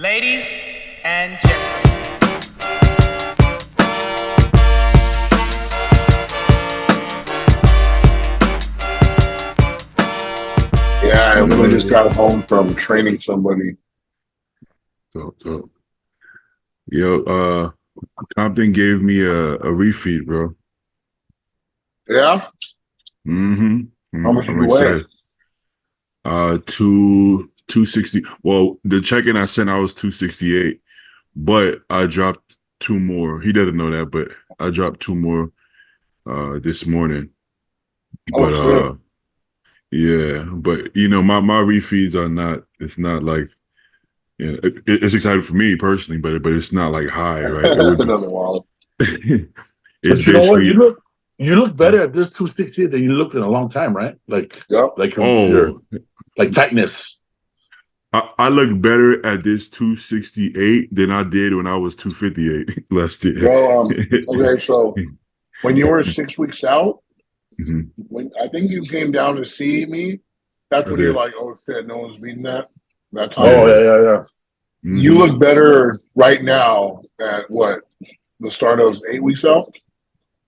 Ladies and gentlemen. Yeah, I really just got home from training somebody. So. Yo, Compton gave me a refeed, bro. Yeah? How much did I'm you weigh? excited. 260. Well, the check-in I sent I was 268, but I dropped two more. He doesn't know that, but I dropped two more this morning. But Shit. yeah, but my refeeds are not, it's not like, it's exciting for me personally, but it's not like high, right? It would be Another while. it's But you know what? basically You look better at this 260 than you looked in a long time, right? Like Yep. your like tightness. I look better at this 268 than I did when I was 258 last year. Well, okay, so when you were 6 weeks out, Mhm. when I think you came down to see me, that's I when you're did. like, oh shit, no one's beating that. That time. Oh yeah. Mhm. You look better right now at what? The start of 8 weeks out?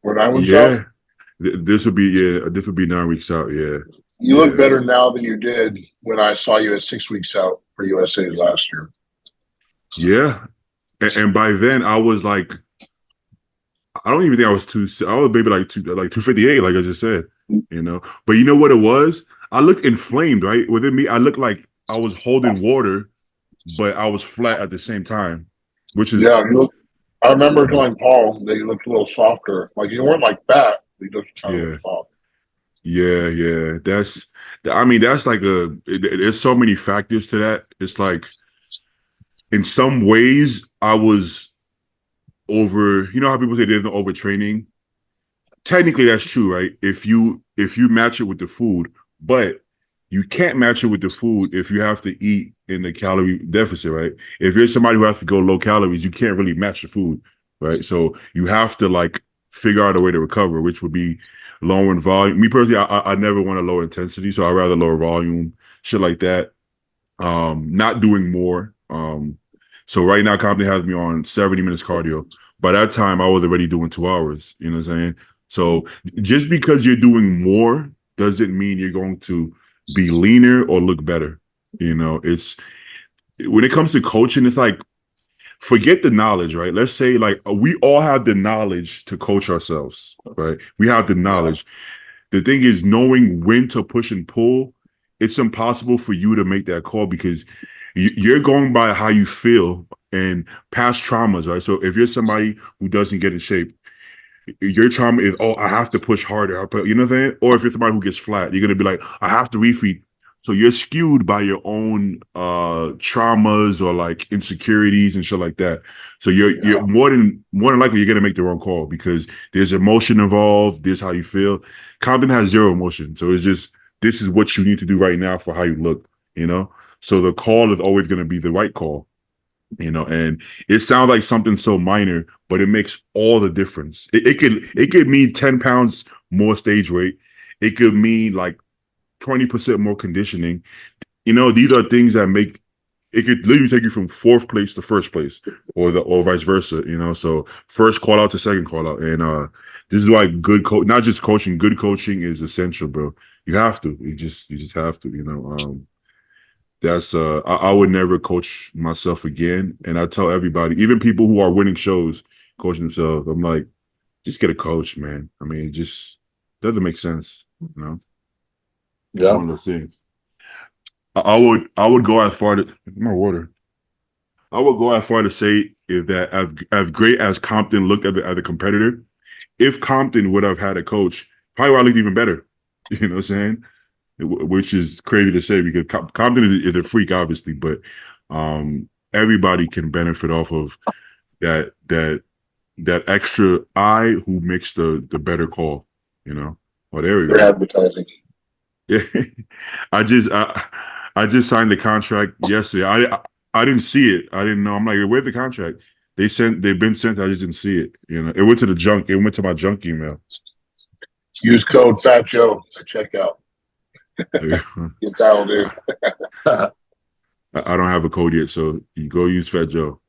Or 9 weeks out? Yeah. This would be 9 weeks out. Yeah. You look better now than you did when I saw you at 6 weeks out for USA's last year. Yeah. And by then I was like, I don't even think I was I was maybe like 258, like I just said, But you know what it was? I looked inflamed, right? Within me, I looked like I was holding water, but I was flat at the same time, which is I remember telling Paul that you looked a little softer. Like you weren't like fat, but you looked kind of soft. Yeah. That's like there's so many factors to that. It's like, in some ways, I was over, how people say there's no overtraining? Technically, that's true, right? If you match it with the food, but you can't match it with the food if you have to eat in the calorie deficit, right? If you're somebody who has to go low calories, you can't really match the food, right? So you have to like figure out a way to recover, which would be lowering volume. Me personally, I never want to lower intensity, so I'd rather lower volume, shit like that. Not doing more. So right now, Compton has me on 70 minutes cardio. By that time, I was already doing 2 hours. You know what I'm saying? So just because you're doing more doesn't mean you're going to be leaner or look better. It's when it comes to coaching, it's like, forget the knowledge, right? Let's say like we all have the knowledge to coach ourselves, right? We have the knowledge. The thing is knowing when to push and pull. It's impossible for you to make that call because you're going by how you feel and past traumas, right? So if you're somebody who doesn't get in shape, your trauma is, I have to push harder. You know what I'm saying? Or if you're somebody who gets flat, you're going to be like, I have to refeed. So you're skewed by your own traumas or like insecurities and shit like that. So you're more than likely you're gonna make the wrong call because there's emotion involved. There's how you feel. Compton has zero emotion, so it's just this is what you need to do right now for how you look. So the call is always gonna be the right call. And it sounds like something so minor, but it makes all the difference. It could mean 10 pounds more stage weight. It could mean like 20% more conditioning. These are things that make it could literally take you from fourth place to first place, or vice versa. So first call out to second call out, and this is why not just coaching, good coaching is essential, bro. You have to. You just have to. That's I would never coach myself again, and I tell everybody, even people who are winning shows, coaching themselves. I'm like, just get a coach, man. I mean, it just doesn't make sense, Yeah. One of those things. I would go as far to my water. I would go as far to say is that as great as Compton looked at as a competitor, if Compton would have had a coach, probably would have looked even better. You know what I'm saying? Which is crazy to say because Compton is a freak, obviously, but everybody can benefit off of that extra eye who makes the better call. Well, there we go. Advertising. Yeah, I just signed the contract yesterday. I didn't see it. I didn't know. I'm like, where's the contract? They've been sent. I just didn't see it. It went to the junk. It went to my junk email. Use code Fat Joe at checkout. Get dialed in. I don't have a code yet, so you go use Fat Joe.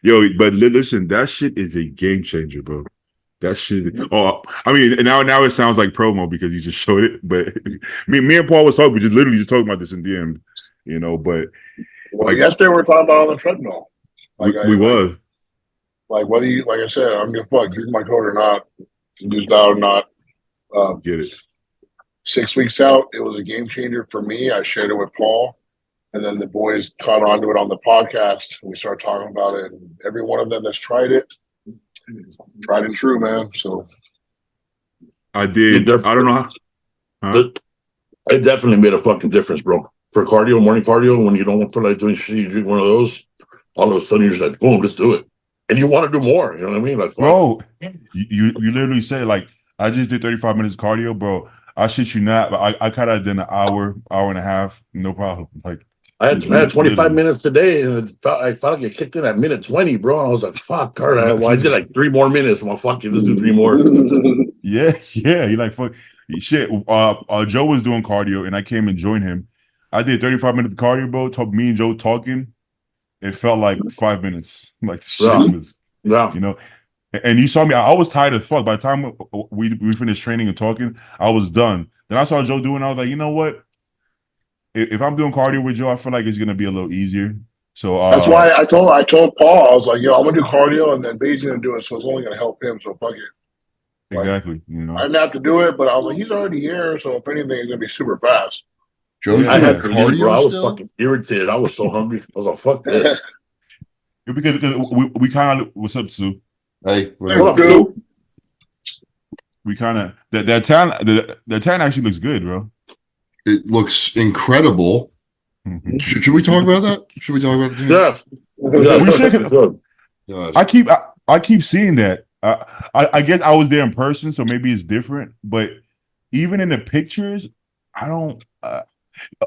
Yo, but listen, that shit is a game changer, bro. That shit. Oh, I mean, now it sounds like promo because you just showed it. But me and Paul was talking, we just literally just talking about this in DM, you know. But Well, like, yesterday we were talking about on the treadmill. we was. Like whether you, like I said, I'm gonna fuck use my code or not, use that or not. Get it. 6 weeks out, it was a game changer for me. I shared it with Paul, and then the boys caught on to it on the podcast. We started talking about it, and every one of them that's tried it, tried and true, man. So I did. I don't know how. It definitely made a fucking difference, bro. For cardio, morning cardio, when you don't feel like doing shit, you drink one of those. All of a sudden, you're just like, boom, let's do it, and you want to do more. You know what I mean? Like, fuck. Bro, you literally say like, I just did 35 minutes cardio, bro. I shit you not, but I kind of did an hour and a half, no problem. Like I had 25 minutes today, and I felt like it kicked in at minute 20, bro. And I was like, fuck, all right. Well, I did like 3 more minutes. Well, fuck you, let's do 3 more. Yeah. You like fuck shit. Joe was doing cardio, and I came and joined him. I did 35 minutes of cardio, bro. Me and Joe talking. It felt like 5 minutes. Like shit was, you know. And you saw me. I was tired as fuck. By the time we finished training and talking, I was done. Then I saw Joe doing. I was like, you know what? If I'm doing cardio with Joe, I feel like it's gonna be a little easier. So that's why I told Paul, I was like, yo, I'm gonna do cardio, and then Bay's gonna do it, so it's only gonna help him. So fuck it. Exactly. You know, I didn't have to do it, but I was like, he's already here, so if anything, it's gonna be super fast. Joe's I had cardio. bro. I was fucking irritated. I was so hungry. I was like, fuck this. because we kind of what's up, Sue? Hey, What up, dude? We kind of that tan actually looks good, bro. it looks incredible. Mm-hmm. Should we talk about that? Should we talk about the team? Yeah. We should. God. I keep seeing that. I guess I was there in person, so maybe it's different. But even in the pictures, I don't.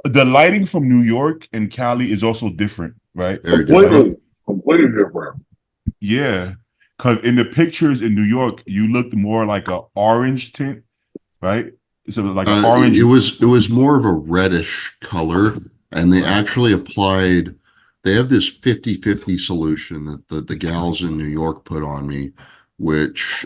The lighting from New York and Cali is also different, right? Very different. Completely different. Yeah, because in the pictures in New York, you looked more like a orange tint, right? So like an orange. It was more of a reddish color, and they actually applied. They have this 50-50 solution that the gals in New York put on me, which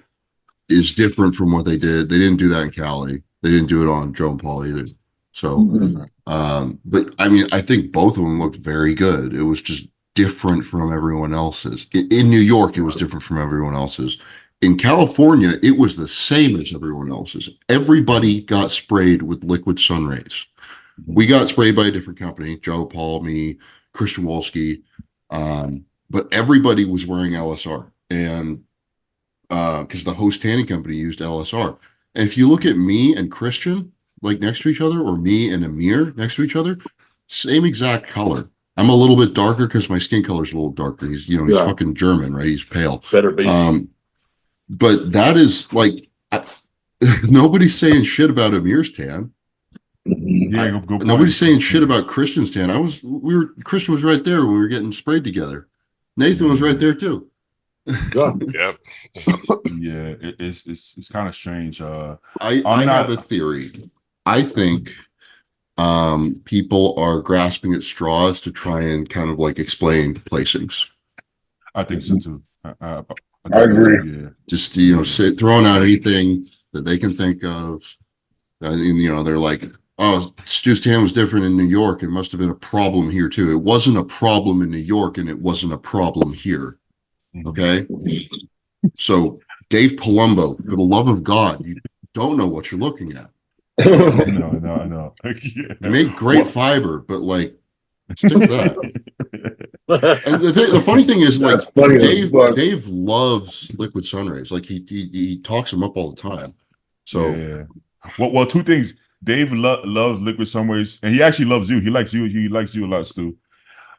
is different from what they did. They didn't do that in Cali. They didn't do it on Joe and Paul either. So, but I mean, I think both of them looked very good. It was just different from everyone else's. In New York, it was different from everyone else's. In California, it was the same as everyone else's. Everybody got sprayed with liquid sun rays. We got sprayed by a different company, Joe, Paul, me, Christian Wolski, but everybody was wearing LSR, and because the host tanning company used LSR. And if you look at me and Christian like next to each other, or me and Amir next to each other, same exact color. I'm a little bit darker because my skin color is a little darker. He's fucking German, right? He's pale. Better be. But that is like nobody's saying shit about Amir's tan. Yeah, go Nobody's saying shit about Christian's tan. Christian was right there when we were getting sprayed together. Nathan was right there too. Yep. Yeah, it's kind of strange. I have a theory. I think people are grasping at straws to try and kind of like explain placings. I think so too. I agree. Yeah. Just throwing out anything that they can think of. And they're like, oh, Stu's tan was different in New York. It must have been a problem here too. It wasn't a problem in New York, and it wasn't a problem here. Okay. So Dave Palumbo, for the love of God, you don't know what you're looking at. No. They make great fiber, but like stick to that. And the funny thing is, like, Dave loves liquid sun rays. Like he talks them up all the time. So yeah. Well, two things. Dave loves liquid sun rays, and he actually loves you. He likes you. He likes you a lot, Stu.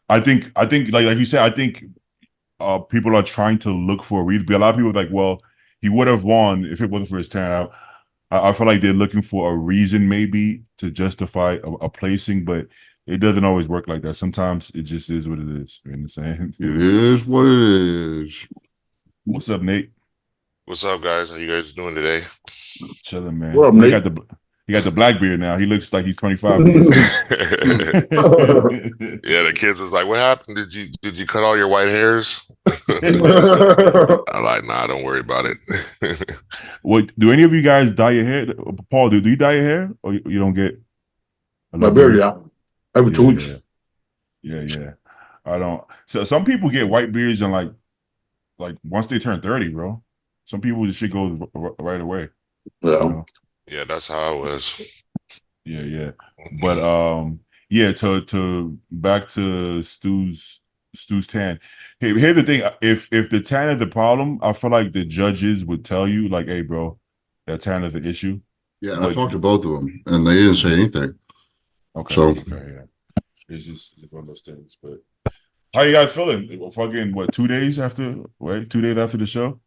I think like you said, I think people are trying to look for a reason. But a lot of people are like, well, he would have won if it wasn't for his tan. I feel like they're looking for a reason maybe to justify a placing, but it doesn't always work like that. Sometimes it just is what it is. You know what I'm saying? It is what it is. What's up, Nate? What's up, guys? How you guys doing today? Chilling, man. What up, Nate? He got the black beard now. He looks like he's 25. Yeah, the kids was like, "What happened? Did you cut all your white hairs?" I'm like, "Nah, don't worry about it." What do any of you guys dye your hair? Paul, do you dye your hair, or you don't get a My little beard, yeah. Every 2 weeks. Yeah. I don't. So some people get white beards and like once they turn 30, bro. Some people just shit goes right away. Yeah. You know? Yeah, that's how it was. Yeah. But yeah, to back to Stu's tan. Hey, here's the thing. If the tan is the problem, I feel like the judges would tell you, like, hey, bro, that tan is an issue. Yeah, and I talked to both of them, and they didn't say anything. Okay, yeah. It's just one of those things. But how you guys feeling? Fucking what? 2 days after? Wait, 2 days after the show?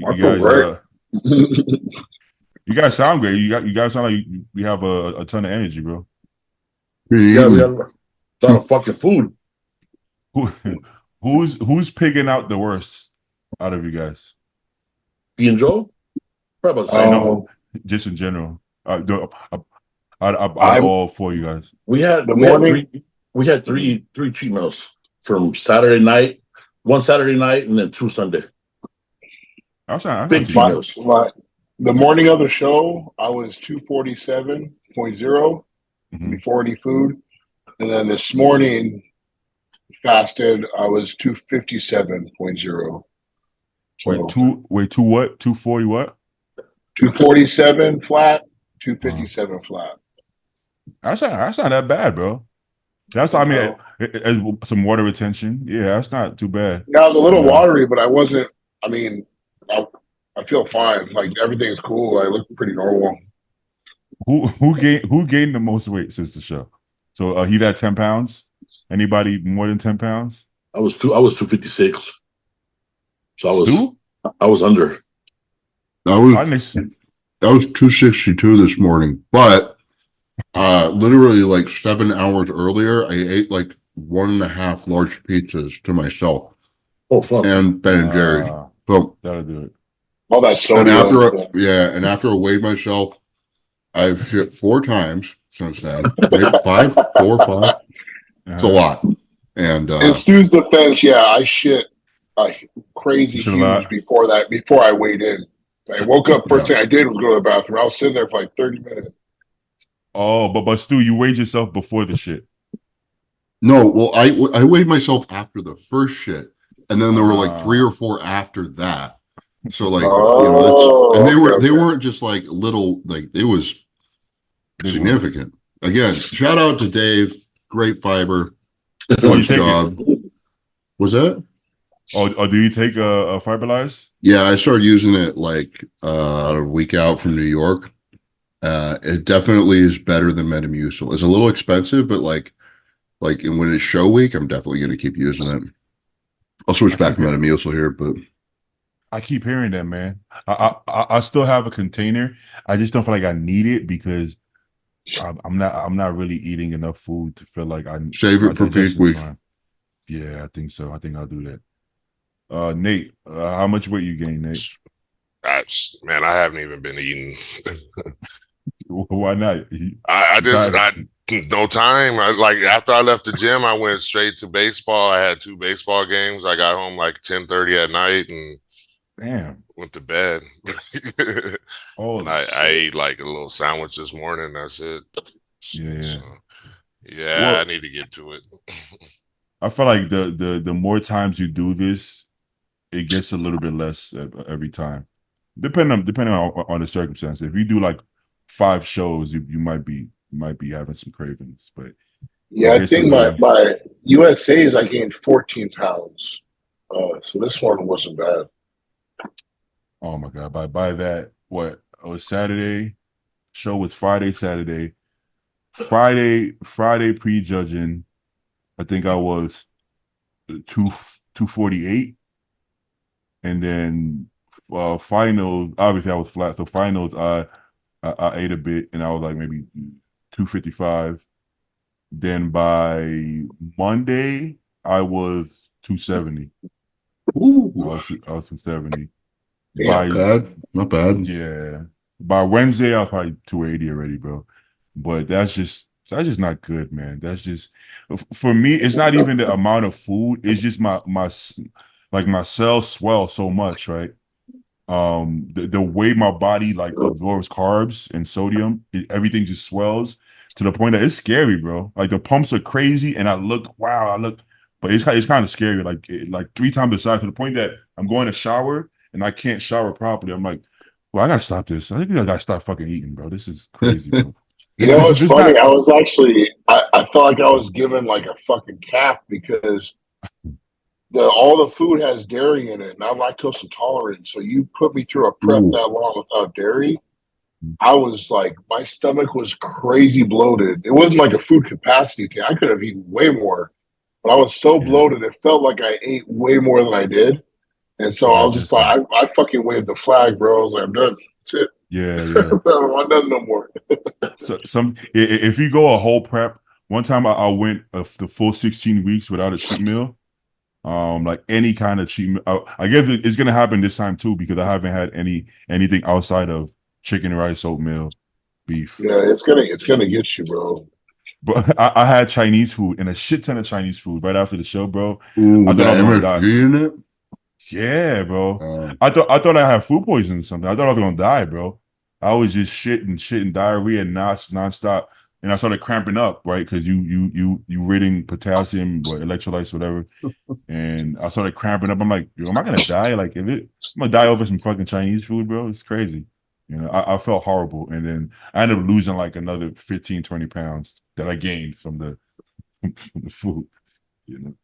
I feel great. You guys sound great. You guys sound like you have a ton of energy, bro. Yeah, we have a lot of fucking food. Who's picking out the worst out of you guys? You and Joe? Probably about the I same. know, just in general. Out all four of you guys. We had three cheat meals from Saturday night, one Saturday night, and then 2 Sunday. That's not Big too cheat bad. meals. The morning of the show, I was 247.0 before any food. And then this morning, fasted, I was 257.0. Wait, two what? 240 what? 247 flat, 257 flat. That's not that bad, bro. That's I mean, some water retention. Yeah, that's not too bad. Now, I was a little watery, but I wasn't. I mean, I feel fine. Like everything's cool. I look pretty normal. Who gained the most weight since the show? So he got 10 pounds. Anybody more than 10 pounds? I was 256. So I was under. I was 262 this morning, but literally like 7 hours earlier, I ate like 1.5 large pizzas to myself. Oh fuck! And Ben and Jerry's. So that'll do it. All that soda. And after I weighed myself, I've shit 4 times since then. Right? 5. It's a lot. And in Stu's defense, yeah, I shit crazy huge before I weighed in. I woke up, first thing I did was go to the bathroom. I was sitting there for like 30 minutes. Oh, but Stu, you weighed yourself before the shit. No, well, I weighed myself after the first shit, and then there were like 3 or 4 after that. So like, they weren't just like little, like it was significant. Again, shout out to Dave, great fiber, nice job. Was that? Oh, do you take a Fiberlize? Yeah, I started using it like a week out from New York. It definitely is better than Metamucil. It's a little expensive, but like when it's show week, I'm definitely going to keep using it. I'll switch back to Metamucil here, but I keep hearing that, man. I still have a container. I just don't feel like I need it because I'm not really eating enough food to feel like I save it for peak week. Yeah, I think so. I think I'll do that. Nate, how much weight you gained, Nate? Man, I haven't even been eating. Why not? I no time. After I left the gym, I went straight to baseball. I had 2 baseball games. I got home like 10:30 at night and went to bed. Oh, I ate like a little sandwich this morning. That's it. Yeah. So, well, I need to get to it. I feel like the more times you do this, it gets a little bit less every time, depending on the circumstance. If you do like 5 shows, you might be having some cravings. But yeah, I think my USA's I gained 14 pounds. So this one wasn't bad. Oh my god! By that, what? It was Saturday. Show was Friday, Saturday. Friday prejudging. I think I was 248, and then finals. Obviously, I was flat. So finals, I ate a bit, and I was like maybe 255. Then by Monday, I was 270. I was 270. Not bad. Yeah. by Wednesday I was probably 280 already, bro. But that's just not good, man. That's just for me. It's not even the amount of food. It's just my cells swell so much, right? The way my body like absorbs carbs and sodium, everything just swells to the point that it's scary, bro. Like the pumps are crazy, and I look, but it's kind of scary. Like 3 times the size to the point that I'm going to shower and I can't shower properly. I'm like, well, I gotta stop this. I think I gotta stop fucking eating, bro. This is crazy, bro. You know what's funny? I was actually, I felt like I was given like a fucking cap because all the food has dairy in it, and I'm lactose intolerant. So you put me through a prep that long without dairy. I was like, my stomach was crazy bloated. It wasn't like a food capacity thing. I could have eaten way more, but I was so bloated. It felt like I ate way more than I did. And so I was just like, I fucking waved the flag, bro. I was like, I'm done. That's it. Yeah. I don't want nothing no more. So if you go a whole prep, one time I went the full 16 weeks without a cheat meal. Like any kind of cheat meal. I guess it's gonna happen this time too because I haven't had anything outside of chicken, rice, oatmeal, beef. Yeah, it's gonna get you, bro. But I had Chinese food and a shit ton of Chinese food right after the show, bro. Ooh, I thought I was gonna die. in it? Yeah, bro. I thought I had food poisoning or something. I thought I was gonna die, bro. I was just shitting diarrhea nonstop, and I started cramping up, right? Because you reading potassium, electrolytes, whatever, and I started cramping up. I'm like, yo, am I gonna die? Like, I'm gonna die over some fucking Chinese food, bro? It's crazy. You know, I felt horrible, and then I ended up losing like another 15, 20 pounds that I gained from the food. You know,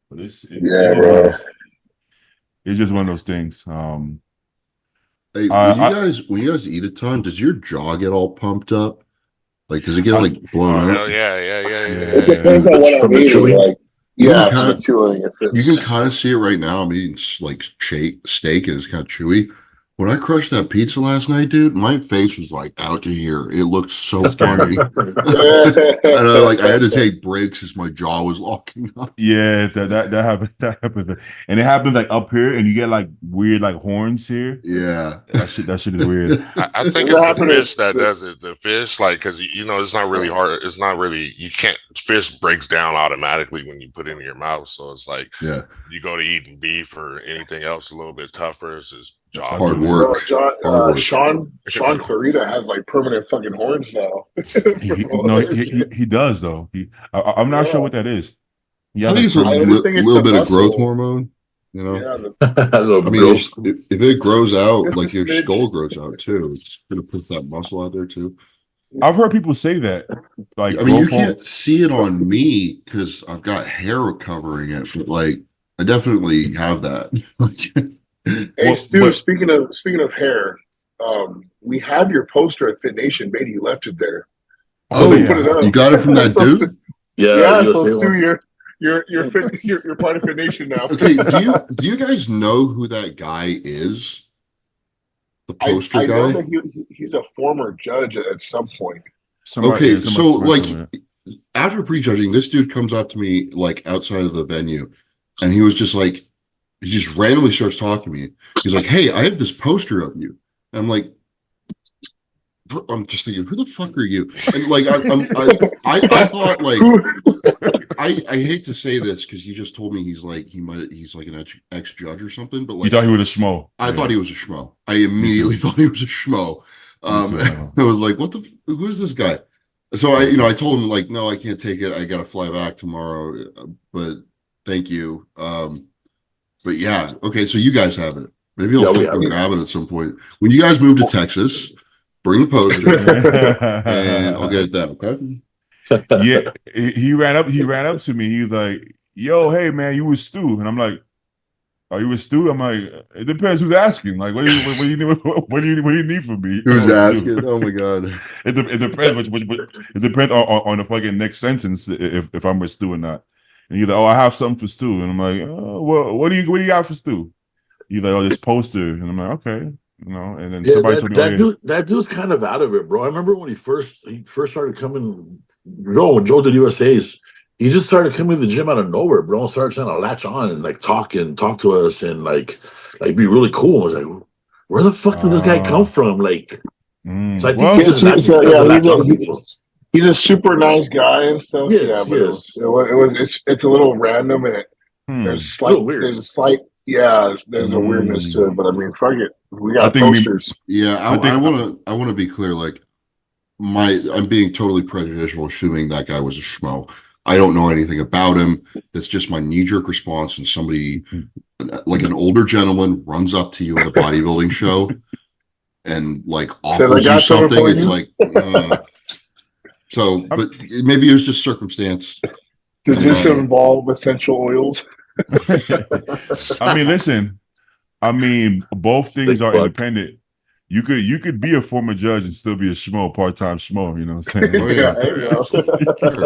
but bro. It's just one of those things. Hey, when you guys eat a ton, does your jaw get all pumped up? Like, does it get like blown up? Yeah. It depends on what I'm eating. Like, yeah, from the chewing. You can kind of see it right now. I'm eating like steak, and it's kind of chewy. When I crushed that pizza last night, dude, my face was like out to here. It looked so funny. And I had to take breaks as my jaw was locking up. Yeah, that happened. That happens, and it happens like up here, and you get like weird like horns here. Yeah, that shit is weird. I think it's the fish that does it. The fish, like, because it's not really hard. It's not really fish breaks down automatically when you put it in your mouth. So it's like, you go to eating beef or anything else a little bit tougher. It's just jaws. Hard work. Sean Clarita has like permanent fucking horns now. he does though. I'm not sure what that is. Yeah, I think it's a little bit of growth hormone. You know, I mean, if it grows out, like your skull grows out too, it's gonna put that muscle out there too. I've heard people say that. Like, I mean, you can't see it on me because I've got hair covering it, but like, I definitely have that. Hey, Stu, speaking of hair, we have your poster at Fit Nation. Maybe you left it there. Oh, yeah. You got it from that dude? Yeah. So Stu, you're part of Fit Nation now. Okay. Do you guys know who that guy is? The poster guy. I know that he's a former judge at some point. Okay, so like after prejudging, this dude comes up to me like outside of the venue, and he was just like. He just randomly starts talking to me. He's like, "Hey, I have this poster of you." And I'm like, I'm just thinking, who the fuck are you? And like, I thought like, I hate to say this because you just told me he's like an ex judge or something. But like, you thought he was a schmo. I thought he was a schmo. I immediately thought he was a schmo. I was like, who is this guy? So I told him like, no, I can't take it. I got to fly back tomorrow. But thank you. But yeah, okay, so you guys have it. Maybe I'll grab it at some point. When you guys move to Texas, bring the poster and I'll get it then, okay? Yeah, he ran up to me. He's like, "Yo, hey man, you was Stu." And I'm like, "Are you with Stu?" I'm like, "It depends who's asking. Like, what do you need from me?" Who's asking? Oh my god. It depends it depends on the fucking next sentence if I'm with Stu or not. And he's like, "Oh, I have something for Stu." And I'm like, "Oh, well, what do you got for Stu?" He's like, "Oh, this poster." And I'm like, "Okay." And then somebody told me that dude's kind of out of it, bro. I remember when he first started coming, when Joe did USA's, he just started coming to the gym out of nowhere, bro, and started trying to latch on and like talk to us and like be really cool. I was like, where the fuck did this guy come from? Like, So I think Well, he just naturally doesn't latch on to people. He's a super nice guy and stuff. Yes, yeah, but yes. it's a little random and there's A little weird. there's a slight there's a weirdness to it. But I mean, fuck it, we got posters. I want to be clear. Like I'm being totally prejudicial, assuming that guy was a schmo. I don't know anything about him. That's just my knee-jerk response when somebody, like an older gentleman, runs up to you at a bodybuilding show and like offers you something. It's like, so, but maybe it was just circumstance. Does this involve essential oils? I mean, listen. I mean, both things are independent. You could be a former judge and still be a schmo, part-time schmo. You know what I'm saying? Oh, yeah, there you go.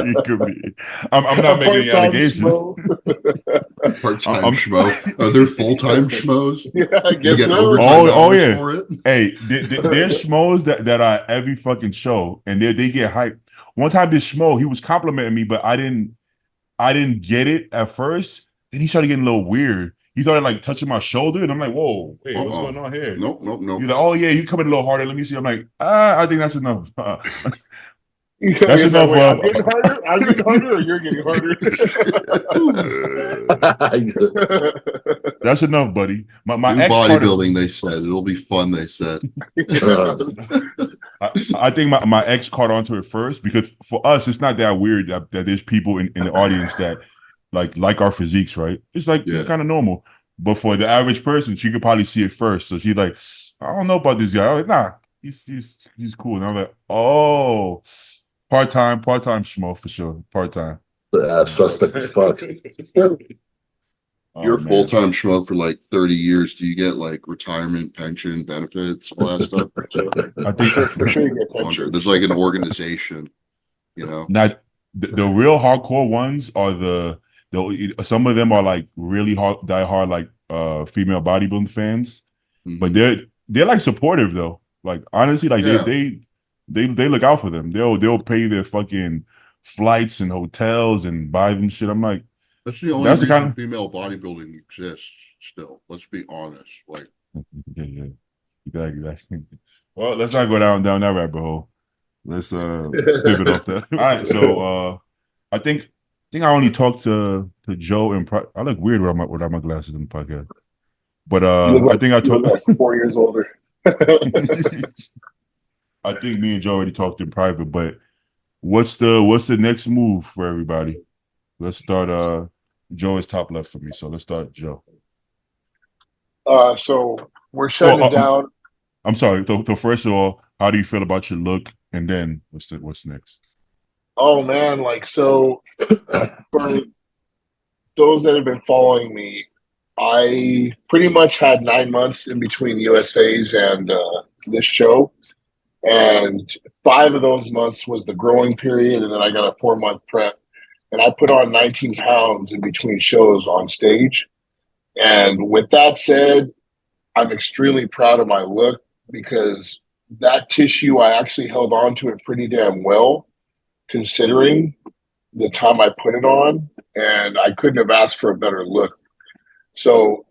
You could be. I'm not making any allegations. Part-time schmo. Are there full-time schmos? Yeah, I guess get so. Oh yeah. Hey, there's schmos that are every fucking show, and they get hyped. One time, this schmo, he was complimenting me, but I didn't get it at first. Then he started getting a little weird. He started like touching my shoulder, and I'm like, "Whoa, wait, what's going on here?" Nope. He's like, "Oh yeah, you coming a little harder. Let me see." I'm like, I think that's enough. Yeah, that's enough. I'm getting harder. I'm getting harder, or you're getting harder. That's enough, buddy. My ex bodybuilding. They said it'll be fun. They said. I think my ex caught onto it first because for us, it's not that weird that there's people in the audience that like our physiques, right? It's like kind of normal. But for the average person, she could probably see it first. So she's like, I don't know about this guy. I'm like, nah, he's cool. And I'm like, oh, part-time schmo for sure. Part-time. Suspect as fuck. You're a full-time schmo for like 30 years. Do you get like retirement, pension, benefits, all that stuff? I think for sure you get pension. There's like an organization, you know. Now, the real hardcore ones are some of them are like really die-hard like female bodybuilding fans, but they're like supportive though. Like honestly, like they look out for them. They'll pay their fucking flights and hotels and buy them shit. I'm like, that's the only reason kind of female bodybuilding exists. Still, let's be honest. Like, yeah, exactly. Well, let's not go down that rabbit hole. Let's pivot off that. All right, so I think I only talked to Joe and I look weird without my glasses in the podcast. But I think I talked like 4 years older. I think me and Joe already talked in private, but what's the next move for everybody? Let's start Joe is top left for me, so let's start Joe. So we're shutting it down. I'm sorry. So first of all, how do you feel about your look? And then what's next? Oh man, like so for those that have been following me, I pretty much had 9 months in between USA's and this show. And 5 of those months was the growing period, and then I got a 4-month prep. And I put on 19 pounds in between shows on stage. And with that said, I'm extremely proud of my look because that tissue, I actually held on to it pretty damn well, considering the time I put it on. And I couldn't have asked for a better look. So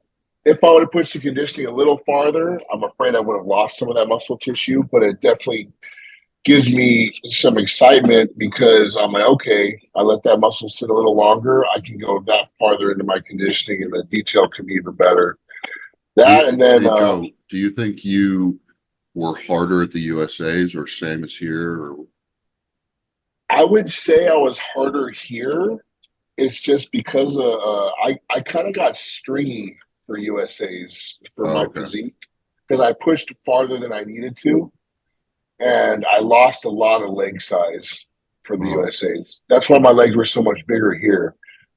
if I would have pushed the conditioning a little farther, I'm afraid I would have lost some of that muscle tissue, but it definitely gives me some excitement because I'm like, okay, I let that muscle sit a little longer. I can go that farther into my conditioning and the detail can be even better. That and then Joe, do you think you were harder at the USA's or same as here? Or? I would say I was harder here. It's just because I kind of got stringy for USA's for my physique because I pushed farther than I needed to. And I lost a lot of leg size for the USA's. That's why my legs were so much bigger here.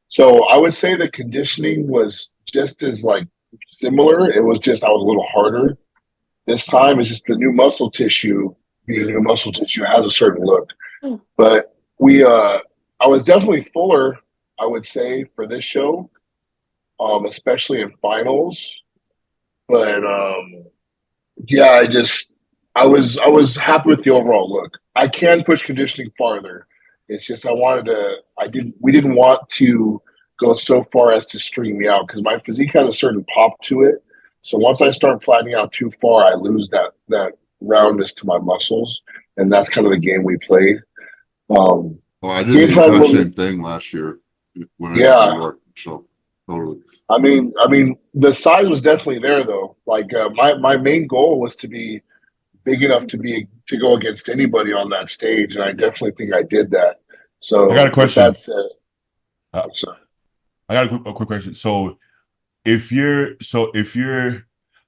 So I would say the conditioning was just as like similar. It was just I was a little harder. This time it's just the new muscle tissue. Being new muscle tissue has a certain look. But I was definitely fuller, I would say, for this show, especially in finals. But yeah, I was happy with the overall look. I can push conditioning farther. It's just we didn't want to go so far as to string me out because my physique has a certain pop to it. So once I start flattening out too far, I lose that roundness to my muscles, and that's kind of the game we played. I did the exact same thing last year when I was in New York. So totally. I mean, the size was definitely there though. Like my main goal was to be big enough to go against anybody on that stage, and I definitely think I did that. So I got a question. That said, I got a quick question. So if you're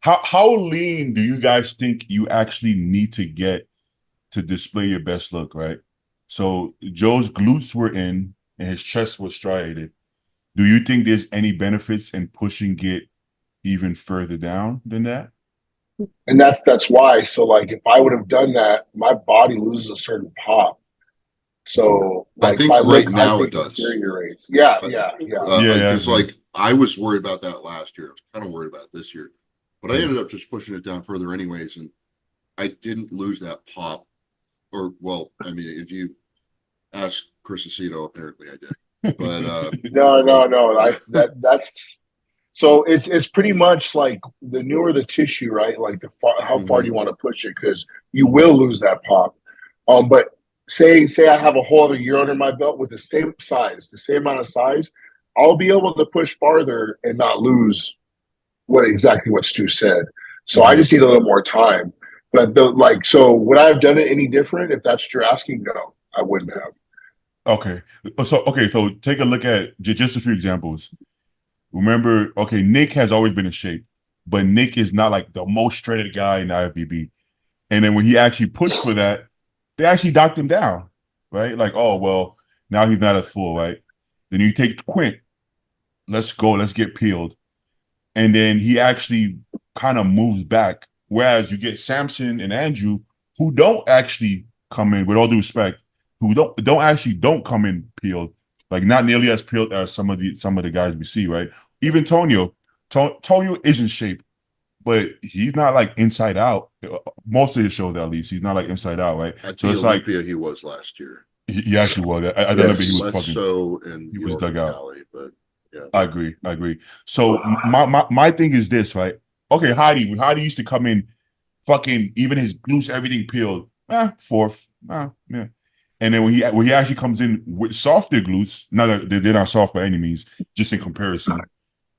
how lean do you guys think you actually need to get to display your best look, right? So Joe's glutes were in and his chest was striated. Do you think there's any benefits in pushing it even further down than that? And that's why. So like if I would have done that, my body loses a certain pop. So like I think right now it does. Deteriorates. Yeah. Because like I was worried about that last year. I was kind of worried about it this year, but I ended up just pushing it down further anyways, and I didn't lose that pop. Or well, I mean, if you ask Chris Aceto, apparently I did. But no. That's so it's pretty much like the newer the tissue, right? Like how far do you want to push it? Because you will lose that pop. But say I have a whole other year under my belt with the same amount of size, I'll be able to push farther and not lose exactly what Stu said. So I just need a little more time. But so would I have done it any different if that's what you're asking? No, I wouldn't have. Okay. So take a look at just a few examples. Remember, Nick has always been in shape, but Nick is not like the most shredded guy in the IFBB. And then when he actually pushed for that, they actually knocked him down, right? Like, oh, well, now he's not as full, right? Then you take Quint, let's go, let's get peeled. And then he actually kind of moves back. Whereas you get Samson and Andrew, who don't actually come in, with all due respect, who don't come in peeled, like not nearly as peeled as some of the guys we see, right? Even Tonio is in shape, but he's not like inside out. Most of his shows, at least, he's not like inside out, right? So it's like he was last year. He actually was. I remember he was fucking. So and he was dug out. Cali, but yeah, I agree. So my thing is this, right? Okay, Heidi used to come in, fucking even his glutes, everything peeled, fourth, yeah. And then when he actually comes in with softer glutes, not that they're not soft by any means, just in comparison,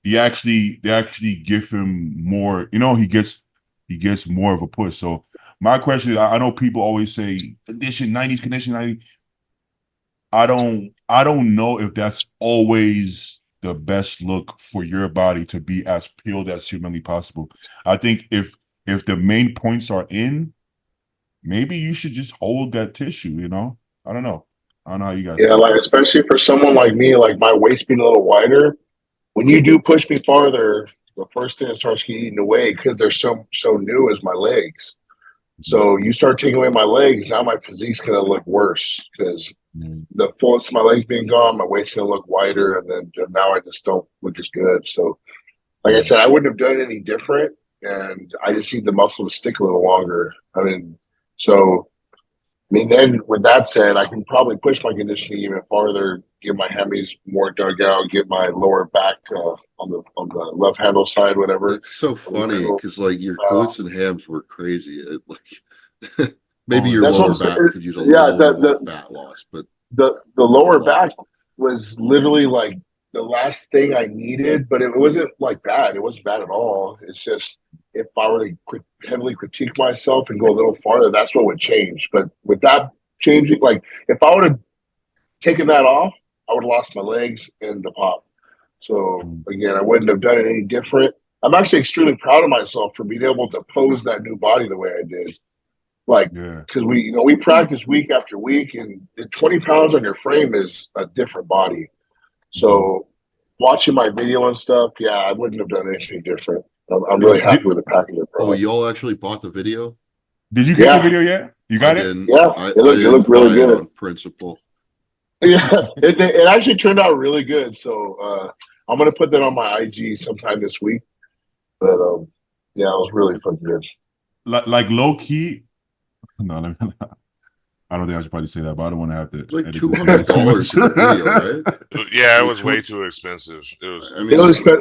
they actually give him more. He gets more of a push. So my question is, I know people always say condition 90s, condition 90. I don't know if that's always the best look for your body to be as peeled as humanly possible. I think if the main points are in, maybe you should just hold that tissue, I don't know how you guys like especially for someone like me, like my waist being a little wider, when you do push me farther, the first thing that starts getting eaten away because they're so new is my legs. So you start taking away my legs, now my physique's gonna look worse because the fullness of my legs being gone, my waist's gonna look wider, and then now I just don't look as good. So, like I said, I wouldn't have done any different, and I just need the muscle to stick a little longer. Then with that said, I can probably push my conditioning even farther, get my hammies more dug out, get my lower back on the left handle side, whatever. It's so funny because like your glutes and hams were crazy. Maybe your lower back could use a little fat loss, but the lower back was literally like the last thing I needed, but it wasn't like bad. It wasn't bad at all. It's just if I were to heavily critique myself and go a little farther, that's what would change. But with that changing, like if I would have taken that off, I would have lost my legs and the pop. So again, I wouldn't have done it any different. I'm actually extremely proud of myself for being able to pose that new body the way I did. Like, because we practice week after week, and 20 pounds on your frame is a different body. So watching my video and stuff, I wouldn't have done anything different. I'm really happy with the package. Oh, you all actually bought the video? Did you get the video yet? You got it? Yeah, it looked really good on principle. Yeah, it actually turned out really good. So I'm gonna put that on my IG sometime this week. But it was really fucking good. Like low key. No, I don't think I should probably say that, but I don't want to have to. It's like $200 for the video, right? Yeah, it was way too expensive. It was.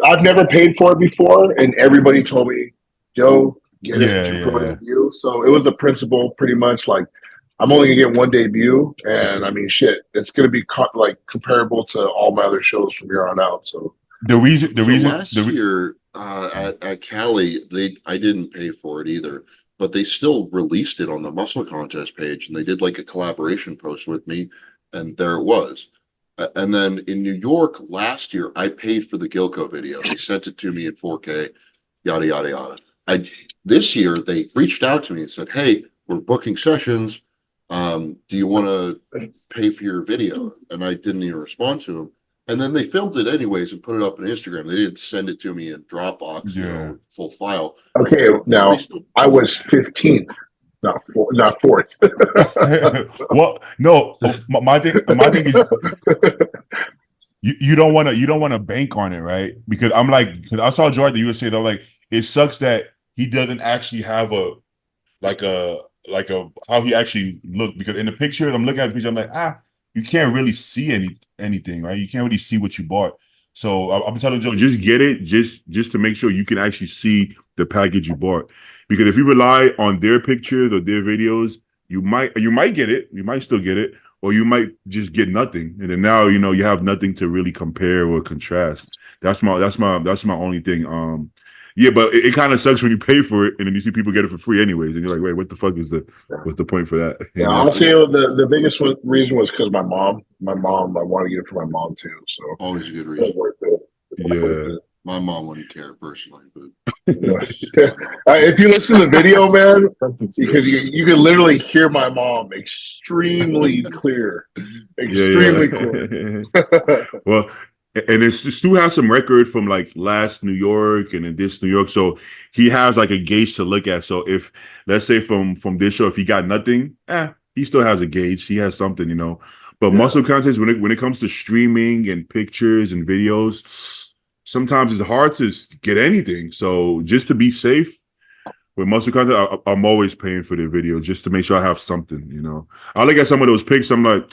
I've never paid for it before, and everybody told me, Joe, get it for a debut. So it was the principle pretty much. Like, I'm only gonna get one debut, and I mean, shit, it's gonna be like comparable to all my other shows from here on out. So last year at Cali, I didn't pay for it either, but they still released it on the Muscle Contest page, and they did like a collaboration post with me, and there it was. And then in New York last year, I paid for the Gilco video. They sent it to me in 4K, yada yada yada. This year they reached out to me and said, "Hey, we're booking sessions. Do you want to pay for your video?" And I didn't even respond to them. And then they filmed it anyways and put it up on Instagram. They didn't send it to me in Dropbox, full file. Okay, now I was 15th, not fourth. Well, no, my thing is you don't want to bank on it, right? Because because I saw Jordan the USA, they're like, it sucks that he doesn't actually have a how he actually looked, because in the picture, I'm looking at the picture, I'm like, you can't really see anything, right? You can't really see what you bought. So I'm telling Joe, just get it, just to make sure you can actually see the package you bought. Because if you rely on their pictures or their videos, you might get it, you might still get it, or you might just get nothing. And then now you have nothing to really compare or contrast. That's my only thing. Yeah, but it kind of sucks when you pay for it and then you see people get it for free anyways, and you're like, wait, what the fuck what's the point for that? Yeah, I'll say the biggest reason was because my mom, I wanted to get it for my mom too. So always a good reason. Worth it. Yeah. My mom wouldn't care personally, but if you listen to the video, man, because you can literally hear my mom extremely clear, clear. Well, and Stu has some record from like last New York and in this New York, so he has like a gauge to look at. So if, let's say from this show, if he got nothing, he still has a gauge. He has something, But Muscle Contest, when it comes to streaming and pictures and videos, sometimes it's hard to get anything. So just to be safe with Muscle Contest, I'm always paying for the video just to make sure I have something. I look at some of those pics, I'm like,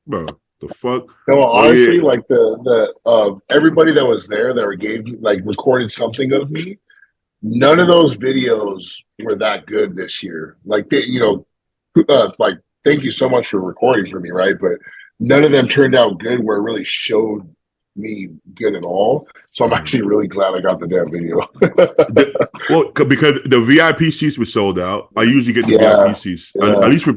bro, the fuck? No, honestly, like the everybody that was there that recorded something of me, none of those videos were that good this year. Like like, thank you so much for recording for me, right? But none of them turned out good where it really showed me good at all. So I'm actually really glad I got the damn video. Because the VIP seats were sold out. I usually get the VIP seats, at least for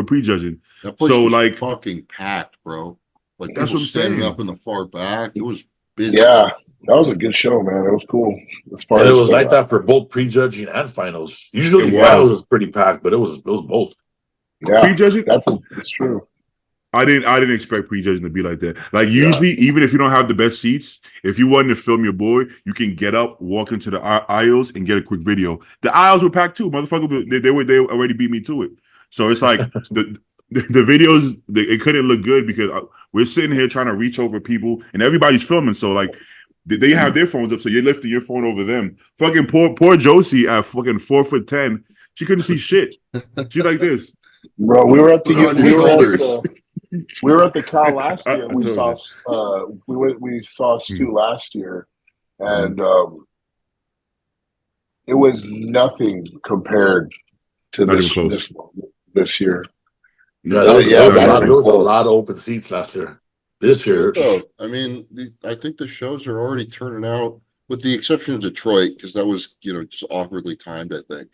prejudging. That place was like fucking packed, bro. Like that's what I'm standing saying. up in the far back. It was busy. Yeah, that was a good show, man. It was cool. And it was like that for both prejudging and finals. Usually finals was pretty packed, but it was both. Yeah, prejudging. That's true. I didn't expect prejudging to be like that. Like usually, even if you don't have the best seats, if you wanted to film your boy, you can get up, walk into the aisles, and get a quick video. The aisles were packed too, motherfucker. They already beat me to it. So it's like the videos, it couldn't look good because we're sitting here trying to reach over people, and everybody's filming. So like they have their phones up, so you're lifting your phone over them. Fucking poor Josie at fucking 4'10", she couldn't see shit. She like this. Bro, we were at the Cal last year. We saw Stu last year, and it was nothing compared to this year. Yeah, there was a lot of open seats last year. This year, I mean, I think the shows are already turning out, with the exception of Detroit, because that was just awkwardly timed. I think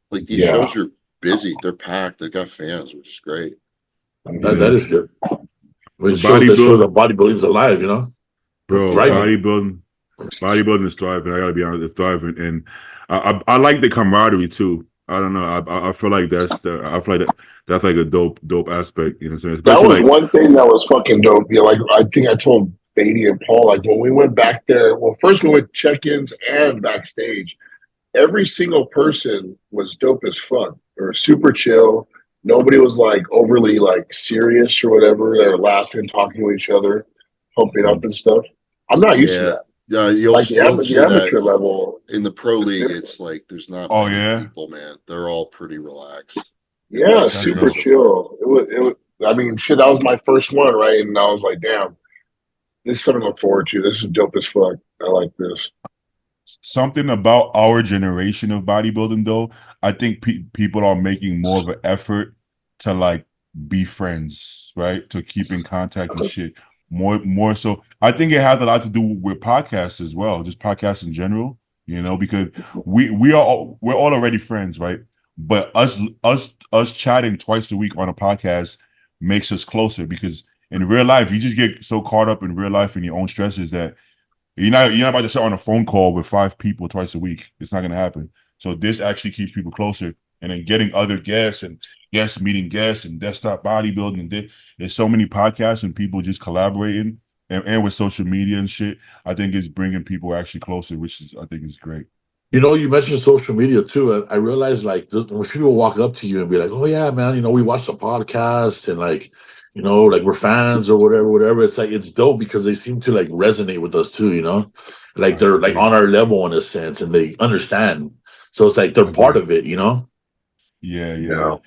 like these shows are busy. They're packed. They've got fans, which is great. That is good. When bodybuilding's alive, bro. Bodybuilding is thriving. I gotta be honest, it's thriving, and I like the camaraderie too. I don't know. I feel like that's like a dope aspect. You know what I'm saying? That was one thing that was fucking dope. Yeah, like I think I told Beatty and Paul, like when we went back there. Well, first we went check-ins and backstage. Every single person was dope as fuck. They were super chill. Nobody was like overly like serious or whatever. They were laughing, talking to each other, pumping up and stuff. I'm not used to that. Yeah, you'll like the amateur level in the pro league. It's like there's not many people, man. They're all pretty relaxed. Yeah, super chill. It was. I mean, shit. That was my first one, right? And I was like, damn, this is something to look forward to. This is dope as fuck. I like this. something about our generation of bodybuilding, though. I think people are making more of an effort to like be friends, right? To keep in contact and shit. More so. I think it has a lot to do with podcasts as well, just podcasts in general. Because we're all already friends, right? But us chatting twice a week on a podcast makes us closer, because in real life you just get so caught up in real life and your own stresses that you're not about to sit on a phone call with 5 people twice a week. It's not going to happen. So this actually keeps people closer. And then getting other guests and guests meeting guests and desktop bodybuilding. And there's so many podcasts and people just collaborating, and with social media and shit. I think it's bringing people actually closer, which I think is great. You mentioned social media too. I realized like when people walk up to you and be like, "Oh yeah, man, we watched the podcast and like, like we're fans or whatever." It's like it's dope because they seem to like resonate with us too. Like they're like on our level in a sense, and they understand. So it's like they're part of it. Yeah.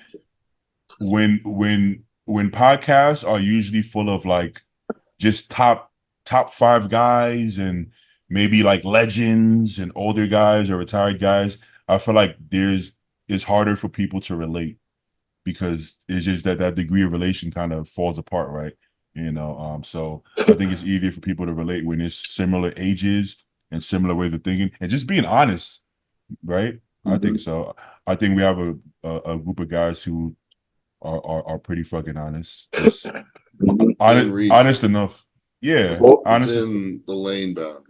When podcasts are usually full of like just top 5 guys and maybe like legends and older guys or retired guys, I feel like it's harder for people to relate, because it's just that degree of relation kind of falls apart, right? So I think it's easier for people to relate when it's similar ages and similar ways of thinking and just being honest, right? Mm-hmm. I think so. I think we have a group of guys who are pretty fucking honest. Just honest enough. Yeah, honest in the lane bound.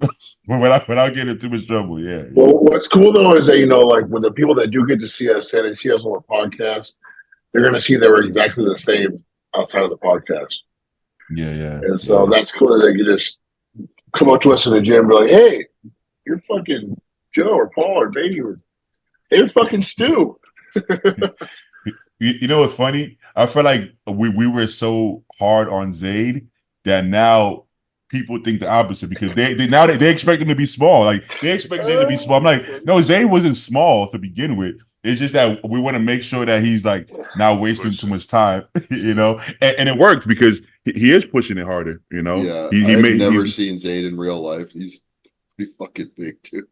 without getting too much trouble. Yeah. Well, what's cool though is that like when the people that do get to see us and see us on the podcast, they're going to see that we're exactly the same outside of the podcast. Yeah. And so that's cool that you just come up to us in the gym and be like, "Hey, you're fucking Joe or Paul or Beatty or hey, you're fucking Stu." You know what's funny? I feel like we were so hard on Zayd that now people think the opposite, because they expect him to be small. Like they expect Zayd to be small. I'm like, no, Zayd wasn't small to begin with. It's just that we want to make sure that he's like not wasting too much time, and it worked because he is pushing it harder. Yeah, I've never seen Zayd in real life. He's pretty fucking big, dude.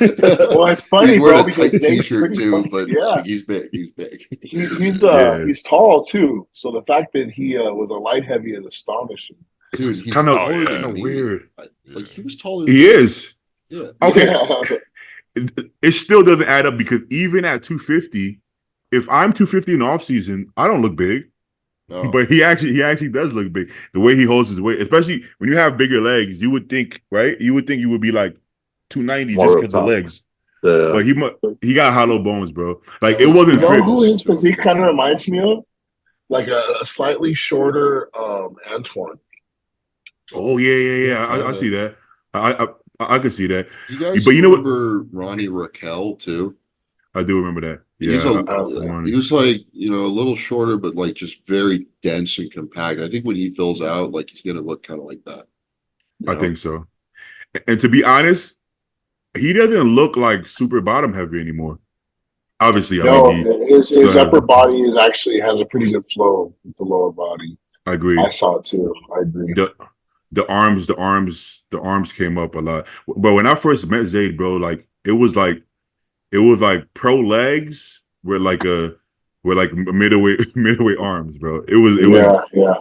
Well, it's funny, he's bro, wearing a tight t-shirt too, funny. but yeah, he's big. He's big. He's tall too. So the fact that he was a light heavy is astonishing. Dude, he's kind of weird. Like he was taller. He is. Yeah. Okay. Yeah. It still doesn't add up, because even at 250, if I'm 250 in the off season, I don't look big. No. But he actually does look big. The way he holds his weight, especially when you have bigger legs, you would think, right? You would think you would be like 290 just because of legs. Yeah. But he got hollow bones, bro. Like it wasn't. You know who his physique kind of reminds me of? Like a slightly shorter Antoine. Oh yeah. I see that. I could see that. You guys remember Ronnie Raquel too? I do remember that. Yeah, he was like, a little shorter, but like just very dense and compact. I think when he fills out, like he's gonna look kind of like that. I think so. And to be honest, he doesn't look like super bottom heavy anymore. Obviously, his upper body actually has a pretty good flow with the lower body. I agree. I saw it too. I agree. The arms came up a lot. But when I first met Zayd, bro, like it was like pro legs with middleweight arms, bro. It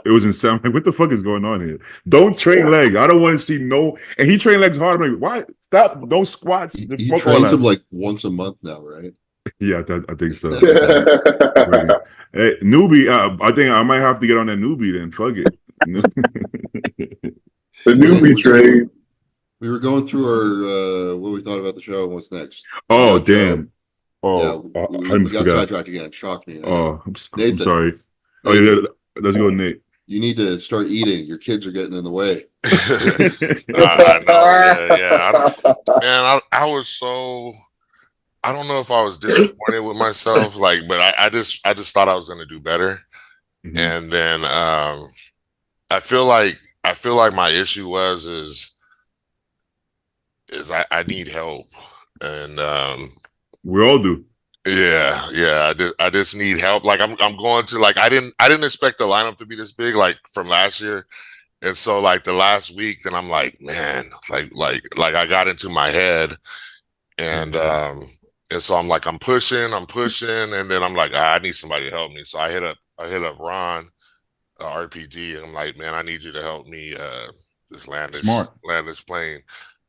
was insane. I'm like, what the fuck is going on here? Don't train legs. I don't want to see no. And he trained legs hard. I'm like, why? Stop. Don't squats. He trains him like once a month now, right? Yeah, I think so. Hey, newbie. I think I might have to get on that newbie then. Fuck it. The newbie train. We were going through our what we thought about the show and what's next. Oh, damn. Oh, yeah, we got sidetracked again. It shocked me. Oh, I'm sorry. Oh, yeah, let's go, Nate. You need to start eating. Your kids are getting in the way. I know. Yeah. I was so. I don't know if I was disappointed with myself, but I just thought I was going to do better, and then I feel like my issue is I need help, and we all do. Yeah. I just need help. Like I'm going to I didn't expect the lineup to be this big from last year, and so the last week, then I'm like, man, like I got into my head, And so I'm pushing, and then I'm like, I need somebody to help me. So I hit up Ron, RPG, and I'm like, man, I need you to help me just land this plane.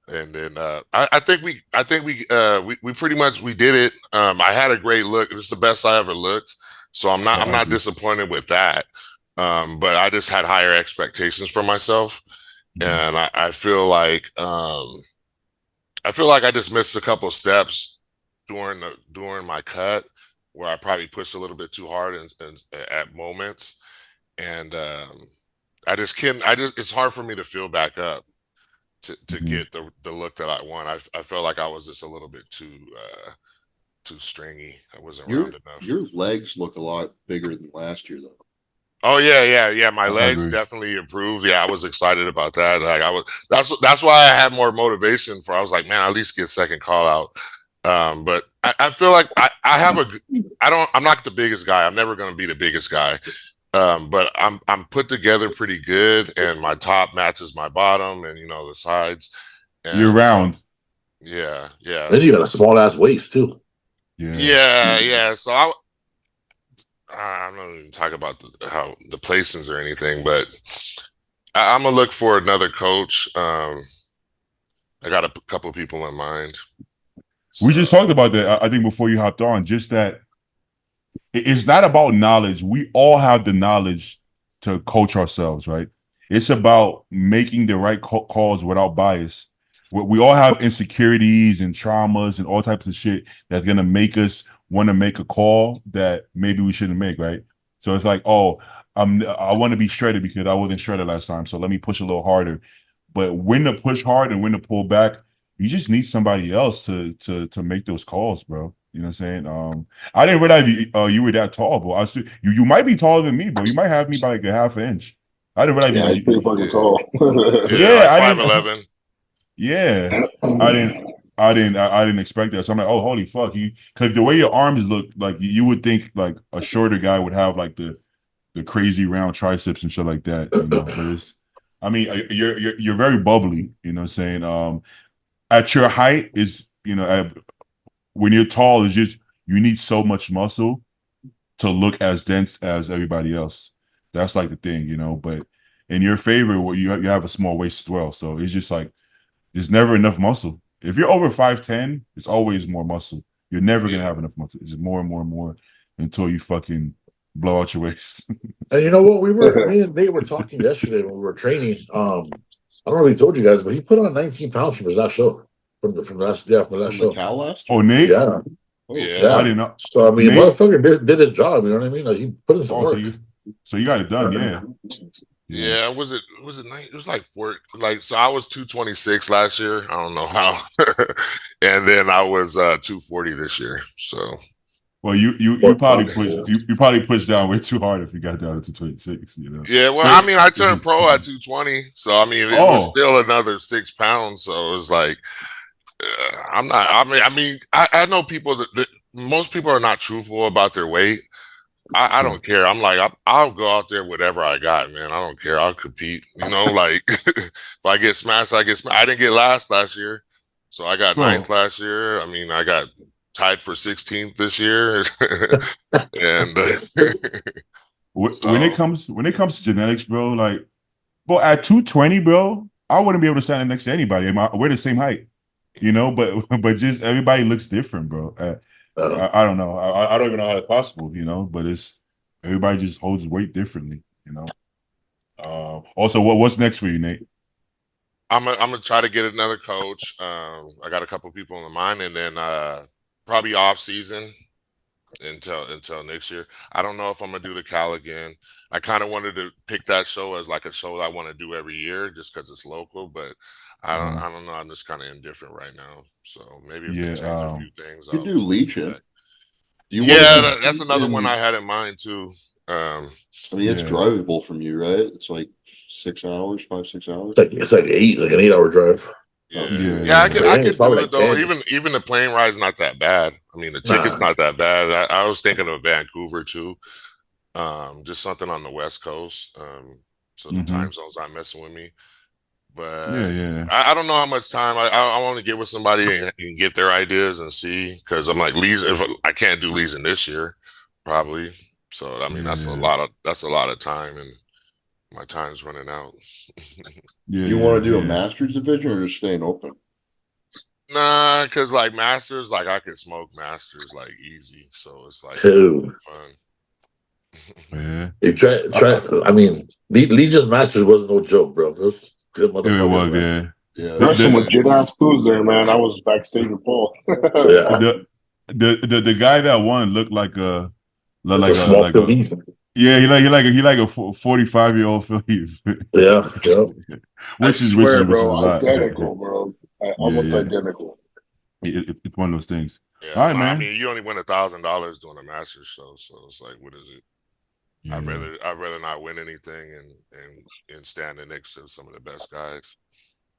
And then I think we pretty much we did it. I had a great look. It's the best I ever looked. So I'm not disappointed with that. But I just had higher expectations for myself. And I feel like I just missed a couple steps during my cut where I probably pushed a little bit too hard at moments, and it's hard for me to feel back up to get the look that I want. I felt like I was just a little bit too stringy. I wasn't round enough. Your legs look a lot bigger than last year, though. Oh yeah. My legs definitely improved. Yeah, I was excited about that. Like that's why I had more motivation for. I was like, man, at least get second call out. But I feel like I'm not the biggest guy. I'm never going to be the biggest guy. But I'm put together pretty good, and my top matches my bottom, and the sides. And you're round. So, yeah. Then you got a small ass waist too. Yeah. So I'm not even talking about the placings or anything, but I'm gonna look for another coach. I got a couple of people in mind. So. We just talked about that. I think before you hopped on, just that it's not about knowledge. We all have the knowledge to coach ourselves, right? It's about making the right calls without bias. We all have insecurities and traumas and all types of shit that's gonna make us want to make a call that maybe we shouldn't make, right? So it's like, I want to be shredded because I wasn't shredded last time, so let me push a little harder. But when to push hard and when to pull back, you just need somebody else to make those calls, bro. You know what I'm saying? I didn't realize you were that tall, bro. You might be taller than me, bro. You might have me by like a half inch. I didn't realize. Yeah, he's pretty fucking tall. I didn't. 5'11". Yeah, I didn't expect that. So I'm like, oh, holy fuck. Because the way your arms look, like you would think like a shorter guy would have like the crazy round triceps and shit like that. But you're very bubbly, you know what I'm saying? At your height is, when you're tall, it's just, you need so much muscle to look as dense as everybody else. That's like the thing, but in your favor, you have a small waist as well. So it's just like, there's never enough muscle. If you're over 5'10", it's always more muscle. You're never gonna have enough muscle. It's more and more and more until you fucking blow out your waist. And you know what? Me and Nate were talking yesterday when we were training. I don't know if he told you guys, but he put on 19 pounds from his last show. From the last show. Cal last year? Oh, Nate? Yeah. Yeah. I didn't know. So I mean, motherfucker did his job. You know what I mean? Like, he put in some work. So you got it done, yeah. Yeah, was it it was like so I was 226 last year. I don't know how. And then I was 240 this year. So well, you probably pushed down way too hard if you got down to 226, Yeah, well, I mean, I turned pro at 220, so I mean, it was still another 6 pounds. So it was like, I'm not. I know people that most people are not truthful about their weight. I don't care. I'm like, I'll go out there whatever I got, man. I don't care. I'll compete. Like if I get smashed, I get smashed. I didn't get last year, so I got 9th last year. I mean, I got tied for 16th this year. And when it comes to genetics, bro, like, bro, at 220, bro, I wouldn't be able to stand next to anybody. We're the same height, but just everybody looks different, bro. I don't know. I don't even know how it's possible, but it's everybody just holds weight differently, Also, what's next for you, Nate? I'm gonna try to get another coach. I got a couple people in mind, and then probably off season until next year. I don't know if I'm gonna do the Cal again. I kind of wanted to pick that show as like a show that I want to do every year, just because it's local, but. I don't know. I'm just kind of indifferent right now. So maybe if they change a few things, you do Legion. That's another one I had in mind too. I mean, it's drivable from you, right? It's like 6 hours, 5-6 hours. It's like an 8-hour drive. Yeah, I could do it though. Even the plane ride's not that bad. I mean, the ticket's not that bad. I was thinking of Vancouver too. Just something on the West Coast. So the time zone's not messing with me. But Yeah. I don't know how much time I want to get with somebody and get their ideas and see, because I'm like Lee's. If I can't do Lee's in this year, probably. So I mean, that's a lot of time, and my time's running out. You want to do a Masters division or just staying open? Nah, because like Masters, like I could smoke Masters like easy, so it's like Dude. fun. Yeah. You try. I mean, Legion's Masters wasn't no joke, bro. This good motherfucker. It was, man. Yeah. There's some legit ass fools there, man. I was backstage with Paul. Yeah. The guy that won looked like a Like a he like a 45-year-old Philly. Yeah. which is bro, a lot. identical, bro. Almost identical. It's one of those things. Yeah, all right, man. I mean, you only win $1,000 doing a Masters show, so it's like, what is it? Yeah. I'd rather not win anything and standing next to some of the best guys.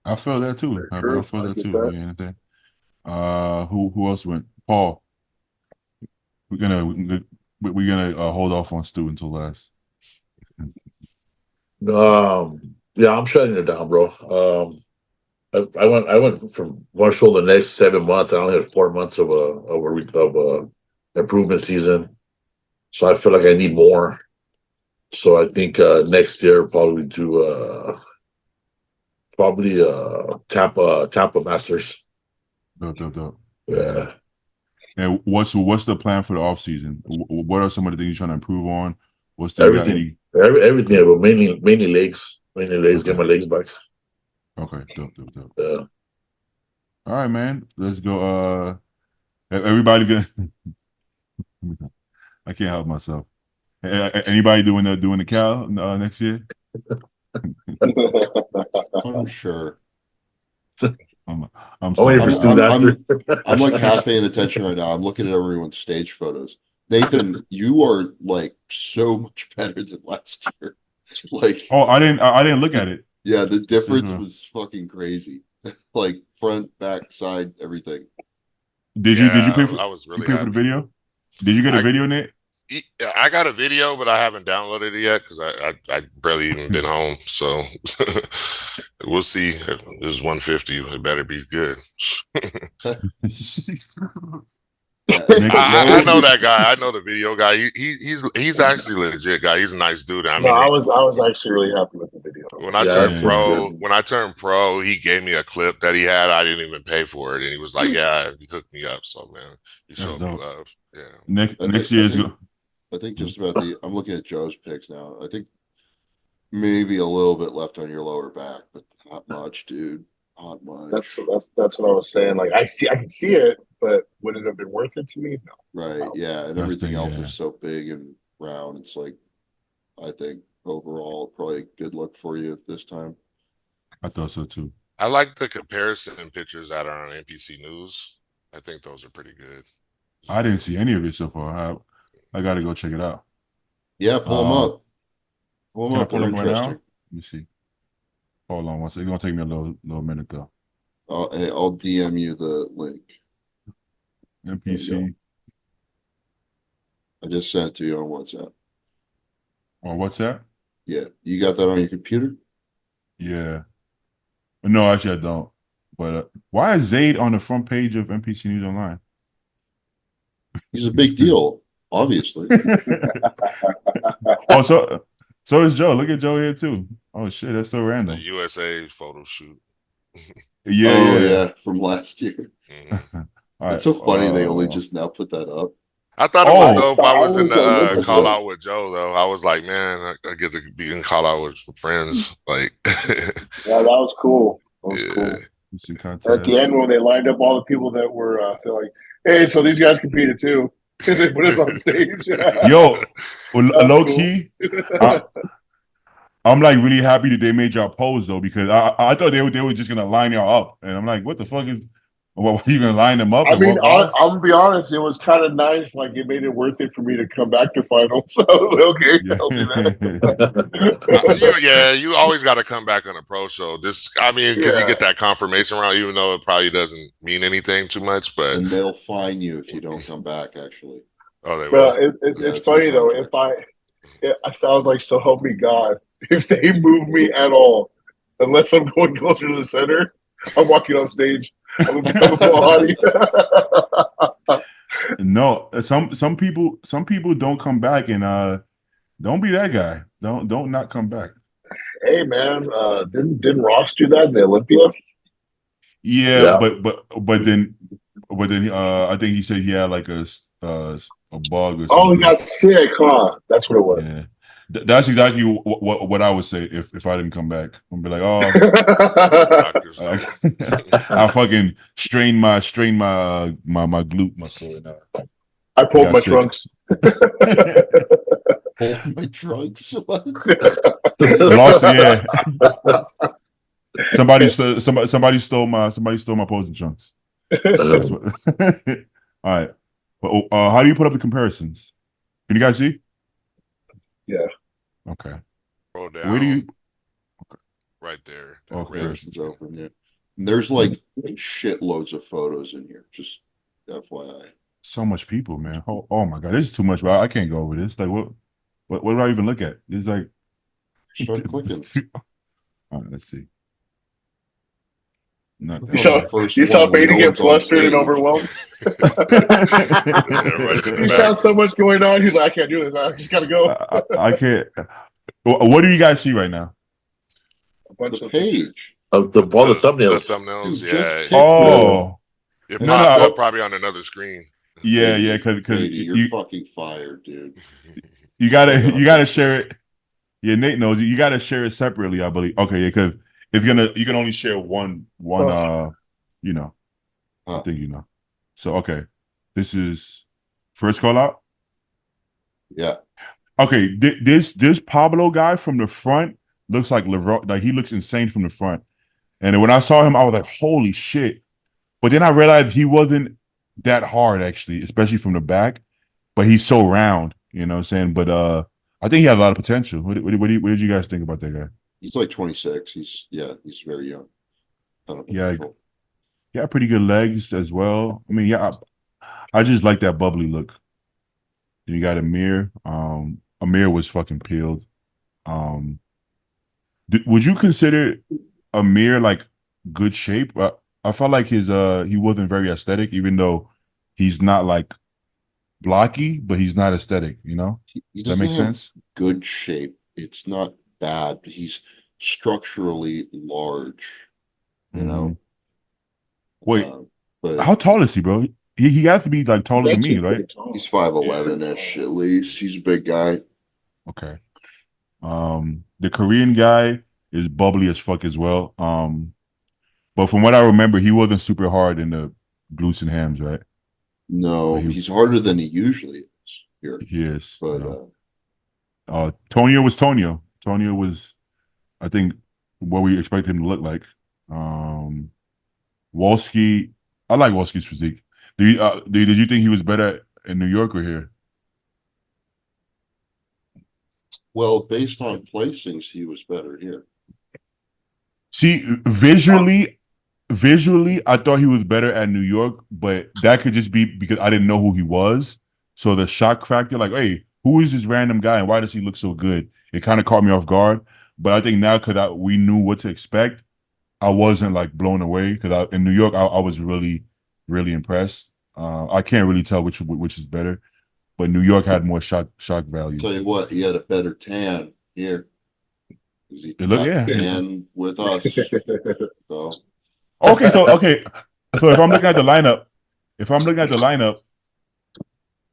I feel that too. I feel that too. Yeah. Who else went? Paul. We're gonna hold off on Stu until last. Yeah, I'm shutting it down, bro. I went from one show the next 7 months. I only had 4 months of a improvement season, so I feel like I need more. So I think next year probably do Tampa Masters. Dope. Yeah. And what's the plan for the off season? What are some of the things you're trying to improve on? What's the everything? Everything, but mainly legs. Okay. Get my legs back. Okay, dope. Yeah. All right, man. Let's go. Everybody gonna. I can't help myself. Anybody doing the Cal next year? I'm sure. I'm sorry. I'm like half paying attention right now. I'm looking at everyone's stage photos. Nathan, you are like so much better than last year. Like, I didn't look at it. Yeah, the difference was fucking crazy. Like front, back, side, everything. Did you pay for? I was really you pay for the video? Did you get a video, Nate? I got a video, but I haven't downloaded it yet because I barely even been home. So we'll see. It was 150. It better be good. I know that guy. I know the video guy. He's actually legit guy. He's a nice dude. I mean, I was actually really happy with the video. When I turned pro, he gave me a clip that he had. I didn't even pay for it, and he was like, "Yeah, he hooked me up." So man, he showed me love. Yeah. Next year is good. I think just about I'm looking at Joe's picks now. I think maybe a little bit left on your lower back, but not much, dude. Not much. That's what I was saying. Like I can see it, but would it have been worth it to me? No. Right. Yeah. And everything else is so big and round. It's like, I think overall, probably a good look for you at this time. I thought so too. I like the comparison pictures that are on NPC News. I think those are pretty good. I didn't see any of it so far. I got to go check it out. Yeah, pull them up. Pull them up right now. Let me see. Hold on one second. It's gonna take me a little minute though. I'll DM you the link. NPC. I just sent it to you on WhatsApp. On WhatsApp? Yeah. You got that on your computer? Yeah. No, actually I don't. But why is Zayd on the front page of NPC News Online? He's a big deal, obviously. So is Joe. Look at Joe here too. Oh shit, that's so random. The USA photo shoot. Yeah, from last year. Mm-hmm. It's so funny they only just now put that up. I thought it was dope. I was in the call out with Joe though. I was like, man, I get to be in call out with some friends. Like, yeah, that was cool. Cool. At the end, when they lined up all the people that were, they're like, "Hey, so these guys competed too." They put us on stage. Yo, low key, I'm like really happy that they made y'all pose though, because I thought they were just gonna line y'all up, and I'm like, what the fuck is? What, are you gonna line them up? I mean, I'm gonna be honest. It was kind of nice. Like it made it worth it for me to come back to finals. So I was like, okay, I'll do that. You always got to come back on a pro show. Because you get that confirmation round, even though it probably doesn't mean anything too much. But and they'll fine you if you don't come back. Actually, they will. It's funny though. I was like, so help me God, if they move me at all, unless I'm going closer to the center, I'm walking off stage. I'm a hottie. No, some people don't come back, and don't be that guy. Don't not come back. Hey man, didn't Ross do that in the Olympia? Yeah, Yeah. but then I think he said he had like a bug or Oh, he something. got sick, huh? That's what it was. Yeah, that's exactly what I would say if I didn't come back. I'd be like, oh, Doctors know. I fucking strained my my glute muscle and I pulled got my sick. trunks. Hold my drugs. Lost it. Yeah. Somebody stole my posing trunks. That's what. All right. But how do you put up the comparisons? Can you guys see? Yeah. Okay. Roll down. Where do you? Right there. Oh, Comparisons open, yeah. And there's like shitloads of photos in here. Just FYI. So much people, man. Oh my god, this is too much. But I can't go over this. Like, what do I even look at? It's like. Start clicking. All right, let's see. Not You saw, First you saw one, Beatty no get one's on flustered and stage. overwhelmed. Right to the He back. saw so much going on. He's like, I can't do this. I just gotta go. I can't. What do you guys see right now? A bunch The of page. Of all the thumbnails. The thumbnails, Dude, just yeah. pick Oh, It No, popped no, up probably on another screen. yeah, Beatty, because Beatty, you're you fucking fired, dude. you gotta share it. Yeah, Nate knows you gotta share it separately, I believe. Okay, yeah, because you can only share one you know. I think you know. So okay. This is first call out. Yeah. Okay, this Pablo guy from the front looks like LeVar, like he looks insane from the front. And then when I saw him, I was like, holy shit. But then I realized he wasn't that hard actually, especially from the back. But he's so round, you know what I'm saying? But I think he has a lot of potential. What did you guys think about that guy? He's like 26. He's very young. Yeah, yeah, pretty good legs as well. I mean, yeah, I just like that bubbly look. Then you got Amir. Amir was fucking peeled. Would you consider Amir like good shape? I felt like he wasn't very aesthetic, even though he's not like blocky, but he's not aesthetic. You know, He does that make doesn't have sense? good shape. It's not bad. He's structurally large. You know. Wait, But how tall is he, bro? He has to be like taller than me, right? he's 5'11" ish at least. He's a big guy. Okay. The Korean guy is bubbly as fuck as well. But from what I remember, he wasn't super hard in the glutes and hams, right? No, But he's harder than he usually is here. He is. But Tonio was Tonio. Tonio was, I think, what we expected him to look like. Wolski, I like Wolski's physique. Did you think he was better in New York or here? well, based on placings, he was better here. See, visually, I thought he was better at New York, but that could just be because I didn't know who he was. So the shock factor, like, hey, who is this random guy and why does he look so good? It kind of caught me off guard. But I think now because we knew what to expect, I wasn't like blown away because in New York I was really, really impressed. I can't really tell which is better, but New York had more shock value. Tell you what, he had a better tan here. He It looked- yeah. tan with us. So Okay, so if I'm looking at the lineup,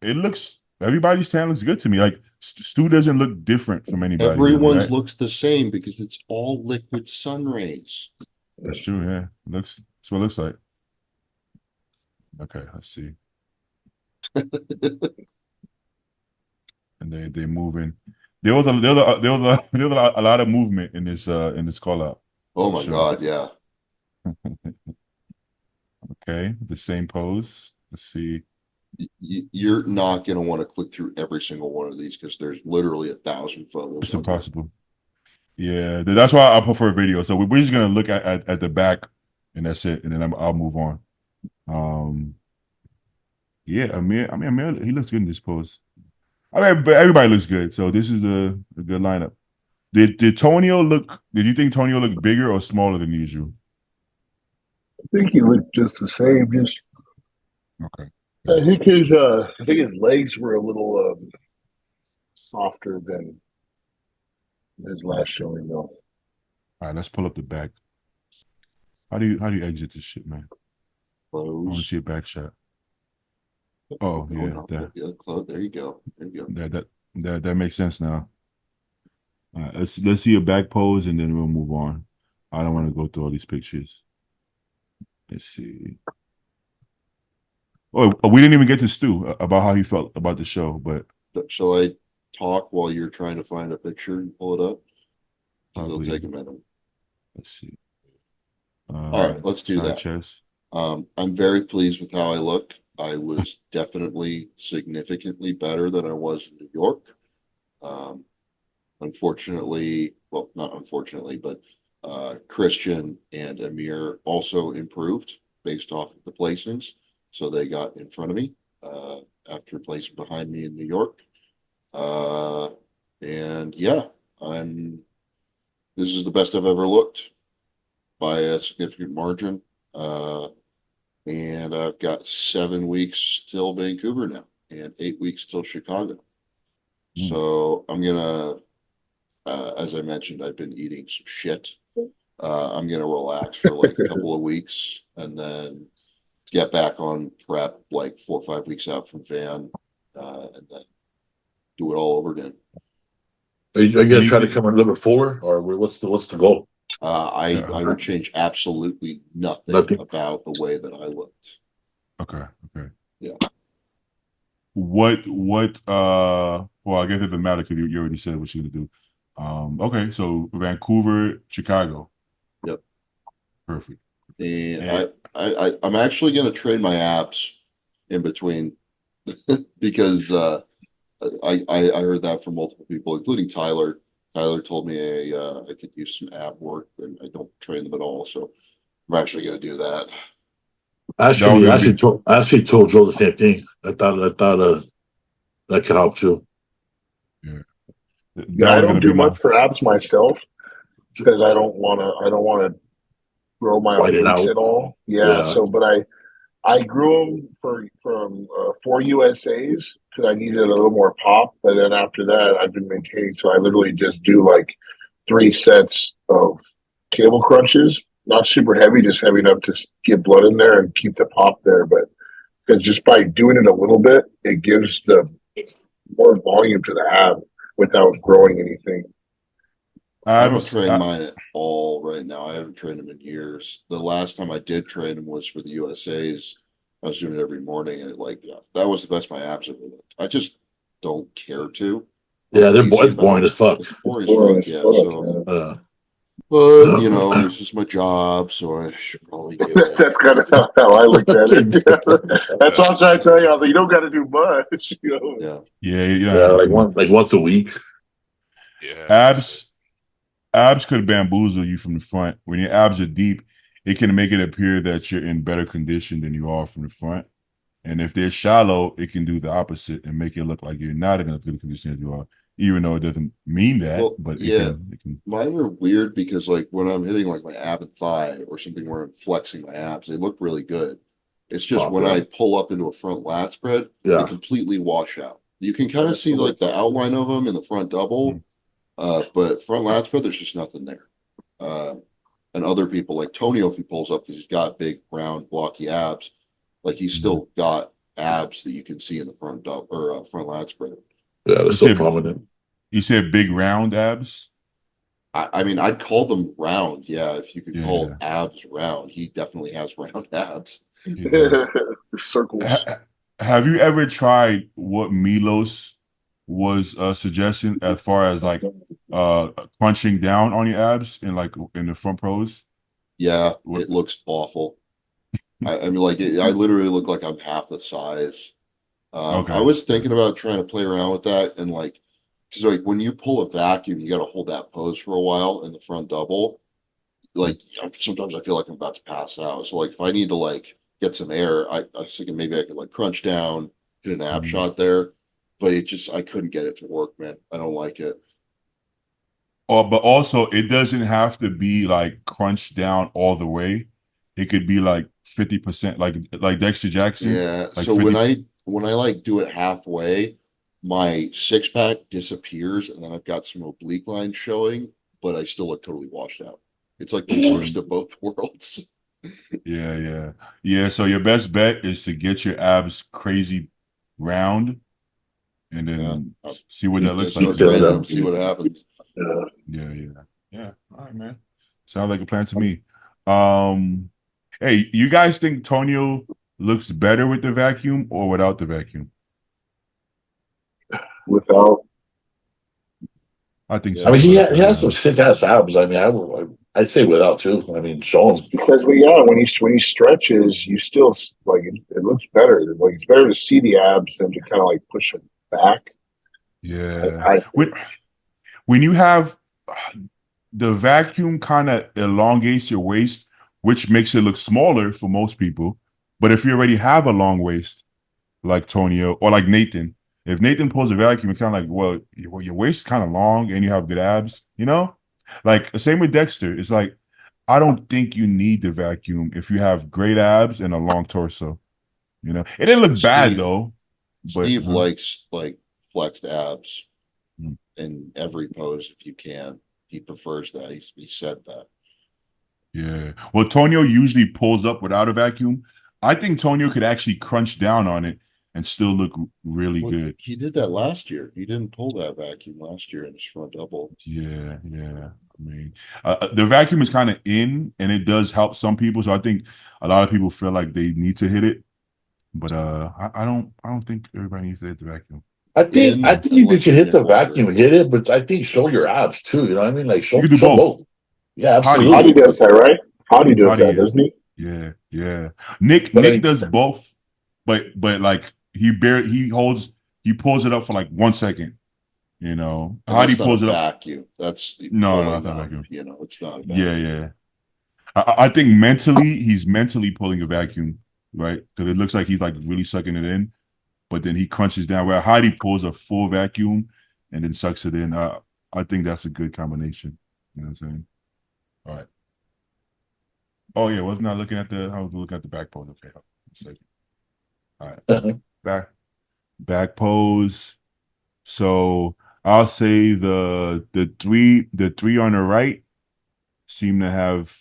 it looks everybody's tan looks good to me. Like Stu doesn't look different from anybody. everyone's right? looks the same because it's all liquid sun rays. That's true. Yeah, that's what it looks like. Okay, let's see. And they moving. There was a lot of movement in this call out. Oh my Sure. God, yeah. Okay, the same pose. Let's see. You're not going to want to click through every single one of these because there's literally 1,000 photos. It's impossible. Yeah, that's why I prefer video. So we're just gonna look at the back, and that's it, and then I'll move on. Yeah, Amir, he looks good in this pose. I mean, but everybody looks good, so this is a good lineup. Did Tonio look? Did you think Tonio looked bigger or smaller than usual? I think he looked just the same. Just Okay. I think his legs were a little softer than his last showing, though. All right, let's pull up the back. How do you exit this shit, man? I want to Close. see a back shot. Oh yeah, Close. There you go. There you go. that makes sense now. All right, let's see a back pose and then we'll move on. I don't want to go through all these pictures. Let's see. Oh, we didn't even get to Stu about how he felt about the show, but Shall I talk while you're trying to find a picture and pull it up? It'll probably. take a minute. Let's see. All right, let's do side that. chest. I'm very pleased with how I look. I was definitely significantly better than I was in New York. Unfortunately, well, not unfortunately, but Christian and Amir also improved based off of the placings. So they got in front of me after placing behind me in New York. And yeah, this is the best I've ever looked by a significant margin. And I've got 7 weeks till Vancouver now and 8 weeks till Chicago. So I'm gonna, as I mentioned, I've been eating some shit. I'm gonna relax for like a couple of weeks and then get back on prep like 4 or 5 weeks out from Van, and then do it all over again. Are you gonna try to come a little bit fuller, or what's the goal? I would change absolutely nothing about the way that I looked. Okay. Yeah. What well, I guess it doesn't matter because you already said what you're gonna do. Okay, so Vancouver, Chicago. Yep. Perfect. And I'm actually gonna train my abs in between because I heard that from multiple people, including Tyler. Tyler told me I could use some ab work, and I don't train them at all. So I'm actually going to do that. I actually told Joe the same thing. I thought that could help too. Yeah, I don't do much for abs myself because I don't want to grow my own weights at all. Yeah. So, but I grew them from 4 USAs because I needed a little more pop. But then after that, I've been maintaining. So I literally just do like 3 sets of cable crunches, not super heavy, just heavy enough to get blood in there and keep the pop there. But because just by doing it a little bit, it gives the more volume to the ab without growing anything. I don't train mine at all right now. I haven't trained them in years. The last time I did train them was for the USAs. I was doing it every morning, and that was the best my abs ever looked. I just don't care to. Yeah, it's boring as fuck. It's boring as fuck. Yeah. So, but you know, this is my job, so I should probably do it. That's kind of how I looked at it. That's what I was trying to tell you. I was like, you don't got to do much. You know? Yeah. Like once a week. Yeah. Abs could bamboozle you from the front. When your abs are deep, it can make it appear that you're in better condition than you are from the front. And if they're shallow, it can do the opposite and make it look like you're not in as good condition as you are, even though it doesn't mean that. Well, but it can. Mine are weird because like when I'm hitting like my ab and thigh or something where I'm flexing my abs, they look really good. It's just when I pull up into a front lat spread, they completely wash out. You can kind of see like the outline of them in the front double. But front lat spread, there's just nothing there. And other people like Tonio, if he pulls up because he's got big, round, blocky abs, like he's still got abs that you can see in the front front lat spread. Yeah, they're still prominent. You said big round abs? I mean, I'd call them round. Yeah, if you could call abs round, he definitely has round abs. Circles. Have you ever tried what Milos was suggesting as far as like crunching down on your abs in the front pose? Yeah, it looks awful. I mean, like I literally look like I'm half the size. I was thinking about trying to play around with that and like, because like when you pull a vacuum, you got to hold that pose for a while in the front double. Like sometimes I feel like I'm about to pass out. So like if I need to like get some air, I was thinking maybe I could like crunch down, get an ab shot there. But I couldn't get it to work, man. I don't like it. but also it doesn't have to be like crunched down all the way. It could be like 50%, like Dexter Jackson. Yeah. Like So 50. when I like do it halfway, my six pack disappears and then I've got some oblique lines showing, but I still look totally washed out. It's like the worst of both worlds. Yeah. So your best bet is to get your abs crazy round, and then see what that looks like. See what happens. Yeah. All right, man. Sounds like a plan to me. Hey, you guys think Tonio looks better with the vacuum or without the vacuum? Without, I think so. I mean, he has some sick ass abs. I mean, I'd say without too. I mean, show him. because when he stretches, you still like it looks better. Like it's better to see the abs than to kind of like push it back. Yeah. When you have the vacuum, kind of elongates your waist, which makes it look smaller for most people. But if you already have a long waist, like Tonio or like Nathan, if Nathan pulls a vacuum, it's kind of like, well, your waist is kind of long and you have good abs, you know? Like, same with Dexter. It's like, I don't think you need the vacuum if you have great abs and a long torso. You know, it didn't look bad though. Steve likes like flexed abs in every pose if you can. He prefers that. He said that. Yeah. Well, Tonio usually pulls up without a vacuum. I think Tonio could actually crunch down on it and still look really good. He did that last year. He didn't pull that vacuum last year in his front double. Yeah. I mean, the vacuum is kind of in, and it does help some people. So I think a lot of people feel like they need to hit it, but I don't think everybody needs to hit the vacuum. I think you can hit the vacuum, hit it, but I think show your abs too. You know what I mean? Like show both. Yeah, absolutely. Hottie does that, right? Hottie does that, doesn't he? Yeah. Nick does both, but like he pulls it up for like 1 second. You know, Hottie pulls it up. Vacuum. That's no, not that vacuum. You know, it's not. Yeah. I think he's mentally pulling a vacuum, right? Because it looks like he's like really sucking it in, but then he crunches down. Where Hottie pulls a full vacuum and then sucks it in. I think that's a good combination. You know what I'm saying? All right. Oh yeah, I was looking at the back pose. Okay, hold on a second. All right, back pose. So I'll say the three on the right seem to have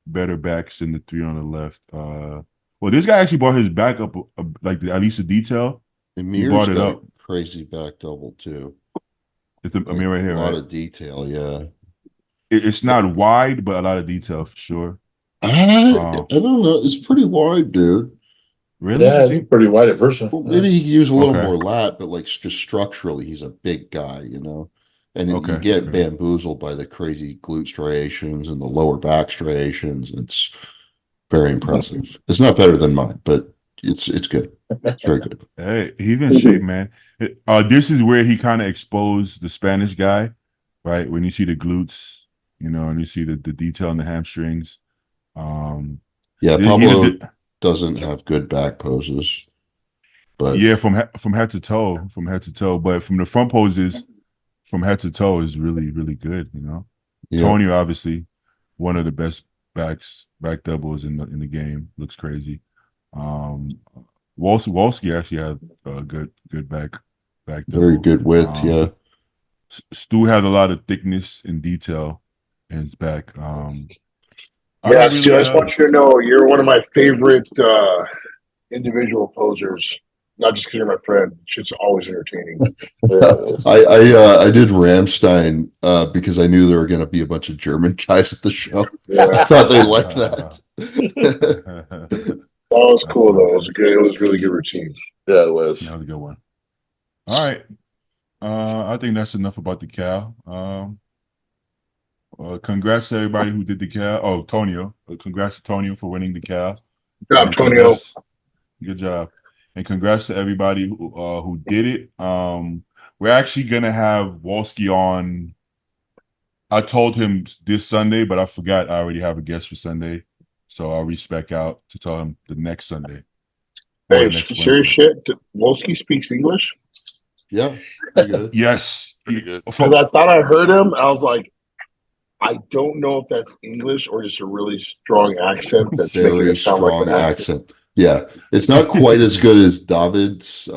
better backs than the three on the left. Well, this guy actually brought his back up, like at least the detail. He brought it up. Crazy back double too. It's Amir right here. A lot of detail, yeah. It's not wide, but a lot of detail for sure. I don't know. It's pretty wide, dude. Really? Yeah, it's pretty wide in person. Well, maybe he could use a little more lat, but like just structurally, he's a big guy, you know. And you get bamboozled by the crazy glute striations and the lower back striations. It's very impressive. It's not better than mine, but it's good. It's very good. Hey, he's in shape, man. This is where he kind of exposed the Spanish guy, right? When you see the glutes, you know, and you see the detail in the hamstrings. Pablo doesn't have good back poses, but from head to toe, but from the front poses, from head to toe is really, really good. You know, Tonio obviously one of the best back doubles in the game. Looks crazy. Wolski actually had a good back double. Very good width. Stu had a lot of thickness and detail in his back. Stu, I just want you to know you're one of my favorite individual posers. Not just because you're my friend. Shit's always entertaining. I did Rammstein because I knew there were going to be a bunch of German guys at the show. I thought they liked that. That was cool though. It was a really good routine. Yeah, it was. That was a good one. All right. I think that's enough about the Cal. Congrats to everybody who did the Cal. Oh, Tonio. Congrats to Tonio for winning the Cal. Good job, Tonio. Good job. And congrats to everybody who did it. We're actually gonna have Wolski on. I told him this Sunday, but I forgot I already have a guest for Sunday. So I'll reach back out to tell him the next Sunday. Hey, serious shit. Wolski speaks English? Yeah. Pretty good. Yes. Pretty good. Because I thought I heard him. I was like, I don't know if that's English or just a really strong accent that's making Very it sound like strong an accent. accent. Yeah, it's not quite as good as David's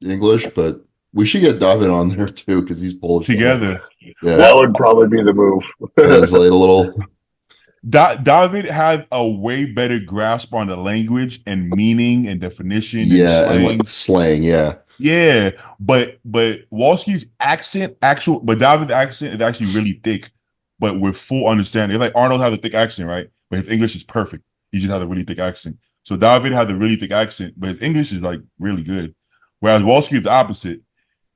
English, but we should get David on there too because he's Polish. Together. Yeah, That would probably be the move. translate a little. David has a way better grasp on the language and meaning and definition and Yeah, slang. and like slang. Yeah, Yeah, but Walski's accent, but David's accent is actually really thick, but with full understanding. It's like Arnold has a thick accent, right? But his English is perfect. He just has a really thick accent. So David has a really thick accent, but his English is like really good. Whereas Walski is the opposite.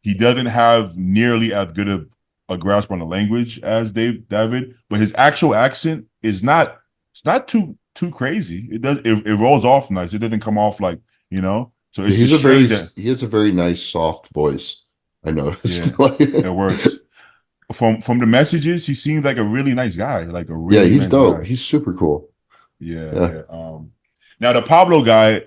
He doesn't have nearly as good of a grasp on the language as David, but his actual accent is not. It's not too crazy. It rolls off nice. It doesn't come off like, you know. So it's he has a very nice soft voice. I noticed. Yeah, it works. From the messages, he seems like a really nice guy. Like a really he's nice dope. guy. He's super cool. Yeah. Now the Pablo guy,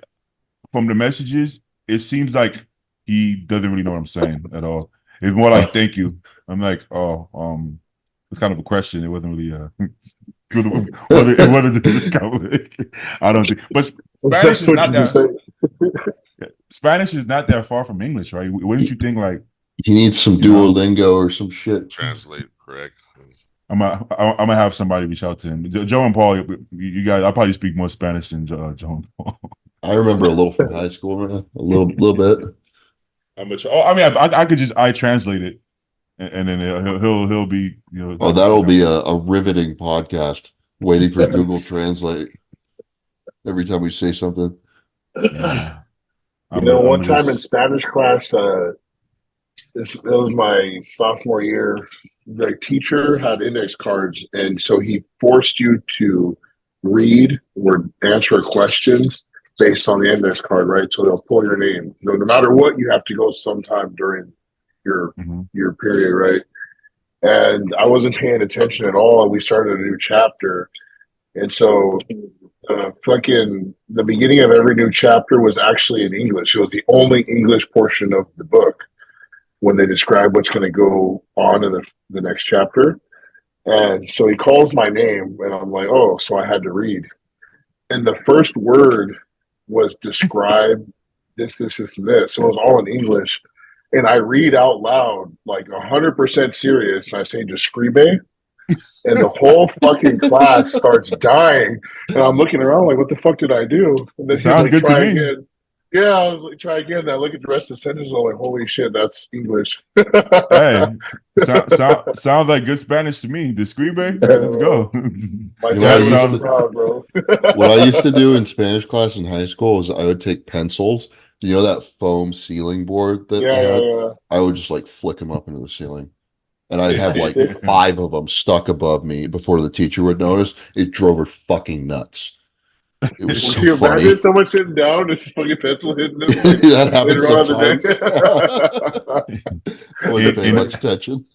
from the messages, it seems like he doesn't really know what I'm saying at all. It's more like thank you. I'm like, it's kind of a question. It wasn't really it wasn't I don't think, but Spanish is not that. Spanish is not that far from English, right? Wouldn't you think? Like, he needs some Duolingo or some shit. Translate, correct. I'm gonna have somebody reach out to him. Joe and Paul, you guys, I probably speak more Spanish than Joe and Paul. I remember a little from high school, man. A little bit. I could just translate it, and then he'll be, you know. Oh, that'll be a riveting podcast. Waiting for Google Translate every time we say something. Yeah. One time in Spanish class, it was my sophomore year. The teacher had index cards, and so he forced you to read or answer questions based on the index card, right? So they'll pull your name. No matter what, you have to go sometime during your period, right? And I wasn't paying attention at all. We started a new chapter, and so the beginning of every new chapter was actually in English. It was the only English portion of the book when they describe what's going to go on in the next chapter. And so he calls my name, and I'm like, oh, so I had to read. And the first word was describe this, and this. So it was all in English. And I read out loud, like 100% serious, and I say, describe. And the whole fucking class starts dying. And I'm looking around like, what the fuck did I do? And then Sounds good to me. Again. Yeah, I was like, try again. And I look at the rest of the sentence, and I'm like, holy shit, that's English. Hey, sounds like good Spanish to me. Describe, let's go. My dad was proud, bro. What I used to do in Spanish class in high school is I would take pencils. You know that foam ceiling board that I had? Yeah. I would just like flick them up into the ceiling. And I'd have like 5 of them stuck above me before the teacher would notice. It drove her fucking nuts. It was so you funny. imagine someone sitting down and just fucking pencil hitting them? That happens sometimes. I wasn't paying much attention.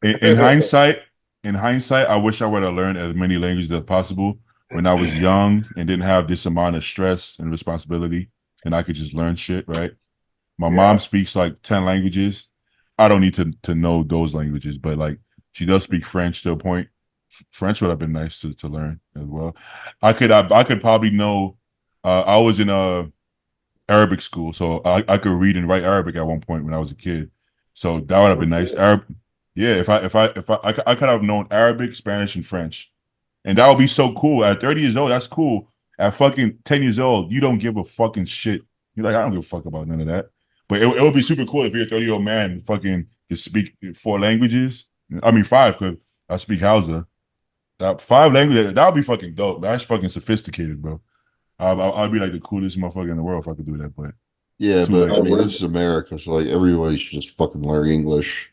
In hindsight, I wish I would have learned as many languages as possible when I was young and didn't have this amount of stress and responsibility, and I could just learn shit, right? My mom speaks like 10 languages. I don't need to know those languages, but like she does speak French to a point. French would have been nice to learn as well. I could probably know. I was in a Arabic school, so I could read and write Arabic at one point when I was a kid. So that would have been nice. If I could have known Arabic, Spanish, and French, and that would be so cool. At 30 years old, that's cool. At fucking 10 years old, you don't give a fucking shit. You're like, I don't give a fuck about none of that. But it would be super cool if you're a 30-year-old man fucking can speak 4 languages. I mean 5, because I speak Hausa. 5 languages, that would be fucking dope. That's fucking sophisticated, bro. I'd be like the coolest motherfucker in the world if I could do that. But yeah, but I mean, this is America, so like everybody should just fucking learn English.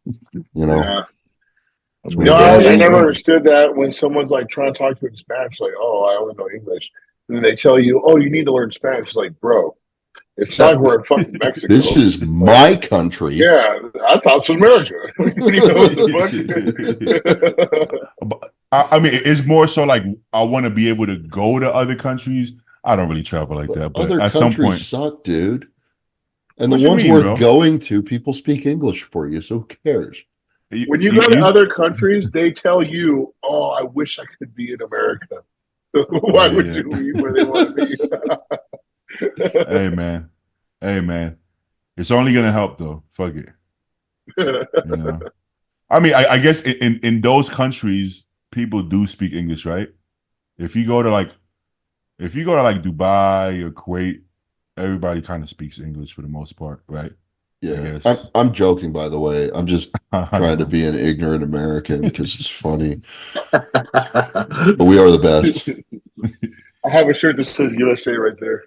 You know? Yeah. I never understood that when someone's like trying to talk to you in Spanish, like, oh, I only know English. And then they tell you, oh, you need to learn Spanish. It's like, bro, it's not like we're in fucking Mexico. This is my country. Yeah, I thought it was America. I mean, it's more so like I want to be able to go to other countries. I don't really travel like that, but other at some point, suck, dude. And What the you ones mean, we're bro? going to, people speak English for you, so who cares? When you go to other countries, they tell you, "Oh, I wish I could be in America." Why would you be where they want to be? Hey man, it's only gonna help though. Fuck it. You know, I mean, I guess in those countries, people do speak English, right? If you go to like Dubai or Kuwait, everybody kind of speaks English for the most part, right? Yeah, I'm joking, by the way. I'm just trying to be an ignorant American because it's funny. But we are the best. I have a shirt that says USA right there.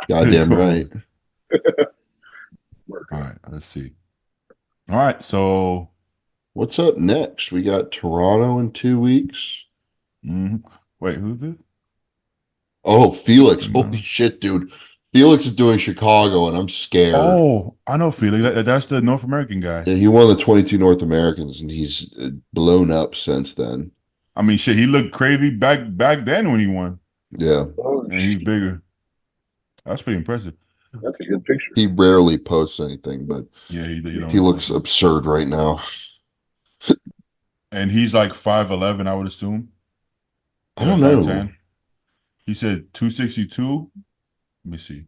Goddamn right. All right, let's see. All right, so what's up next? We got Toronto in 2 weeks. Mm-hmm. Wait, who's this? Oh, Felix. Holy shit, dude. Felix is doing Chicago, and I'm scared. Oh, I know Felix. That's the North American guy. Yeah, he won the 22 North Americans, and he's blown up since then. I mean, shit, he looked crazy back then when he won. Yeah. And he's bigger. That's pretty impressive. That's a good picture. He rarely posts anything, but yeah, he looks absurd right now. And he's like 5'11", I would assume. I don't know. 5'10". He said 262. Let me see.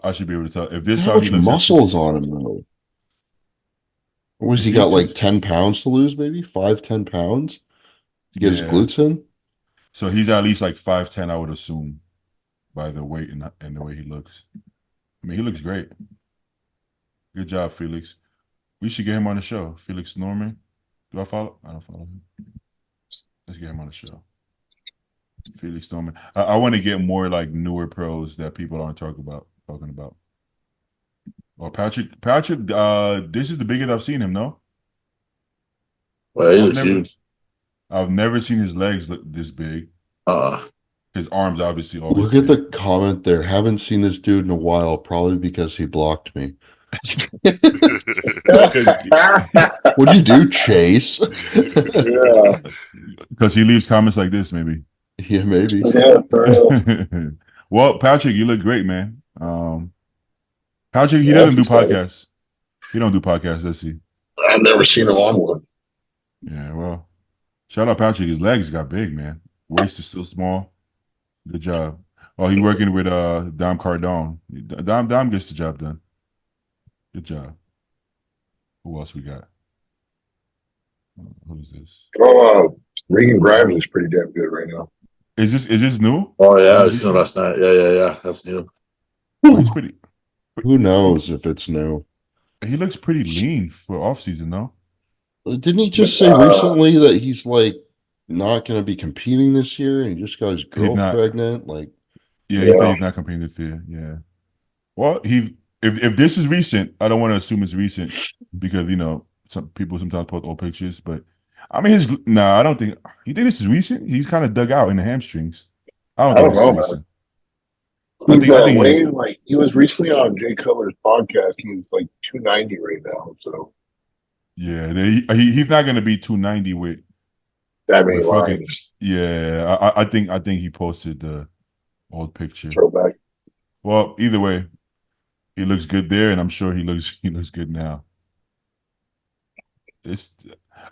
I should be able to tell. If this how much muscles on him though? What was he got like 10 pounds to lose, maybe 5-10 pounds to get his glutes in? So he's at least like 5'10", I would assume, by the weight and the way he looks. I mean, he looks great. Good job, Felix. We should get him on the show. Felix Norman. Do I follow? I don't follow him. Let's get him on the show. Felix Norman. I want to get more like newer pros that people aren't talking about. Well, Patrick, this is the biggest I've seen him, no? Well, I've never seen his legs look this big. His arms obviously always look at the comment there. Haven't seen this dude in a while, probably because he blocked me. What'd you do, Chase? Yeah. Because he leaves comments like this, maybe. Yeah, maybe. Yeah, well, Patrick, you look great, man. Patrick, he doesn't do podcasts. He don't do podcasts, does he? I've never seen him on one. Yeah, well, shout out Patrick. His legs got big, man. Waist is still small. Good job. Oh, he's working with Dom Cardone. Dom gets the job done. Good job. Who else we got? Who is this? Oh, Regan Grimes is pretty damn good right now. Is this new? Oh yeah, I seen last night. Yeah. That's new. Oh, he's pretty. Who knows if it's new? He looks pretty lean for off season, no? Didn't he just say recently that he's like not going to be competing this year, and he just got his girl pregnant? Like, he said he's not competing this year. Yeah. Well, if this is recent, I don't want to assume it's recent because some people sometimes post old pictures, but I mean, I don't think. You think this is recent? He's kind of dug out in the hamstrings. I don't think this is recent. He was recently on Jay Cutler's podcast. He's like 290 right now. So yeah, he's not going to be 290 with that many lines. Yeah, I think he posted the old picture. Throwback. Well, either way, he looks good there, and I'm sure he looks good now.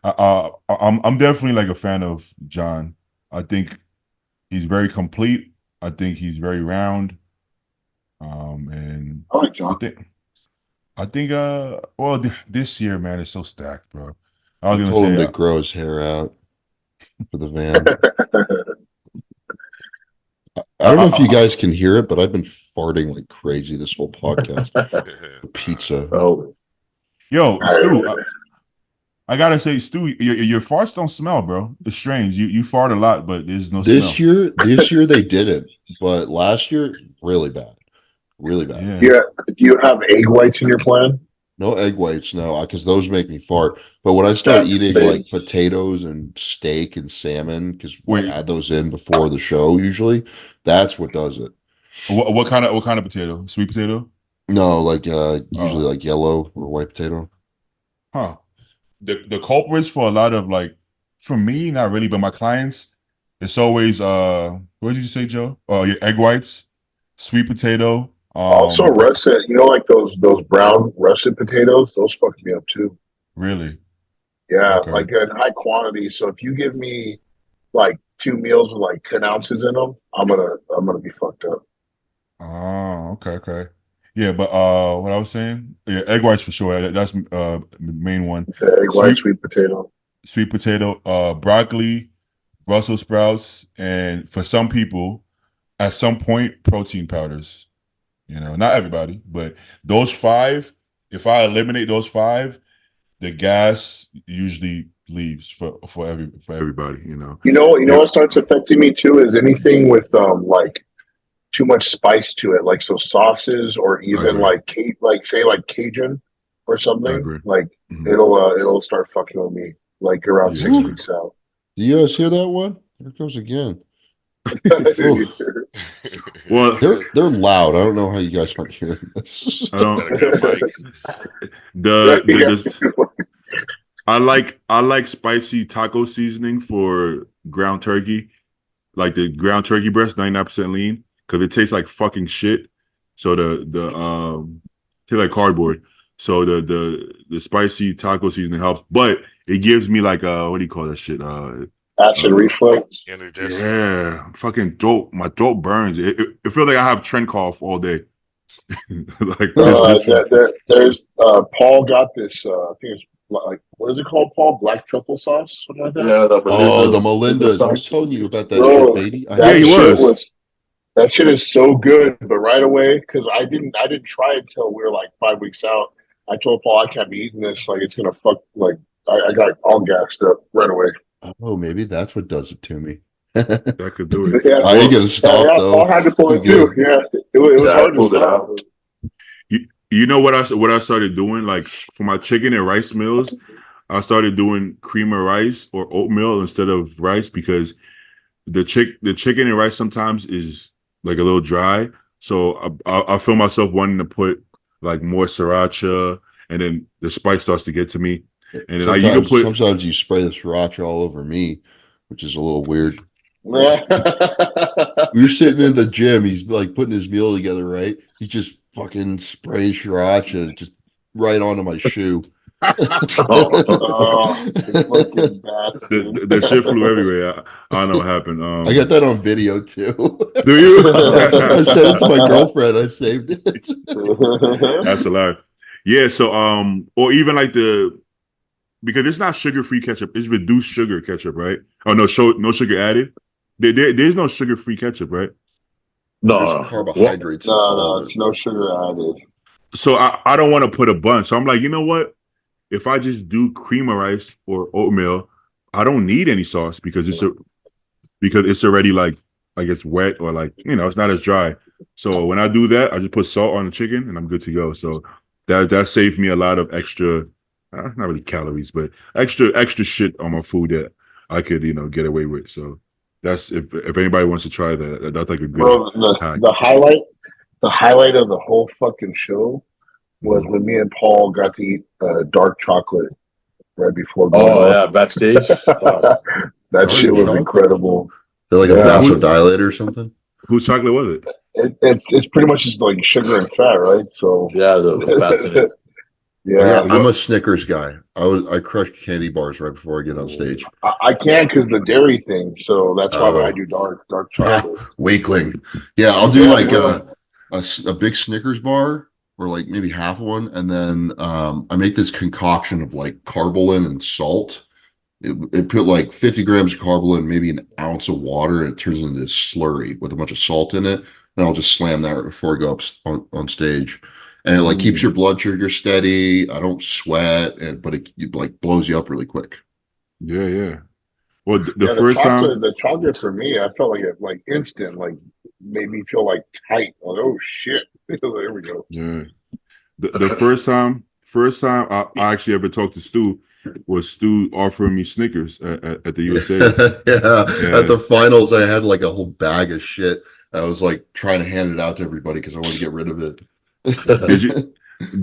I'm definitely like a fan of John. I think he's very complete. I think he's very round. And I like John. I think well, this year, man, is so stacked, bro. I was gonna say him to grow his hair out for the van. I don't know if you guys can hear it, but I've been farting like crazy this whole podcast. Pizza. Oh, yo, Stu. I gotta say, Stu, your farts don't smell, bro. It's strange. You fart a lot, but there's no smell. This year they didn't, but last year really bad. Really bad. Yeah. Do you have egg whites in your plan? No egg whites, no, because those make me fart. But when I start eating like potatoes and steak and salmon, because we add those in before the show, usually that's what does it. What kind of potato? Sweet potato? No, like usually like yellow or white potato. Huh. The culprits for a lot of for me, not really, but my clients, it's always what did you say, Joe? Oh, yeah, egg whites, sweet potato. Also russet, like those brown russet potatoes, those fuck me up too. Really? Yeah, Okay. like in high quantity. So if you give me like 2 meals with like 10 ounces in them, I'm gonna be fucked up. Oh, okay. Yeah, but what I was saying, yeah, egg whites for sure. That's the main one. It's an egg white, Sweet sweet potato. sweet potato, broccoli, Brussels sprouts, and for some people, at some point, protein powders. You know, not everybody, but those five. If I eliminate those five, the gas usually leaves for everybody. You know. You know Yep. what starts affecting me too is anything with like too much spice to it, like so sauces or I even agree. like say like Cajun or I something. agree. Like Mhm. it'll start fucking with me like around six Yeah. weeks out. Do you guys hear that one? There it goes again. Ooh. Well, They're loud. I don't know how you guys aren't hearing this. I don't. Got a good mic. The I like spicy taco seasoning for ground turkey, like the ground turkey breast, 99% lean, because it tastes like fucking shit. So the tastes like cardboard. So the spicy taco seasoning helps, but it gives me like what do you call that shit? Acid reflux. Indigestion. Yeah, fucking throat. My throat burns. It feels like I have trend cough all day. Like just from There's Paul got this. I think it's like what is it called, Paul? Black truffle sauce, something like that. Yeah, the Oh, the Melinda's Melindas. I was sauce. telling you about that Bro, shit, baby. I Yeah, that he shit was. that shit is so good. But right away, because I didn't try it until we were like 5 weeks out. I told Paul I can't be eating this. Like it's gonna fuck. Like I got all gassed up right away. Oh, maybe that's what does it to me. That could do it. Yeah, I ain't gonna stop yeah. though. Paul had to pull it Too too. Yeah, it was Yeah, I hard to pulled it stop. out. You know what I started doing, like for my chicken and rice meals, I started doing cream of rice or oatmeal instead of rice because the chicken and rice sometimes is like a little dry. So I feel myself wanting to put like more sriracha, and then the spice starts to get to me. And then you can put Sometimes you spray the sriracha all over me, which is a little weird. Yeah. We were sitting in the gym. He's like putting his meal together, right? He's just fucking spraying sriracha just right onto my shoe. Oh, you fucking bastard. the shit flew everywhere. I don't know what happened. I got that on video too. Do you? I sent it to my girlfriend. I saved it. That's hilarious. Yeah. So or even like because it's not sugar-free ketchup, it's reduced sugar ketchup, right? Oh no, no sugar added. There's no sugar-free ketchup, right? There's No, carbohydrates. No, it's no sugar added. So I don't want to put a bunch. So I'm like, you know what? If I just do cream of rice or oatmeal, I don't need any sauce because it's already like it's wet or like it's not as dry. So when I do that, I just put salt on the chicken and I'm good to go. So that saved me a lot of extra, not really calories, but extra shit on my food that I could get away with. So that's if anybody wants to try that, that's like a good Bro, hack. the highlight of the whole fucking show was when me and Paul got to eat dark chocolate right before going Oh off. yeah, backstage. That shit was chocolate? incredible. They're like a Yeah. vasodilator or something. Whose chocolate was it? It's pretty much just like sugar and fat, right? So Yeah, the fats in it. yeah, I'm a Snickers guy. I crush candy bars right before I get on stage. I can't because the dairy thing. So that's why Oh. I do dark chocolate. Weakling. Yeah, I'll do Yeah, like yeah. a big Snickers bar or like maybe half one, and then I make this concoction of like carbolin and salt. It put like 50 grams of carbolin, maybe an ounce of water, and it turns into this slurry with a bunch of salt in it. And I'll just slam that before I go up on stage. And it like keeps your blood sugar steady. I don't sweat, but it like blows you up really quick. Yeah. Well, the Yeah, first time. the chocolate for me, I felt like it like instant, like made me feel like tight. Like, oh shit. There we go. Yeah. The first time I actually ever talked to Stu was Stu offering me Snickers at the USA. Yeah. At the finals, I had like a whole bag of shit. I was like trying to hand it out to everybody because I wanted to get rid of it.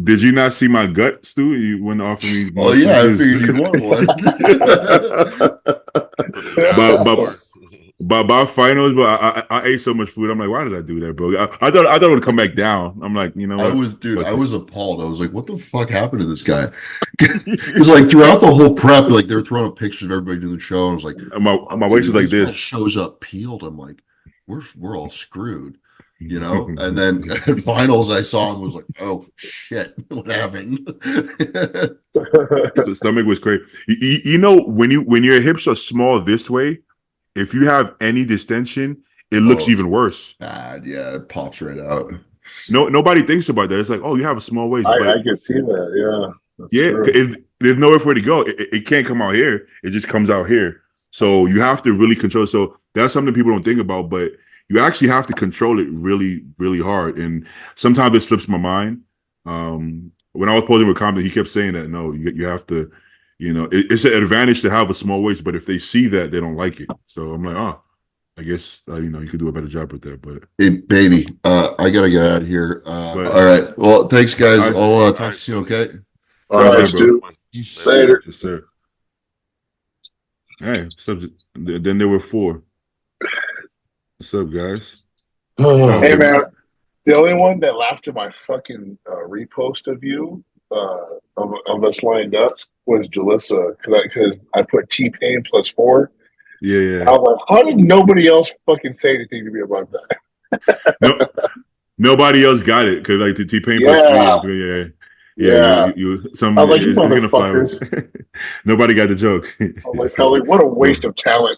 Did you not see my gut, Stu? You wouldn't offer me. Oh yeah, I figured you'd want one. by finals, but I ate so much food. I'm like, why did I do that, bro? I thought it would come back down. I'm like, you know what? I was appalled. I was like, what the fuck happened to this guy? Because like throughout the whole prep, like they were throwing up pictures of everybody doing the show. And I was like, my waist was like this guy this. shows up peeled. I'm like, we're all screwed, you know? And then at finals, I saw him, was like, oh shit, what happened? The stomach was crazy. You know, when your hips are small this way, if you have any distension, it looks even worse. Bad, yeah, it pops right out. Nobody thinks about that. It's like, oh, you have a small waist. I can see that. Yeah. There's nowhere for it to go. It can't come out here. It just comes out here. So you have to really control. So that's something people don't think about, but you actually have to control it really, really hard. And sometimes it slips my mind. When I was posing with Compton, he kept saying that, no, you have to, you know, it's an advantage to have a small waist, but if they see that, they don't like it. So I'm like, oh, I guess, you know, you could do a better job with that. But hey, baby, I got to get out of here. All right. Well, thanks, guys. I'll talk to you, okay? All right, Stu. Later. Yes, sir. Hey, what's up? Then there were 4. What's up, guys? Hey, man. The only one that laughed at my fucking repost of you, of us lined up, was Jalissa, because I put T-Pain +4. Yeah. I was like, how did nobody else fucking say anything to me about that? No, nobody else got it because like the T-Pain +3. Yeah. Some. I was like, you it's gonna fly. Nobody got the joke. I was like, Kelly, what a waste of talent.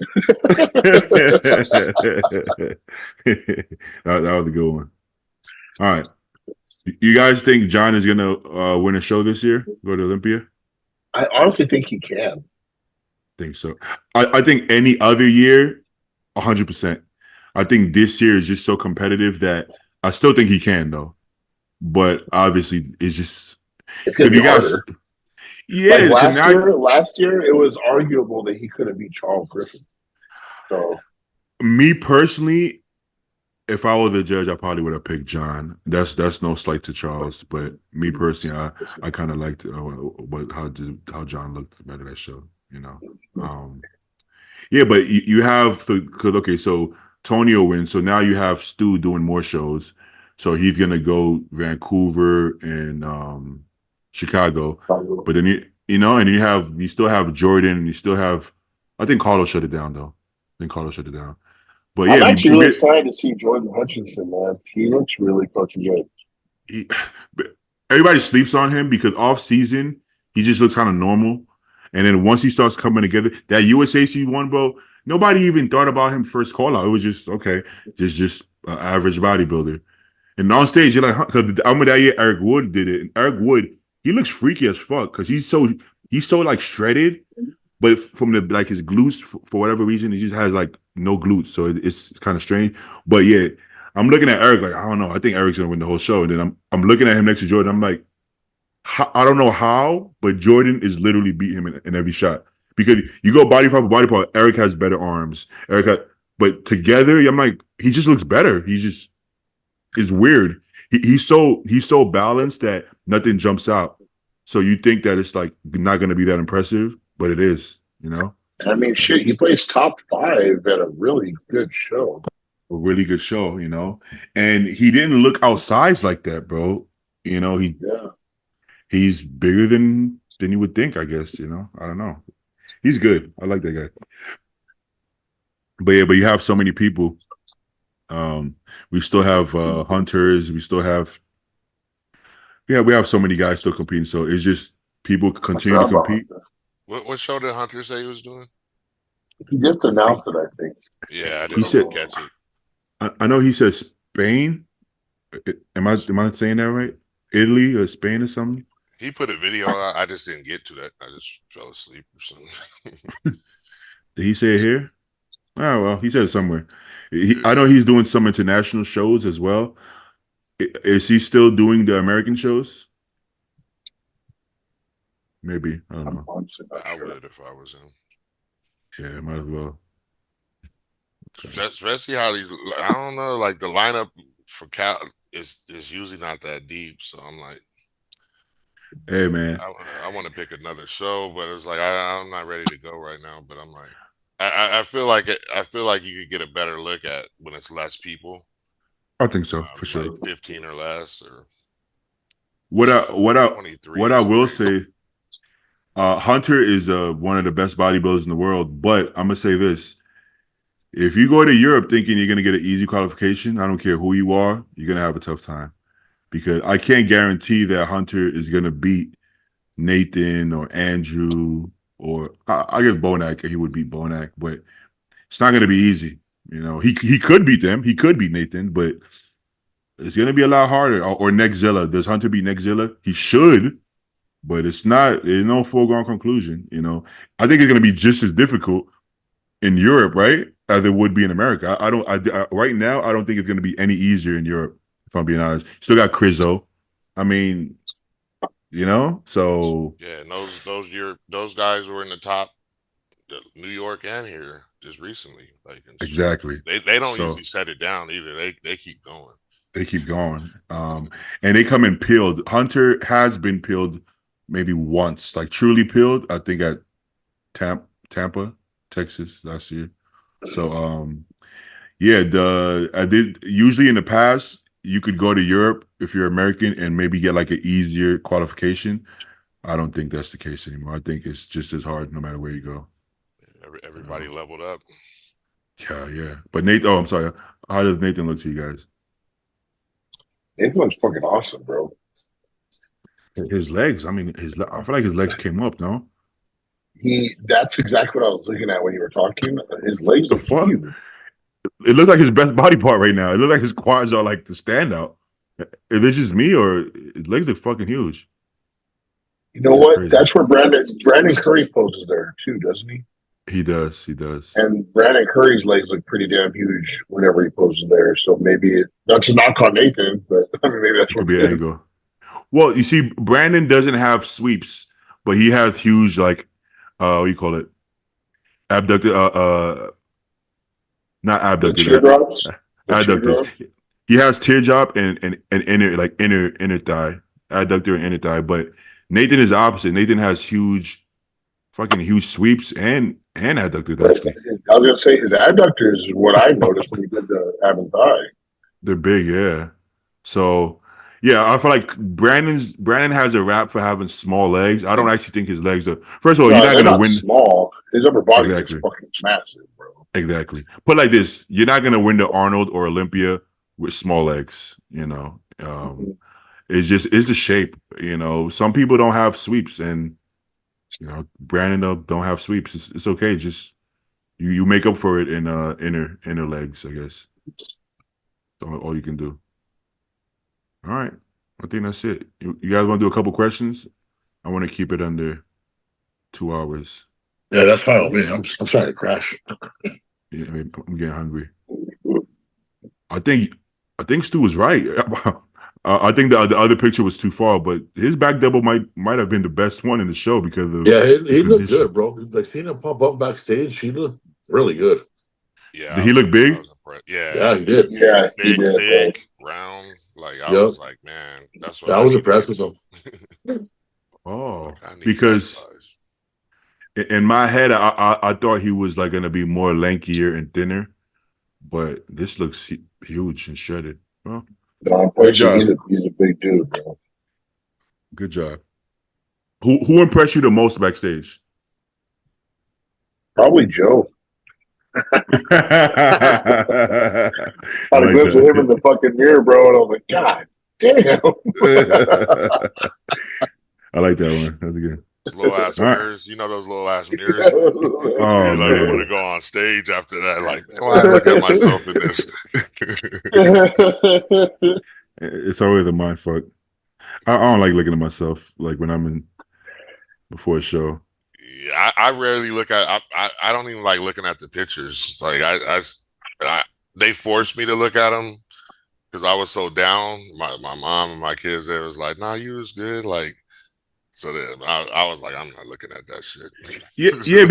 that was a good one. All right. You guys think John is gonna win a show this year? Go to Olympia? I honestly think he can. Think so. I think any other year, 100%. I think this year is just so competitive that I still think he can though. But obviously, it's gonna be harder. Yeah, like last year, it was arguable that he could have beat Charles Griffin. So, me personally, if I were the judge, I probably would have picked John. That's no slight to Charles, but me personally, I kind of liked how John looked better that show. You know, yeah, but you have because okay, so Tony will win, so now you have Stu doing more shows, so he's gonna go Vancouver and Chicago, but then you know, and you still have Jordan, and you still have, I think Carlos shut it down though. But yeah, I'm actually really excited to see Jordan Hutchinson, man. He looks really fucking good. Everybody sleeps on him because off season he just looks kind of normal, and then once he starts coming together, that USAC one, bro, nobody even thought about him first call out. It was just okay, just an average bodybuilder. And on stage, you're like, because I remember that year Eric Wood did it, and Eric Wood, he looks freaky as fuck because he's so like shredded, but from the like his glutes for whatever reason, he just has like no glutes, so it's kind of strange. But yeah, I'm looking at Eric like, I don't know. I think Eric's gonna win the whole show, and then I'm looking at him next to Jordan. I'm like, I don't know how, but Jordan is literally beating him in every shot because you go body part for body part. Eric has better arms. But together, I'm like, he just looks better. It's weird. He's so balanced that nothing jumps out. So you think that it's like not going to be that impressive, but it is. You know. I mean, shit. He plays top 5 at a really good show. A really good show, you know. And he didn't look outsized like that, bro. You know, he's bigger than you would think. I guess, you know. I don't know. He's good. I like that guy. But yeah, but you have so many people. We still have hunters. We still have, we have so many guys still competing. So it's just people continue to compete. What show did Hunter say he was doing? He just announced it, I think. Yeah, I didn't catch it. I know he said Spain. Am I saying that right? Italy or Spain or something? He put a video out. I just didn't get to that. I just fell asleep or something. Did he say it here? Oh, well, he said it somewhere. I know he's doing some international shows as well. Is he still doing the American shows? Maybe. I don't know. I would if I was him. Yeah, might as well. Especially how these, I don't know, like the lineup for Cal is usually not that deep. So I'm like, hey, man. I want to pick another show, but it's like I'm not ready to go right now. But I'm like, I feel like it. I feel like you could get a better look at when it's less people, I think so for sure. like 15 or less, or What I what I 23 what I is will crazy. say, Hunter is one of the best bodybuilders in the world. But I'm gonna say this: if you go to Europe thinking you're gonna get an easy qualification, I don't care who you are, you're gonna have a tough time because I can't guarantee that Hunter is gonna beat Nathan or Andrew or I guess Bonac. He would beat Bonac, but it's not gonna be easy. You know, he could beat them. He could beat Nathan, but it's gonna be a lot harder. Or Nexzilla. Does Hunter beat Nexzilla? He should, but it's not. There's no foregone conclusion. You know, I think it's gonna be just as difficult in Europe, right, as it would be in America. I don't. Right now, I don't think it's gonna be any easier in Europe. If I'm being honest, still got Crizzo. I mean, you know, so Yeah, and those guys were in the top, New York and here just recently. Like, exactly. they don't So usually set it down either. They keep going. they keep going, and they come in peeled. Hunter has been peeled maybe once, like truly peeled. I think at Tampa, Texas last year. So yeah, I did usually in the past you could go to Europe if you're American and maybe get like an easier qualification. I don't think that's the case anymore. I think it's just as hard no matter where you go. Everybody leveled up. Yeah, yeah. But Nathan, oh, I'm sorry. How does Nathan look to you guys? Nathan looks fucking awesome, bro. His legs. I mean, I feel like his legs came up. No, That's exactly what I was looking at when you were talking. His legs the look fuck. huge. It looks like his best body part right now. It looks like his quads are like the standout. Is it just me or his legs look fucking huge? You know That's what? crazy. That's where Brandon Curry poses there too, doesn't he? He does. He does. And Brandon Curry's legs look pretty damn huge whenever he poses there. So maybe not to knock on Nathan, but I mean, maybe that's It could what be it an is. angle. Well, you see, Brandon doesn't have sweeps, but he has huge, like, what do you call it? Abductor, not The abductor, teardrops. The adductors. teardrop. He has teardrop and inner, like inner thigh, adductor and inner thigh. But Nathan is the opposite. Nathan has fucking huge sweeps and adductors actually. I was gonna say his adductors is what I noticed when he did the ab and thigh. They're big, yeah. So yeah, I feel like Brandon has a rap for having small legs. I don't actually think his legs are. First of all, No, you're not they're gonna not win. small. His upper body is Exactly. fucking massive, bro. Exactly. Put like this, you're not gonna win the Arnold or Olympia with small legs. You know, it's the shape. You know, some people don't have sweeps, and you know, Brandon don't have sweeps. It's okay. Just you make up for it in inner legs, I guess. All you can do. All right. I think that's it. You guys want to do a couple questions? I want to keep it under 2 hours. Yeah, that's fine with me. I'm sorry to crash. Yeah, I'm getting hungry. I think Stu was right. I think the other picture was too far, but his back double might have been the best one in the show because of Yeah, he looked condition. good, bro. Like seeing him pump up backstage, he looked really good. Yeah. Did he look big? Yeah, he did. Yeah, he Big, did, thick, round. Like I was like, man, that's what That I was need impressive. to Oh, like, I need because that size. in my head, I thought he was like gonna be more lankier and thinner, but this looks huge and shredded. Well, No, I'm good punching. job. He's a big dude, bro. Good job. Who impressed you the most backstage? Probably Joe. I Had a like glimpse of him in that. the fucking mirror, bro, and I was like, God damn. I like that one. That's good. Those little ass All right. mirrors, you know those little ass mirrors. Oh You like want to man, go on stage after that, like, man, why I look at myself in this? it's always a mind fuck. I don't like looking at myself like when I'm in before a show. Yeah, I rarely look at. I don't even like looking at the pictures. It's like they forced me to look at them because I was so down. My mom and my kids, they was like, "Nah, you was good." Like, so then I was like, "I'm not looking at that shit." Yeah,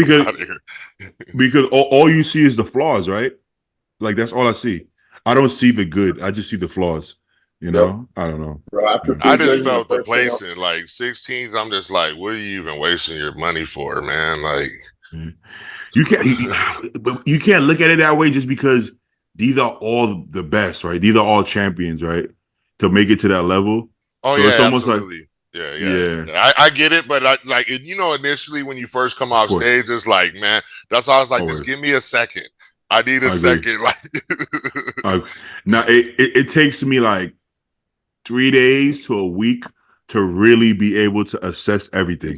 because all you see is the flaws, right? Like that's all I see. I don't see the good. I just see the flaws. You know, I don't know. Bro, after I just prejudging felt the first thing out- placing like 16s. I'm just like, what are you even wasting your money for, man? Like, But you can't look at it that way just because these are all the best, right? These are all champions, right? To make it to that level. Oh So yeah, it's almost absolutely. like Yeah. I get it, but I like initially when you first come off stage, it's like, man, that's why I was like, just give me a second. I need a second. Like now it takes me like 3 days to a week to really be able to assess everything.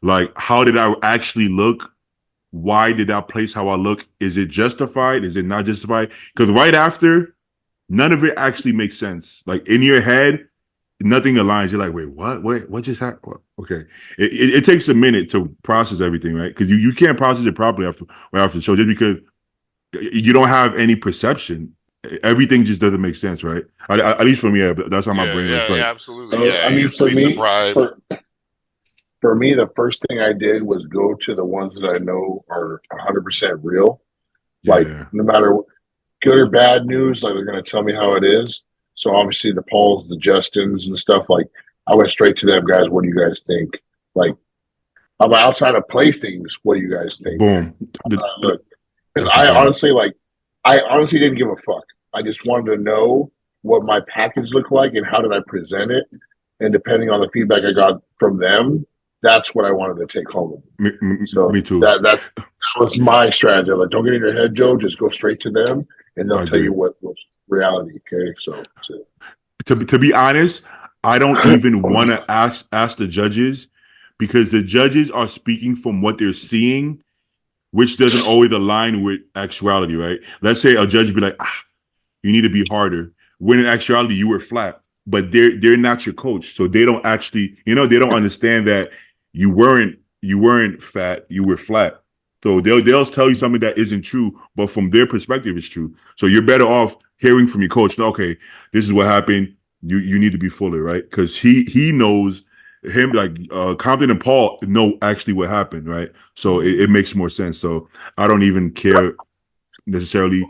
Like, how did I actually look? Why did I place how I look? Is it justified? Is it not justified? Because right after, none of it actually makes sense. Like in your head, nothing aligns. You're like, wait, what? What just happened? Okay. It takes a minute to process everything, right? Because you can't process it properly after the show just because you don't have any perception. Everything just doesn't make sense, right? At least for me, that's how my brain works. Yeah, absolutely. I mean, for me, the first thing I did was go to the ones that I know are 100% real. Like, no matter good or bad news, like they're going to tell me how it is. So obviously the Pauls, the Justins and stuff, like I went straight to them, guys. What do you guys think? Like, I'm outside of placings. What do you guys think? Boom. Look, because I honestly didn't give a fuck. I just wanted to know what my package looked like and how did I present it. And depending on the feedback I got from them, that's what I wanted to take home. Me too. That was my strategy. Like, don't get in your head, Joe. Just go straight to them, and they'll tell you what's reality. Okay, so to be honest, I don't even want to ask the judges because the judges are speaking from what they're seeing, which doesn't always align with actuality, right? Let's say a judge be like, you need to be harder. When in actuality, you were flat, but they're not your coach. So they don't actually, they don't understand that you weren't fat, you were flat. So they'll tell you something that isn't true, but from their perspective, it's true. So you're better off hearing from your coach. Okay, this is what happened. You need to be fuller, right? Because he knows him, like Compton and Paul know actually what happened, right? So it makes more sense. So I don't even care necessarily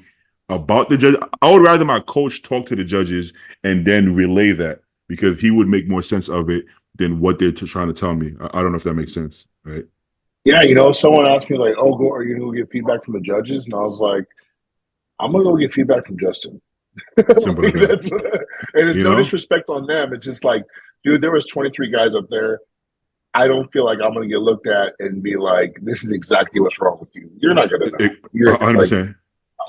about the judge. I would rather my coach talk to the judges and then relay that because he would make more sense of it than what they're trying to tell me. I don't know if that makes sense, right? Yeah, someone asked me like, "Oh, are you going to get feedback from the judges?" And I was like, "I'm going to go get feedback from Justin." Simple as that. And there's no disrespect on them. It's just like, dude, there was 23 guys up there. I don't feel like I'm going to get looked at and be like, "This is exactly what's wrong with you." You're not going to know. You're 100%. Like,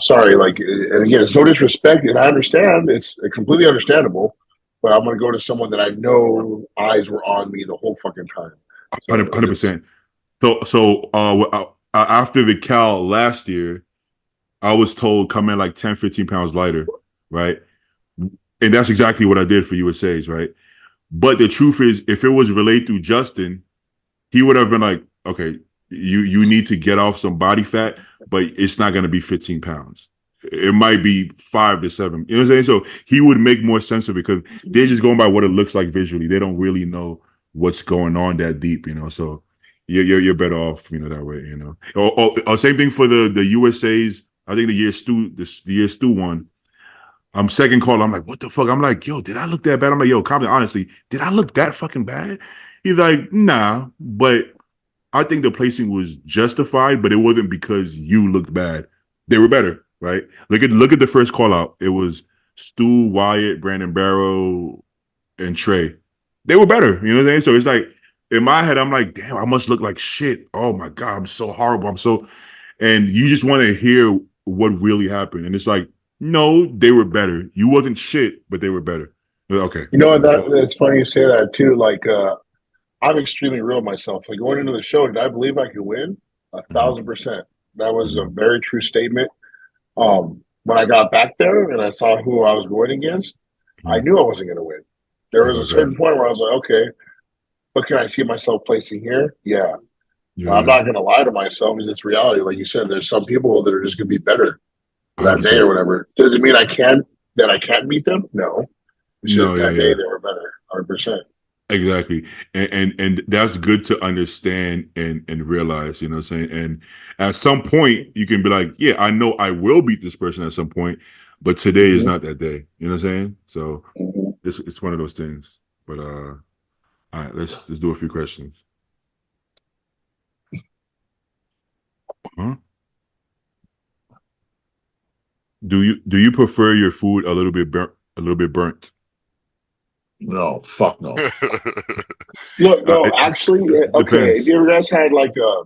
sorry, like, and again, it's no disrespect, and I understand. It's completely understandable. But I'm going to go to someone that I know eyes were on me the whole fucking time. 100%. So after the Cal last year, I was told come in like 10, 15 pounds lighter, right? And that's exactly what I did for USA's, right? But the truth is, if it was relayed through Justin, he would have been like, okay, you need to get off some body fat, but it's not going to be 15 pounds. It might be 5 to 7. You know what I'm saying? So he would make more sense of it because they're just going by what it looks like visually. They don't really know what's going on that deep, So you're better off, that way, Or same thing for the USA's. I think the year Stu won. I'm second call. I'm like, what the fuck? I'm like, yo, did I look that bad? I'm like, yo, Compton, honestly, did I look that fucking bad? He's like, nah, but I think the placing was justified, but it wasn't because you looked bad. They were better, right? Look at the first call out. It was Stu, Wyatt, Brandon Barrow, and Trey. They were better, you know what I'm saying? So it's like, in my head, I'm like, damn, I must look like shit. Oh my God, I'm so horrible. And you just want to hear what really happened. And it's like, no, they were better. You wasn't shit, but they were better. Okay. It's funny you say that too. Like, I'm extremely real myself. Like going into the show, did I believe I could win? 1,000%. That was a very true statement. When I got back there and I saw who I was going against, I knew I wasn't going to win. There was a certain point where I was like, okay, but can I see myself placing here? Yeah. I'm not going to lie to myself. It's reality. Like you said, there's some people that are just going to be better that 100%. Day or whatever. Does it mean I can't beat them? No. It's just that day they were better, 100%. Exactly. And that's good to understand and realize, you know what I'm saying? And at some point you can be like, yeah, I know I will beat this person at some point, but today is not that day. You know what I'm saying? So it's one of those things. But all right, let's do a few questions. Huh? Do you prefer your food a little bit burnt? No, fuck no. Look, no, It actually, okay. Have depends. you ever guys had like a,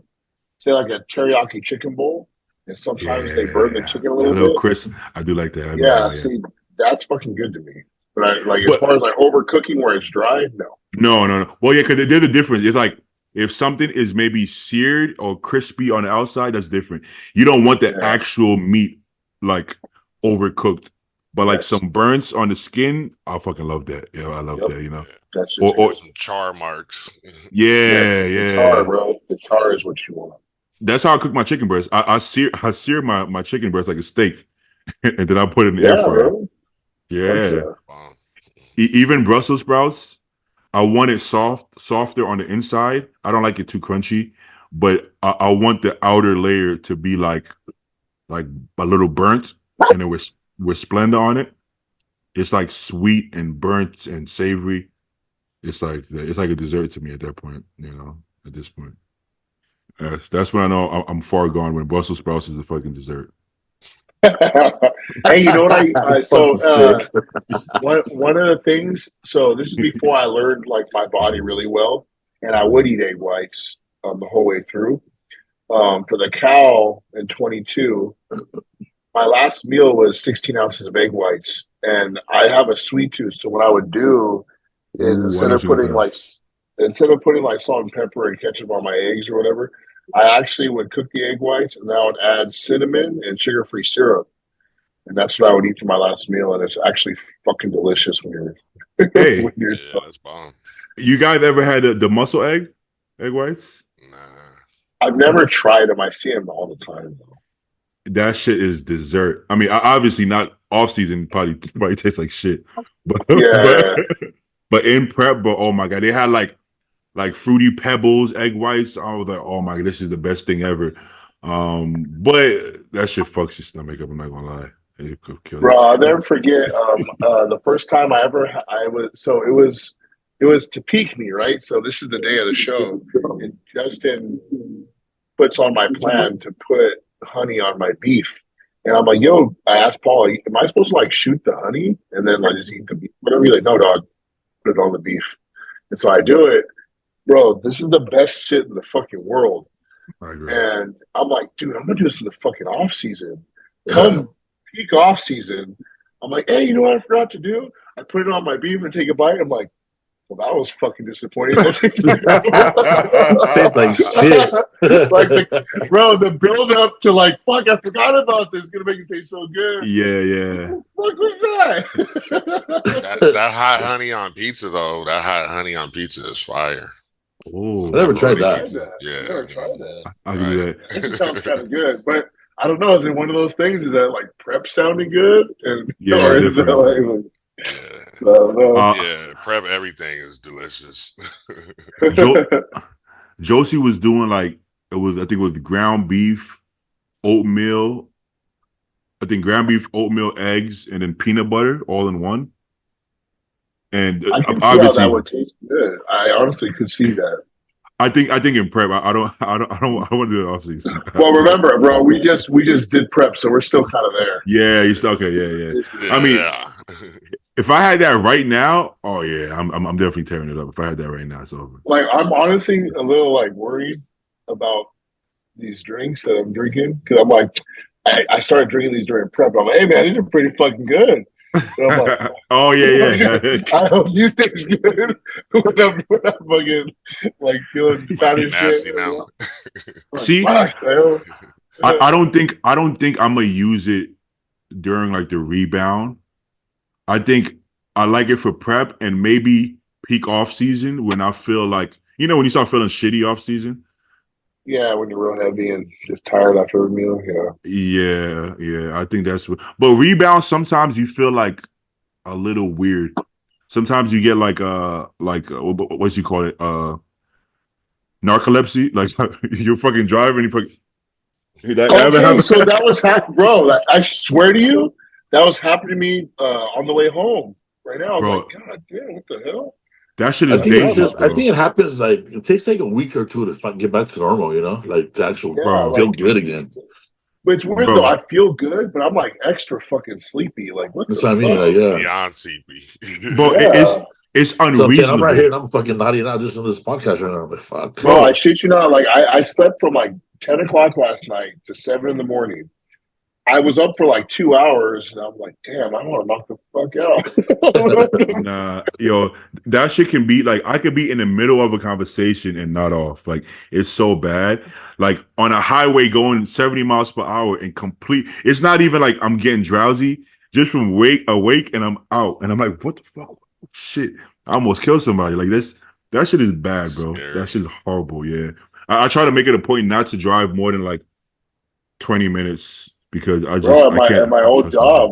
say, like a teriyaki chicken bowl, and sometimes they burn the Yeah, chicken a a little little bit? crisp. I do like that. I Yeah, know, yeah. see, that's fucking good to me. But I, like, as But far as like overcooking where it's dry, no. no. Well, yeah, because there's a difference. It's like if something is maybe seared or crispy on the outside, that's different. You don't want the Yeah, actual meat like overcooked, but like yes, some burns on the skin, I fucking love that. Yeah, I love yep, that. You know, that's just or good. Some char marks. Yes, yeah, it's the char, yeah. bro. The char is what you want. That's how I cook my chicken breast. I sear my chicken breast like a steak, and then I put it in the air Yeah, fryer. bro. Fuck Yeah, yeah. Wow. even Brussels sprouts. I want it softer on the inside. I don't like it too crunchy, but I want the outer layer to be like a little burnt, and then with Splenda on it. It's like sweet and burnt and savory. It's like a dessert to me at that point. You know, at this point, that's when I know I'm far gone. When Brussels sprouts is a fucking dessert. Hey, you know what so Fucking sick. one of the things, so this is before I learned like my body really well, and I would eat egg whites the whole way through. For the cow in 22, my last meal was 16 ounces of egg whites, and I have a sweet tooth. So what I would do is Ooh, I know what you got there. instead of putting like salt and pepper and ketchup on my eggs or whatever, I actually would cook the egg whites and I would add cinnamon and sugar-free syrup, and that's what I would eat for my last meal. And it's actually fucking delicious when you're when Hey, you're Yeah, stuck. that's bomb. you guys ever had the muscle egg whites? Nah. I've never tried them. I see them all the time though. That shit is dessert. I mean, obviously not off season. Probably tastes like shit, but Yeah, but in prep. But oh my god, they had like fruity pebbles, egg whites. I was like, oh my god, this is the best thing ever. But that shit fucks your stomach up. I'm not gonna lie, it could kill you. bro. I'll never forget the first time I was so it was to peak me, right? So this is the day of the show, and Justin puts on my plan to put honey on my beef. And I'm like, yo, I asked Paul, am I supposed to like shoot the honey and then like just eat the beef? Whatever. He's like, no, dog, put it on the beef. And so I do it. Bro, this is the best shit in the fucking world. I agree. And I'm like, dude, I'm gonna do this in the fucking off season. Yeah. Come peak off season, I'm like, hey, you know what I forgot to do? I put it on my beef and take a bite. I'm like, well, that was fucking disappointing. Tastes like shit. Like bro, the build up to like, fuck, I forgot about this. It's gonna make it taste so good. Yeah. What the fuck was that? That hot honey on pizza though. That hot honey on pizza is fire. Oh, I never tried that. Yeah. Never tried that. I can do that. It just sounds kind of good, but I don't know. Is it one of those things? Is that like prep sounding good? And Yeah, or is it different. like, Yeah. I don't know. Yeah. Prep everything is delicious. Josie was doing like I think it was ground beef, oatmeal. I think ground beef, oatmeal, eggs, and then peanut butter all in one. And I can see how obviously, that would taste good. I honestly could see that. I think in prep, I don't want to do it off season. Well, remember, bro, we just did prep, so we're still kind of there. Yeah, you still okay. Yeah. I mean, if I had that right now, oh yeah, I'm definitely tearing it up. If I had that right now, it's over. Like, I'm honestly a little like worried about these drinks that I'm drinking because I'm like, I started drinking these during prep. I'm like, hey man, these are pretty fucking good. And I'm like, oh yeah. I don't use things good when I'm fucking like feeling fat and nasty shit. now. Like, See, fuck, man. I don't think I'm gonna use it during like the rebound. I think I like it for prep and maybe peak off season when I feel like when you start feeling shitty off season. Yeah, when you're real heavy and just tired after a meal. Yeah. Yeah. I think that's what. But rebound sometimes you feel like a little weird. Sometimes you get like what you call it narcolepsy. Like you're fucking driving. So that was bro. I swear to you, that was happening to me on the way home. Right now, I was like, God damn, what the hell? That shit is dangerous. I think it happens like it takes like a week or two to get back to normal. Like to actually feel good again. But it's weird though. I feel good, but I'm like extra fucking sleepy. Like what? That's what I mean. Like, yeah. Beyond sleepy. Bro, it's unreasonable. So I'm right here and I'm fucking nodding out just in this podcast right now. I'm like, fuck. Bro, I shit you not. Like I slept from like 10 o'clock last night to 7 in the morning. I was up for like 2 hours, and I'm like, damn, I want to knock the fuck out. Nah, yo, that shit can be like I could be in the middle of a conversation and not off. Like it's so bad. Like on a highway going 70 miles per hour and complete. It's not even like I'm getting drowsy. Just from awake, and I'm out, and I'm like, what the fuck? Shit, I almost killed somebody. Like this. That shit is bad, bro. That shit is horrible. Yeah, I try to make it a point not to drive more than like 20 minutes. Because I just at my old job,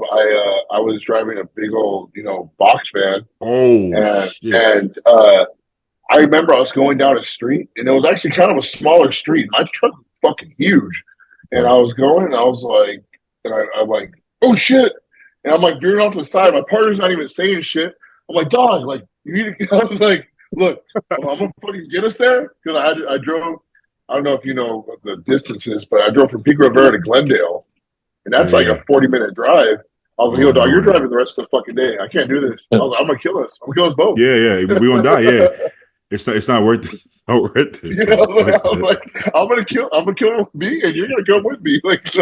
I was driving a big old box van. And I remember I was going down a street, and it was actually kind of a smaller street. My truck was fucking huge, and I was going, and I was like, I'm like, oh shit, and I'm like veering off to the side. My partner's not even saying shit. I'm like, dog, like you need to. I was like, look, I'm gonna fucking get us there because I drove. I don't know if you know what the distances, but I drove from Pico Rivera to Glendale. And that's like a 40-minute drive. I was like, yo, dog, you're driving the rest of the fucking day. I can't do this. I was like, I'm gonna kill us. I'm gonna kill us both. Yeah, we gonna die. Yeah, it's not worth it. It's not worth it. Yeah, I was like, I'm gonna kill me, and you're gonna come with me. Like,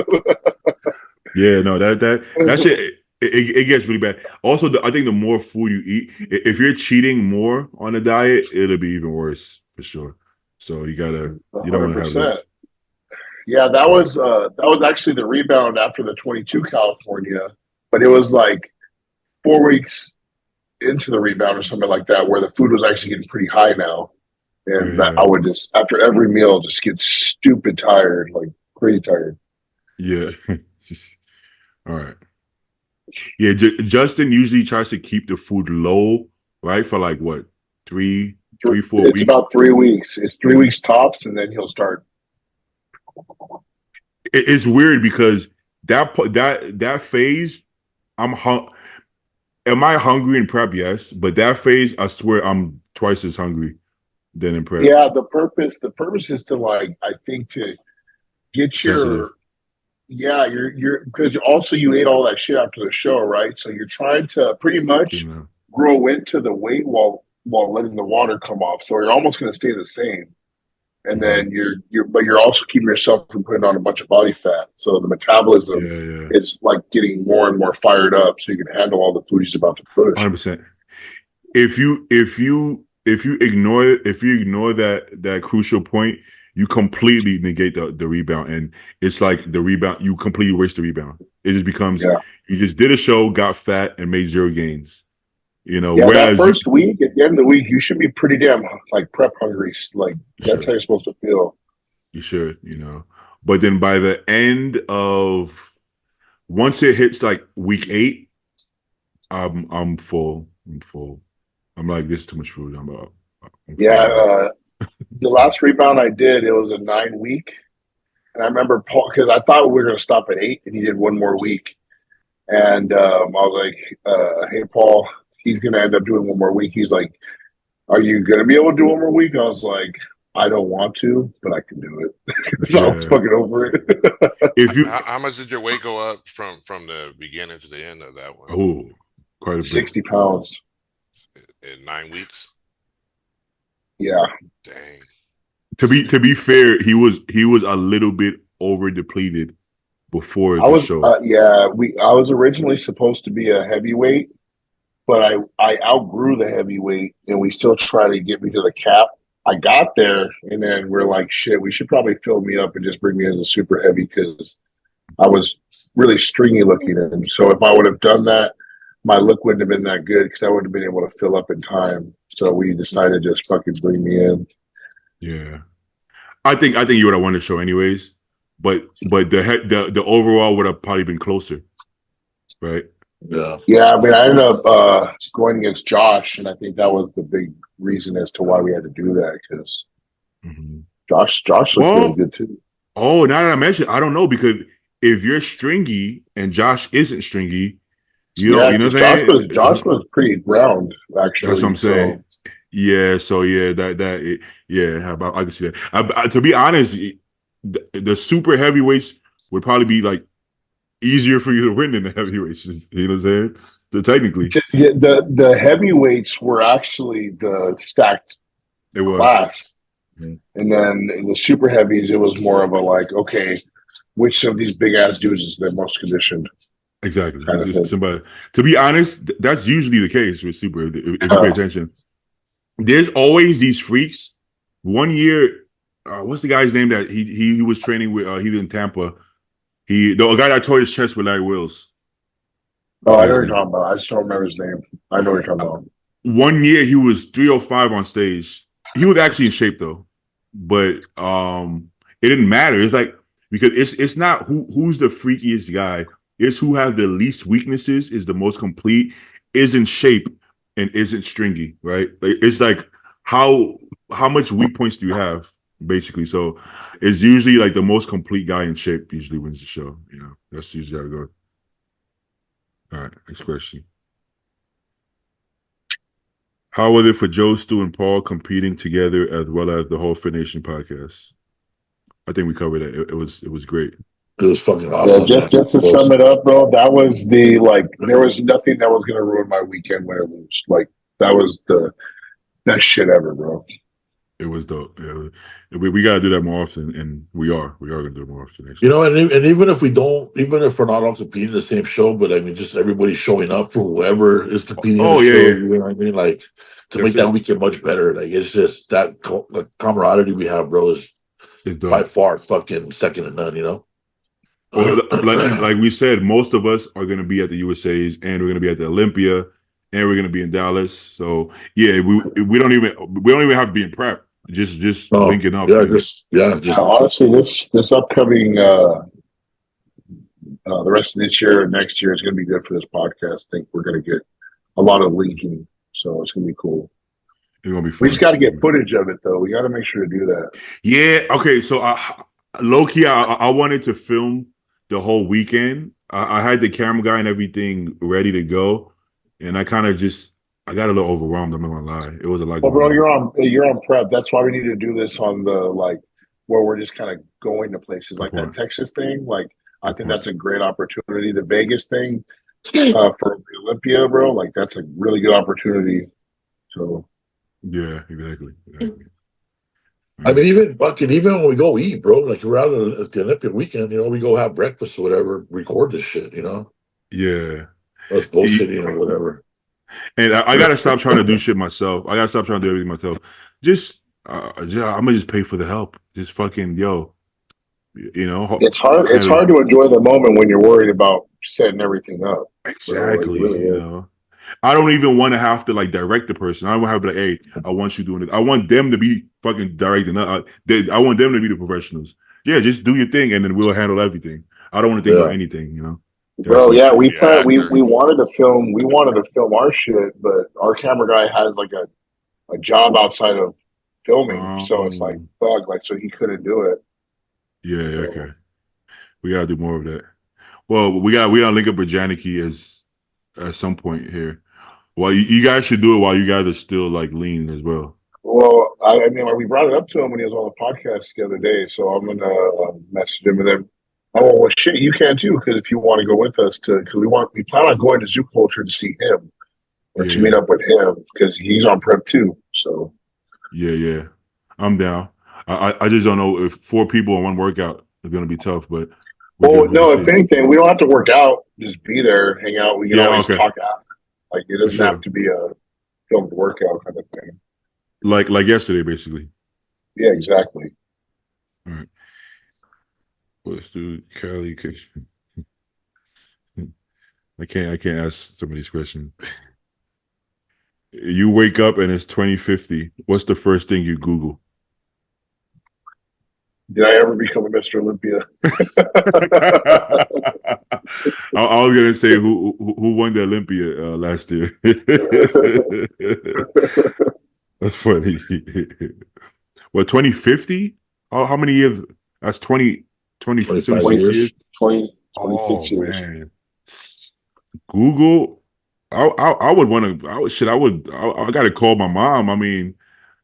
yeah, no, that shit. It gets really bad. Also, I think the more food you eat, if you're cheating more on a diet, it'll be even worse for sure. So you don't want to have that. Yeah, that was actually the rebound after the 22 California, but it was like 4 weeks into the rebound or something like that, where the food was actually getting pretty high now, and I would just after every meal just get stupid tired, like crazy tired. Yeah, all right. Yeah, Justin usually tries to keep the food low, right? For like what, 4 weeks? It's about 3 weeks. It's 3 weeks tops, and then he'll start. It's weird because that phase, am I hungry in prep? Yes, but that phase, I swear, I'm twice as hungry than in prep. Yeah, the purpose is to like, I think to get Sensitive. you're because also you ate all that shit after the show, right? So you're trying to pretty much grow into the weight while letting the water come off. So you're almost going to stay the same. And then you're also keeping yourself from putting on a bunch of body fat. So the metabolism is like getting more and more fired up, so you can handle all the food he's about to push. 100%. If you ignore that crucial point, you completely negate the rebound, and it's like the rebound. You completely waste the rebound. It just becomes you just did a show, got fat, and made zero gains. Whereas that first week, at the end of the week, you should be pretty damn like prep hungry. Like that's how you're supposed to feel. You should, But then by the end of once it hits like week 8, I'm full. I'm like, this is too much food. I'm the last rebound I did, it was a 9-week, and I remember Paul, because I thought we were going to stop at 8, and he did one more week, and I was like, hey Paul. He's going to end up doing one more week. He's like, are you going to be able to do one more week? I was like, I don't want to, but I can do it. So I was fucking over it. How much did your weight go up from the beginning to the end of that one? Oh, quite a bit. 60 pounds. In 9 weeks? Yeah. Dang. To be fair, he was a little bit over depleted before the show. I was originally supposed to be a heavyweight, but I outgrew the heavyweight, and we still try to get me to the cap. I got there, and then we're like, shit, we should probably fill me up and just bring me as a super heavy because I was really stringy looking. And so if I would have done that, my look wouldn't have been that good because I wouldn't have been able to fill up in time. So we decided to just fucking bring me in. Yeah. I think you would have won the show anyways, but the overall would have probably been closer, right? Yeah. I mean, I ended up going against Josh, and I think that was the big reason as to why we had to do that because Josh looked really good too. Oh, now that I mentioned, I don't know because if you're stringy and Josh isn't stringy, you know what I'm saying? Josh was pretty round, actually. That's what I'm saying. How about I can see that. To be honest, the super heavyweights would probably be like easier for you to win than the heavyweights. You know what I'm saying? So technically, Yeah, the heavyweights were actually the stacked it was. class, Mhm. and then in the super heavies, it was more of a like, okay, which of these big ass dudes is the most conditioned? Exactly. Kind It's of just thing. somebody. To be honest, that's usually the case with super. If you pay attention, there's always these freaks. One year, what's the guy's name that he was training with? He was in Tampa. The guy that tore his chest with Larry Wills. Oh, What's I the know what guy's you're name? talking about. I just don't remember his name. I know what you're talking about. One year he was 305 on stage. He was actually in shape though, but it didn't matter. It's like because it's not who's the freakiest guy. It's who has the least weaknesses, is the most complete, is in shape, and isn't stringy. Right? It's like how much weak points do you have basically? So it's usually like the most complete guy in shape usually wins the show. You know, that's usually how it goes. All right, next question. How was it for Joe, Stu, and Paul competing together as well as the whole Fit Nation podcast? I think we covered it. It was great. It was fucking Yeah, awesome. just to sum it up, bro, that was the like. There was nothing that was gonna ruin my weekend, win or lose. Like that was the best shit ever, bro. It was dope. Yeah, we got to do that more often, and we are gonna do it more often. Actually. You know, and even if we don't, even if we're not all competing in the same show, but I mean, just everybody showing up for whoever is competing in Oh the yeah, show. yeah. You know what I mean? Like to That's make that it. weekend much better. Like it's just that the camaraderie we have, bro, is It's by dope. far fucking second to none. You know. Well, like we said, most of us are gonna be at the USA's, and we're gonna be at the Olympia, and we're gonna be in Dallas. So yeah, we don't even have to be in prep. Just Oh, linking up. yeah, And just Honestly, this upcoming the rest of this year and next year is gonna be good for this podcast. I think we're gonna get a lot of linking, so it's gonna be cool. it's gonna be We fun. just got to get footage of it though. We got to make sure to do that. Yeah. Okay. So low key, I wanted to film the whole weekend. I had the camera guy and everything ready to go, and I kind of I got a little overwhelmed. I'm not gonna lie. It was a lot Well, going bro, on. you're on prep. That's why we need to do this on the like where we're just kind of going to places Good like that point. Texas thing. Like I Good think point. that's a great opportunity. The Vegas thing for Olympia, bro. Like that's a really good opportunity. So Yeah. Exactly. I mean, even when we go eat, bro, like we're out at the Olympic weekend, you know, we go have breakfast or whatever, record this shit, you know, Yeah. us bullshitting or whatever. And I gotta stop trying to do shit myself. I gotta stop trying to do everything myself. I'm gonna just pay for the help. Just fucking yo, you know. it's hard. It's hard to enjoy the moment when you're worried about setting everything up. Bro. It Exactly. really You is. know, I don't even want to have to like direct the person. I don't have to be like, hey, I want you doing it. I want them to be fucking directing. I want them to be the professionals. Yeah, just do your thing, and then we'll handle everything. I don't want to think about Yeah. anything. You know. Bro, yeah, we Be an planned. We actor. we wanted to film. We wanted to film our shit, but our camera guy has like a job outside of filming, so it's like fuck. Like, so he couldn't do it. Yeah. So, Okay. We gotta do more of that. Well, we gotta link up with Janicki as at some point here. Well, you guys should do it while you guys are still like lean as well. well, I mean, like we brought it up to him when he was on the podcast the other day, so I'm gonna message him and then. Oh well, shit, you can too because if you want to go with us to, because we plan on going to Zoo Culture to see him or to meet Yeah. up with him because he's on prep too. So Yeah. I'm down. I just don't know if 4 people in one workout is gonna be tough, but we can no, if see. anything, we don't have to work out. Just be there, hang out. We can Yeah, always okay. talk after. Like it For doesn't have sure. to be a filmed workout kind of thing. Like yesterday, basically. Yeah, exactly. All right. Let's do Cali. I can't ask some of these questions. You wake up and it's 2050. What's the first thing you Google? Did I ever become a Mr. Olympia? I was gonna say who won the Olympia last year. That's funny. What 2050? How many years? That's 26 25 years. years. 26 years. Man, Google. I would want to. I got to call my mom. I mean,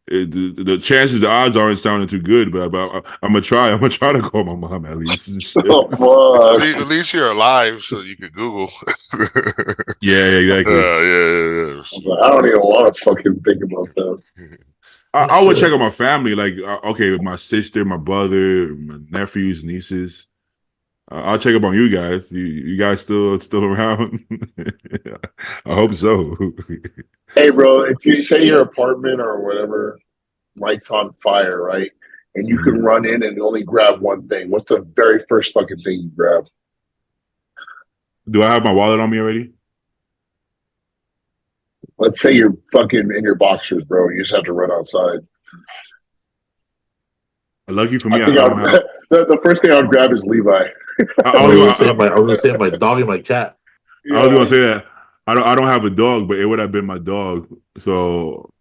the chances, the odds aren't sounding too good, but I'm gonna try. I'm gonna try to call my mom at least. Oh, At least you're alive, so you could Google. Yeah, exactly. Yeah. I don't even want to fucking think about that. I would check on my family, like okay, my sister, my brother, my nephews, nieces. I'll check up on you guys. You guys still around? I hope so. Hey, bro, if you say your apartment or whatever lights on fire, right, and you can run in and only grab one thing, what's the very first fucking thing you grab? Do I have my wallet on me already? Let's say you're fucking in your boxers, bro. You just have to run outside. Lucky for me, I think I don't have. the first thing I would grab is Levi. I was gonna say my dog and my cat. I was gonna say that I don't have a dog, but it would have been my dog. So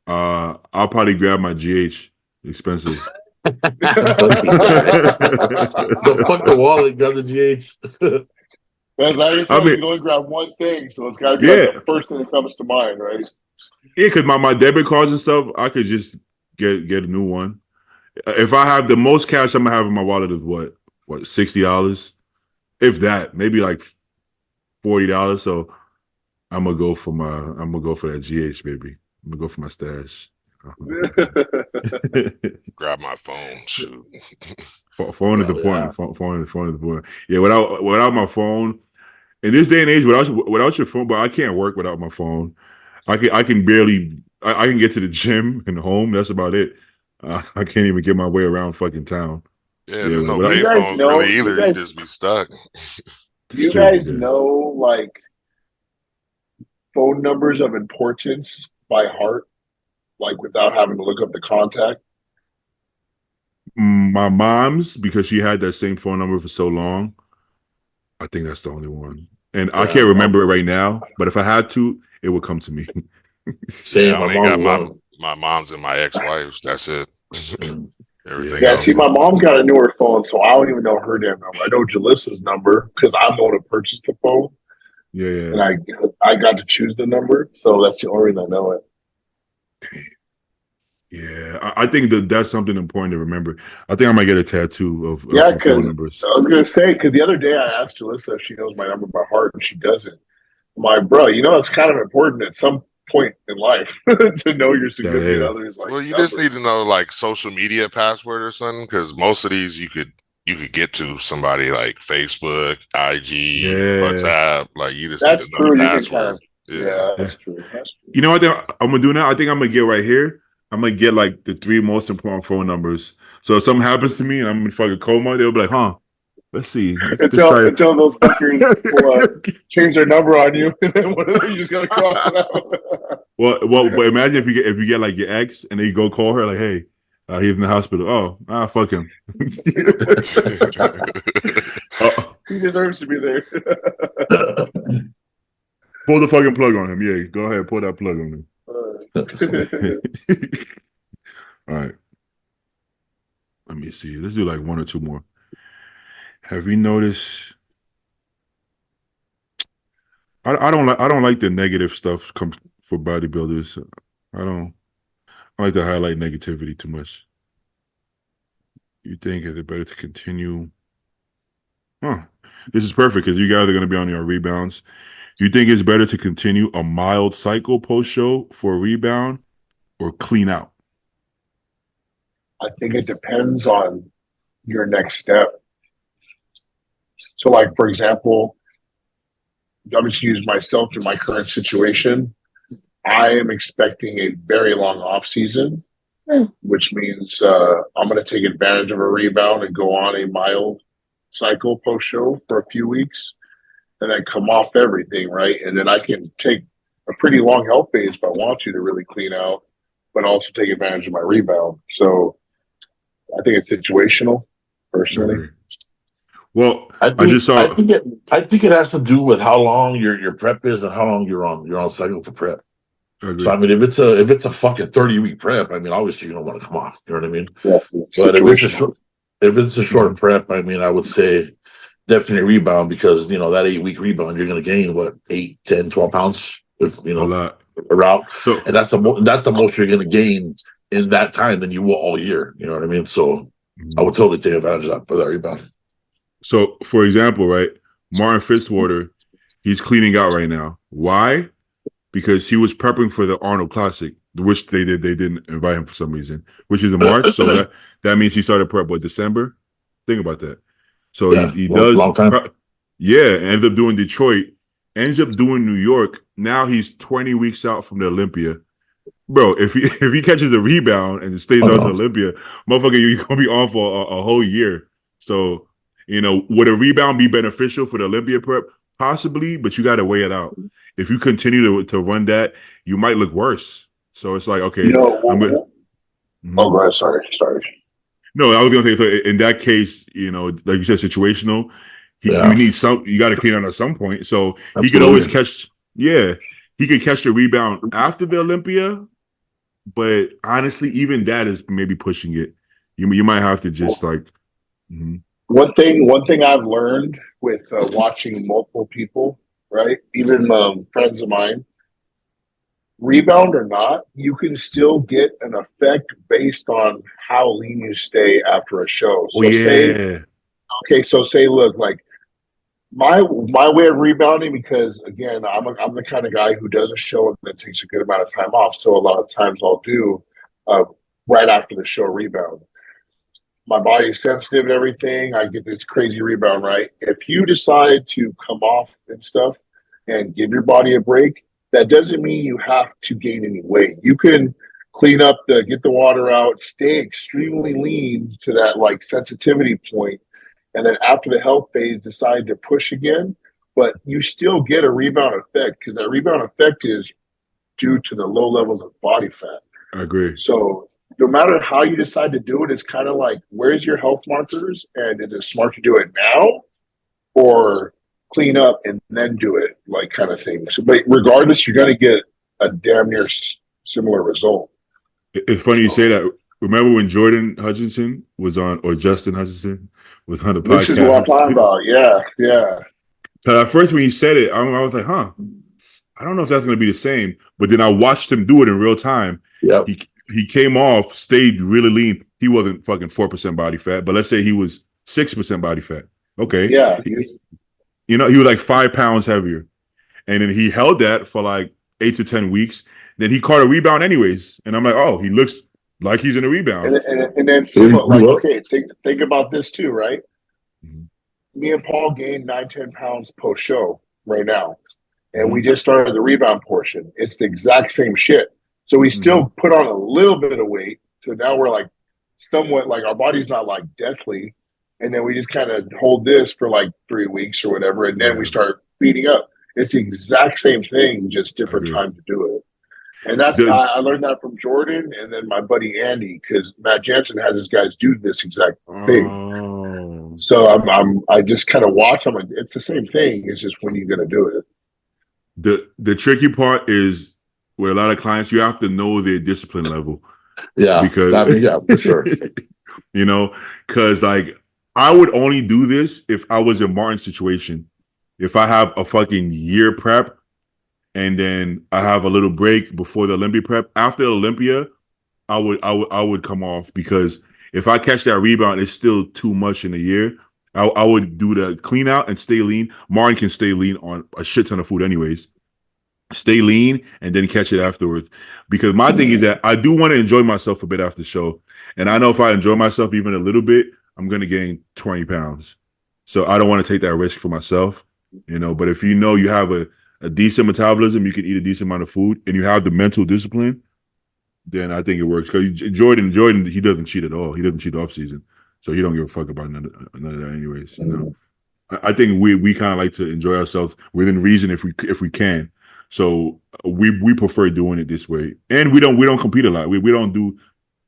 I'll probably grab my GH. Expensive. The fuck the wallet, grab the GH. As I said, you can only grab one thing, so it's got to be like the first thing that comes to mind, right? Yeah, because my debit cards and stuff, I could just get a new one. If I have the most cash I'm gonna have in my wallet is what $60, if that, maybe like $40. So I'm gonna go for that GH, baby. I'm gonna go for my stash. Grab my phone. Shoot. Phone is important. Phone is important. Yeah, without my phone, in this day and age, without your phone, but I can't work without my phone. I can barely. I can get to the gym and home. That's about it. I can't even get my way around fucking town. Yeah, there's no payphones really either. You just be stuck. Do you guys know like phone numbers of importance by heart, like without having to look up the contact? My mom's, because she had that same phone number for so long. I think that's the only one, and I can't remember it right now. But if I had to, it would come to me. Yeah, I only got my mom's and my ex-wife's. That's it. Everything else. See, my mom's got a newer phone, so I don't even know her damn number. I know Jalissa's number because I'm the one who purchased the phone. Yeah. And I got to choose the number, so that's the only reason I know it. Yeah, I think that's something important to remember. I think I might get a tattoo of phone numbers. I was gonna say, because the other day I asked Jalissa if she knows my number by heart, and she doesn't. My bro, it's kind of important at some point in life to know your significant other's. Well, you just need to know like social media password or something, because most of these you could get to somebody like Facebook, IG, WhatsApp. Like you just need to know the password. That's true. You know what I'm gonna do now? I think I'm gonna get right here. I'm gonna get like the 3 most important phone numbers. So if something happens to me and I'm in fucking coma, they'll be like, "Huh? Let's see." Until those fuckers will change their number on you, and then you just gotta cross it out. Well, but imagine if you get like your ex and then you go call her like, "Hey, he's in the hospital." Fuck him. He deserves to be there. Pull the fucking plug on him. Yeah, go ahead, pull that plug on him. All right. Let me see. Let's do like 1 or 2 more. Have you noticed? I don't like the negative stuff comes for bodybuilders. I like to highlight negativity too much. You think is it better to continue? This is perfect because you guys are going to be on your rebounds. You think it's better to continue a mild cycle post-show for a rebound or clean out? I think it depends on your next step. So, like, for example, I'm just use myself in my current situation. I am expecting a very long off season, which means I'm going to take advantage of a rebound and go on a mild cycle post-show for a few weeks. And then come off everything, right? And then I can take a pretty long health phase if I want to really clean out, but also take advantage of my rebound. So I think it's situational, personally. Well, I think it has to do with how long your prep is and how long you're on cycle for prep. So I mean, if it's a fucking 30-week prep, I mean, obviously you don't want to come off. You know what I mean? Yes. But if it's a short prep, I mean, I would say definitely rebound, because that 8-week rebound you're going to gain 8, 10, 12 pounds if a lot around. So, and that's the most you're going to gain in that time than you will all year. You know what I mean? So Mhm. I would totally take advantage of that for that rebound. So, for example, right, Martin Fitzwater, he's cleaning out right now. Why? Because he was prepping for the Arnold Classic, which they didn't invite him for some reason, which is in March. So that means he started prep December. Think about that. So Yeah, he long, does long time. ends up doing Detroit, ends up doing New York. Now he's 20 weeks out from the Olympia. Bro, if he catches the rebound and stays out to Olympia, motherfucker, you're gonna be on for a whole year. So, would a rebound be beneficial for the Olympia prep? Possibly, but you got to weigh it out. If you continue to run that, you might look worse. So it's like, okay, I'm good. Oh, go ahead. Sorry. No, I was gonna say, so in that case, like you said, situational. You got to clean out at some point. So he could always catch. Yeah, he could catch the rebound after the Olympia. But honestly, even that is maybe pushing it. You might have to just like. One thing I've learned with watching multiple people, right? Even friends of mine, rebound or not, you can still get an effect based on how lean you stay after a show. So say, look, like my way of rebounding, because again, I'm the kind of guy who does a show and then takes a good amount of time off. So a lot of times I'll do right after the show rebound. My body is sensitive and everything. I get this crazy rebound, right? If you decide to come off and stuff and give your body a break, that doesn't mean you have to gain any weight. You can clean up get the water out, stay extremely lean to that like sensitivity point, and then after the health phase, decide to push again. But you still get a rebound effect because that rebound effect is due to the low levels of body fat. I agree. So no matter how you decide to do it, it's kind of like, where's your health markers? And is it smart to do it now or clean up and then do it, like kind of thing? So, but regardless, you're going to get a damn near similar result. It's funny you say that. Remember when Jordan Hutchinson was on, or Justin Hutchinson was on the podcast? This is what I'm talking about. Yeah. So at first when he said it, I was like, I don't know if that's going to be the same. But then I watched him do it in real time. Yep. He came off, stayed really lean. He wasn't fucking 4% body fat, but let's say he was 6% body fat. Okay. Yeah. He was like 5 pounds heavier. And then he held that for like 8 to 10 weeks. Then he caught a rebound anyways. And I'm like, oh, he looks like he's in a rebound. And then like, okay, think about this too, right? Mm-hmm. Me and Paul gained 9-10 pounds post show right now. And we just started the rebound portion. It's the exact same shit. So we still put on a little bit of weight. So now we're like somewhat like our body's not like deathly. And then we just kind of hold this for like 3 weeks or whatever. And then we start beating up. It's the exact same thing, just different time to do it. And I learned that from Jordan and then my buddy Andy, because Matt Jansen has his guys do this exact thing. So I just kind of watch. I'm like, it's the same thing. It's just when you're going to do it. The tricky part is with a lot of clients, you have to know their discipline level. Yeah, because for sure. Because like I would only do this if I was in Martin's situation. If I have a fucking year prep and then I have a little break before the Olympia prep. After Olympia, I would come off, because if I catch that rebound, it's still too much in a year. I would do the clean out and stay lean. Martin can stay lean on a shit ton of food anyways. Stay lean and then catch it afterwards. Because my thing is that I do want to enjoy myself a bit after the show. And I know if I enjoy myself even a little bit, I'm going to gain 20 pounds. So I don't want to take that risk for myself, But if you have a decent metabolism, you can eat a decent amount of food, and you have the mental discipline, then I think it works. Because Jordan, he doesn't cheat at all. He doesn't cheat off season. So he don't give a fuck about none of that anyways. I think we kind of like to enjoy ourselves within reason if we can. So we prefer doing it this way, and we don't compete a lot. We don't do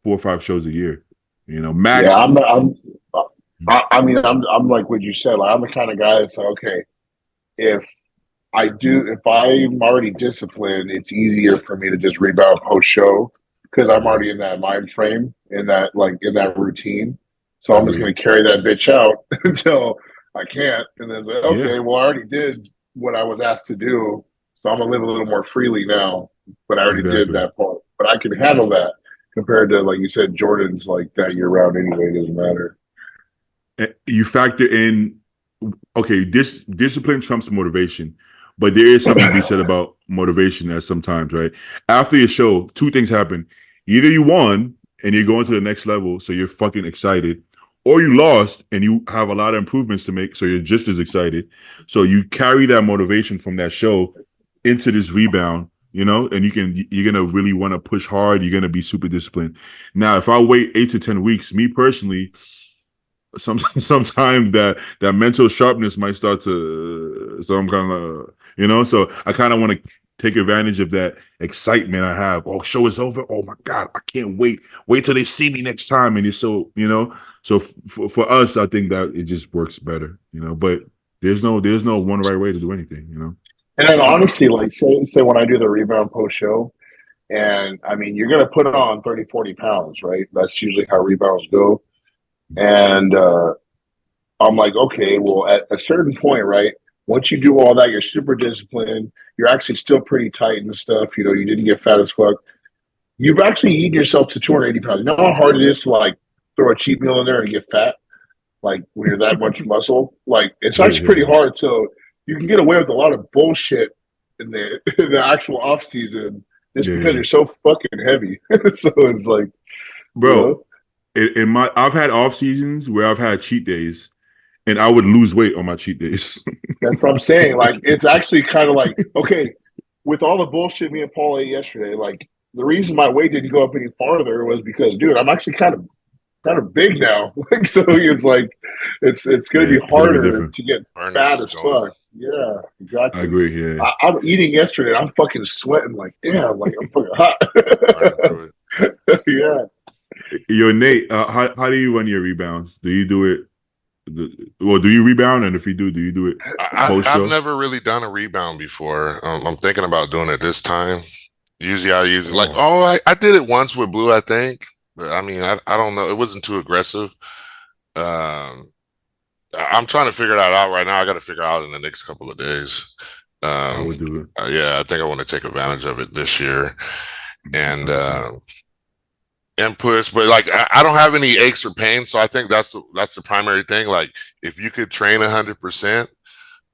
4 or 5 shows a year. Max. Yeah, I'm like what you said. Like I'm the kind of guy that's like, okay, if I'm already disciplined, it's easier for me to just rebound post show because I'm already in that mind frame, in that routine. So I'm just going to carry that bitch out until I can't, and then well, I already did what I was asked to do. So I'm gonna live a little more freely now, but I already did that part. But I can handle that. compared to, like you said, Jordan's like that year round anyway. It doesn't matter. You factor in, okay, this discipline trumps motivation, but there is something to be said about motivation at sometimes, right? After your show, two things happen. Either you won and you're going to the next level, so you're fucking excited, or you lost and you have a lot of improvements to make, so you're just as excited. So you carry that motivation from that show into this rebound, you know, and you're gonna really want to push hard. You're gonna be super disciplined. Now, if I wait 8 to 10 weeks, me personally, sometimes that mental sharpness might start to some kind of, you know, so I kind of want to take advantage of that excitement I have. Oh, show is over. Oh my God, I can't wait till they see me next time. And it's so, you know, so for us, I think that it just works better, you know, but there's no one right way to do anything, you know. And then honestly, like say when I do the rebound post show, and I mean, you're going to put on 30, 40 pounds, right? That's usually how rebounds go. And I'm like, okay, well, at a certain point, right? Once you do all that, you're super disciplined. You're actually still pretty tight and stuff. You know, you didn't get fat as fuck. You've actually eaten yourself to 280 pounds. You know how hard it is to like throw a cheat meal in there and get fat? Like when you're that much muscle? Like it's actually pretty hard. So you can get away with a lot of bullshit in the actual off season just because you're so fucking heavy. So it's like, bro, you know? I've had off seasons where I've had cheat days, and I would lose weight on my cheat days. That's what I'm saying. Like, it's actually kind of like, okay, with all the bullshit me and Paul ate yesterday, like the reason my weight didn't go up any farther was because, dude, I'm actually kind of big now. Like, so it's like it's going to be harder to get fat as fuck. Yeah, exactly. I agree. Yeah, I'm eating yesterday. And I'm fucking sweating. Like, damn, like I'm fucking hot. Yeah. Yo, Nate, how do you run your rebounds? Do you do it? Or do you rebound? And if you do you do it? I've never really done a rebound before. I'm thinking about doing it this time. Usually I did it once with Blue, I think. But I mean, I don't know. It wasn't too aggressive. I'm trying to figure that out right now. I got to figure out in the next couple of days. I would do it. Yeah, I think I want to take advantage of it this year. And push, but like I don't have any aches or pains, so I think that's the primary thing. Like if you could train 100%,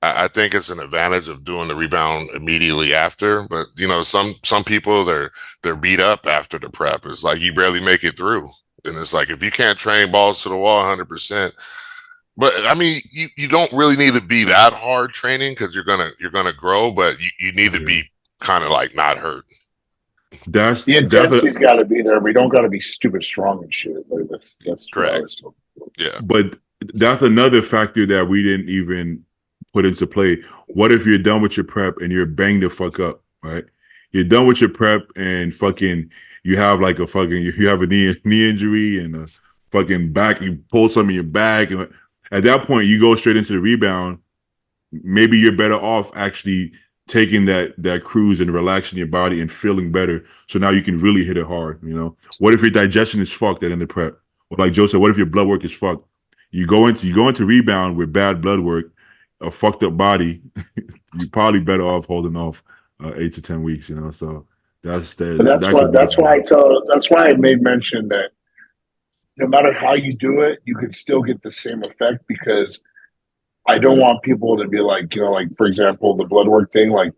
I think it's an advantage of doing the rebound immediately after. But you know, some people they're beat up after the prep. It's like you barely make it through, and it's like if you can't train balls to the wall 100%. But I mean, you don't really need to be that hard training because you're gonna grow, but you need to be kind of like not hurt. That's the intensity's got to be there. We don't got to be stupid strong and shit. Like that's correct. Yeah, but that's another factor that we didn't even put into play. What if you're done with your prep and you're banged the fuck up, right? You're done with your prep and fucking you have like you have a knee injury and a fucking back. You pull something in your back, and at that point you go straight into the rebound. Maybe you're better off actually taking that cruise and relaxing your body and feeling better. So now you can really hit it hard, you know? What if your digestion is fucked at the end of prep? Or like Joe said, what if your blood work is fucked? You go into rebound with bad blood work, a fucked up body, you're probably better off holding off 8 to 10 weeks, you know? So that's why I made mention that no matter how you do it, you can still get the same effect, because I don't want people to be like, you know, like, for example, the blood work thing, like,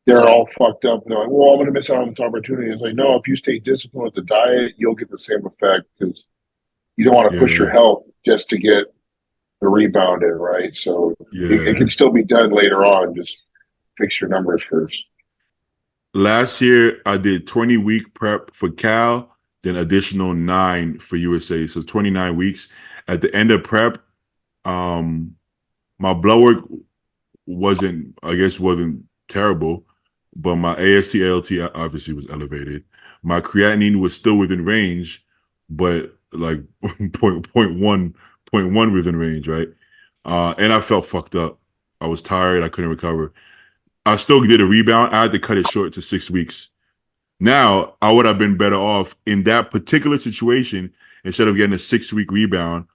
they're all fucked up. And they're like, well, I'm going to miss out on this opportunity. It's like, no, if you stay disciplined with the diet, you'll get the same effect, because you don't want to push your health just to get the rebound in, right? So it can still be done later on. Just fix your numbers first. Last year, I did 20-week prep for Cal, then additional 9 for USA. So 29 weeks. At the end of prep, my blood work wasn't terrible, but my AST, ALT obviously was elevated. My creatinine was still within range, but like 0.1 within range, right? And I felt fucked up. I was tired. I couldn't recover. I still did a rebound. I had to cut it short to 6 weeks. Now, I would have been better off in that particular situation. Instead of getting a 6-week rebound,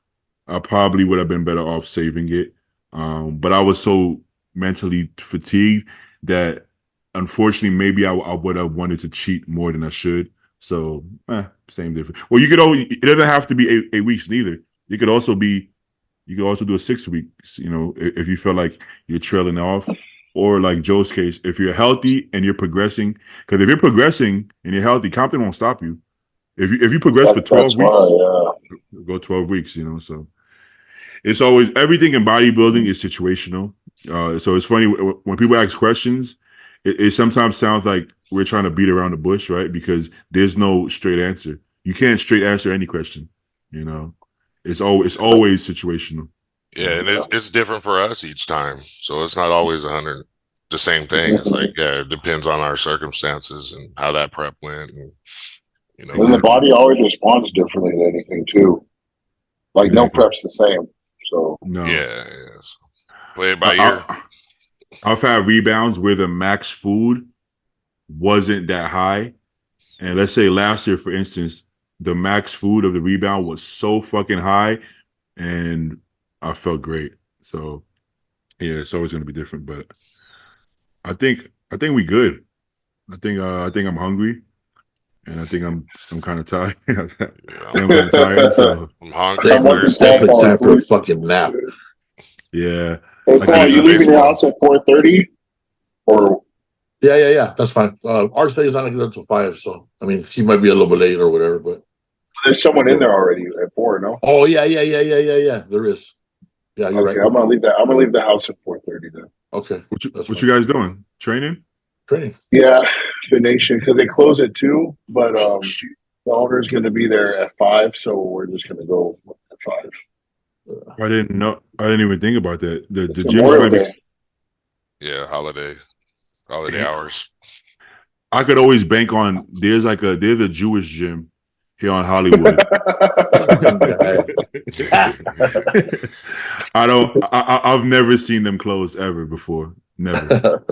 I probably would have been better off saving it. But I was so mentally fatigued that unfortunately maybe I would have wanted to cheat more than I should. So same difference. Well, it doesn't have to be 8 weeks neither. You could also do a 6 weeks, if you feel like you're trailing off, or like Joe's case, if you're healthy and you're progressing, because if you're progressing and you're healthy, Compton won't stop you. If you progress for 12 weeks, go 12 weeks, so it's always, everything in bodybuilding is situational. So it's funny when people ask questions, it sometimes sounds like we're trying to beat around the bush, right? Because there's no straight answer. You can't straight answer any question, It's always situational. Yeah, and it's different for us each time. So it's not always the same thing. It's like, it depends on our circumstances and how that prep went. And, and the body always responds differently to anything too. Like no prep's the same. So no. Yeah. So play it by ear. I've had rebounds where the max food wasn't that high. And let's say last year, for instance, the max food of the rebound was so fucking high, and I felt great. So yeah, it's always going to be different, but I think we good. I think I'm hungry, and I think I'm kind of tired. I'm kind of tired, so I'm hungry. It's definitely time for a fucking nap. Yeah. Hey, Paul, are you leaving your house at 4:30? Or Yeah. That's fine. Our stays not until 5, so I mean he might be a little bit late or whatever, but there's someone in there already at 4, no? oh yeah. There is. Yeah, you're right. I'm gonna leave the house at 4:30 then. Okay. What you guys doing? Training? Yeah, Nation, because they close at 2, but the owner's gonna be there at 5, so we're just gonna go at 5. I didn't know. I didn't even think about that. The gym's Memorial might be. Day. Yeah, holiday hours. I could always bank on. There's a Jewish gym here on Hollywood. I've never seen them close ever before. Never.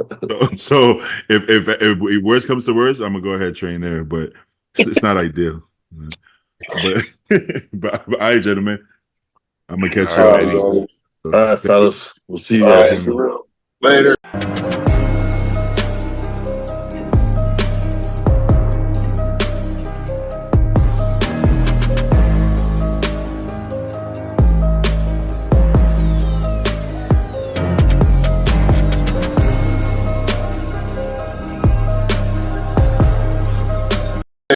So if worst comes to worst, I'm gonna go ahead and train there, but it's not ideal. But all right, gentlemen, I'm gonna catch you. All right, All right, fellas. We'll see you guys. Later.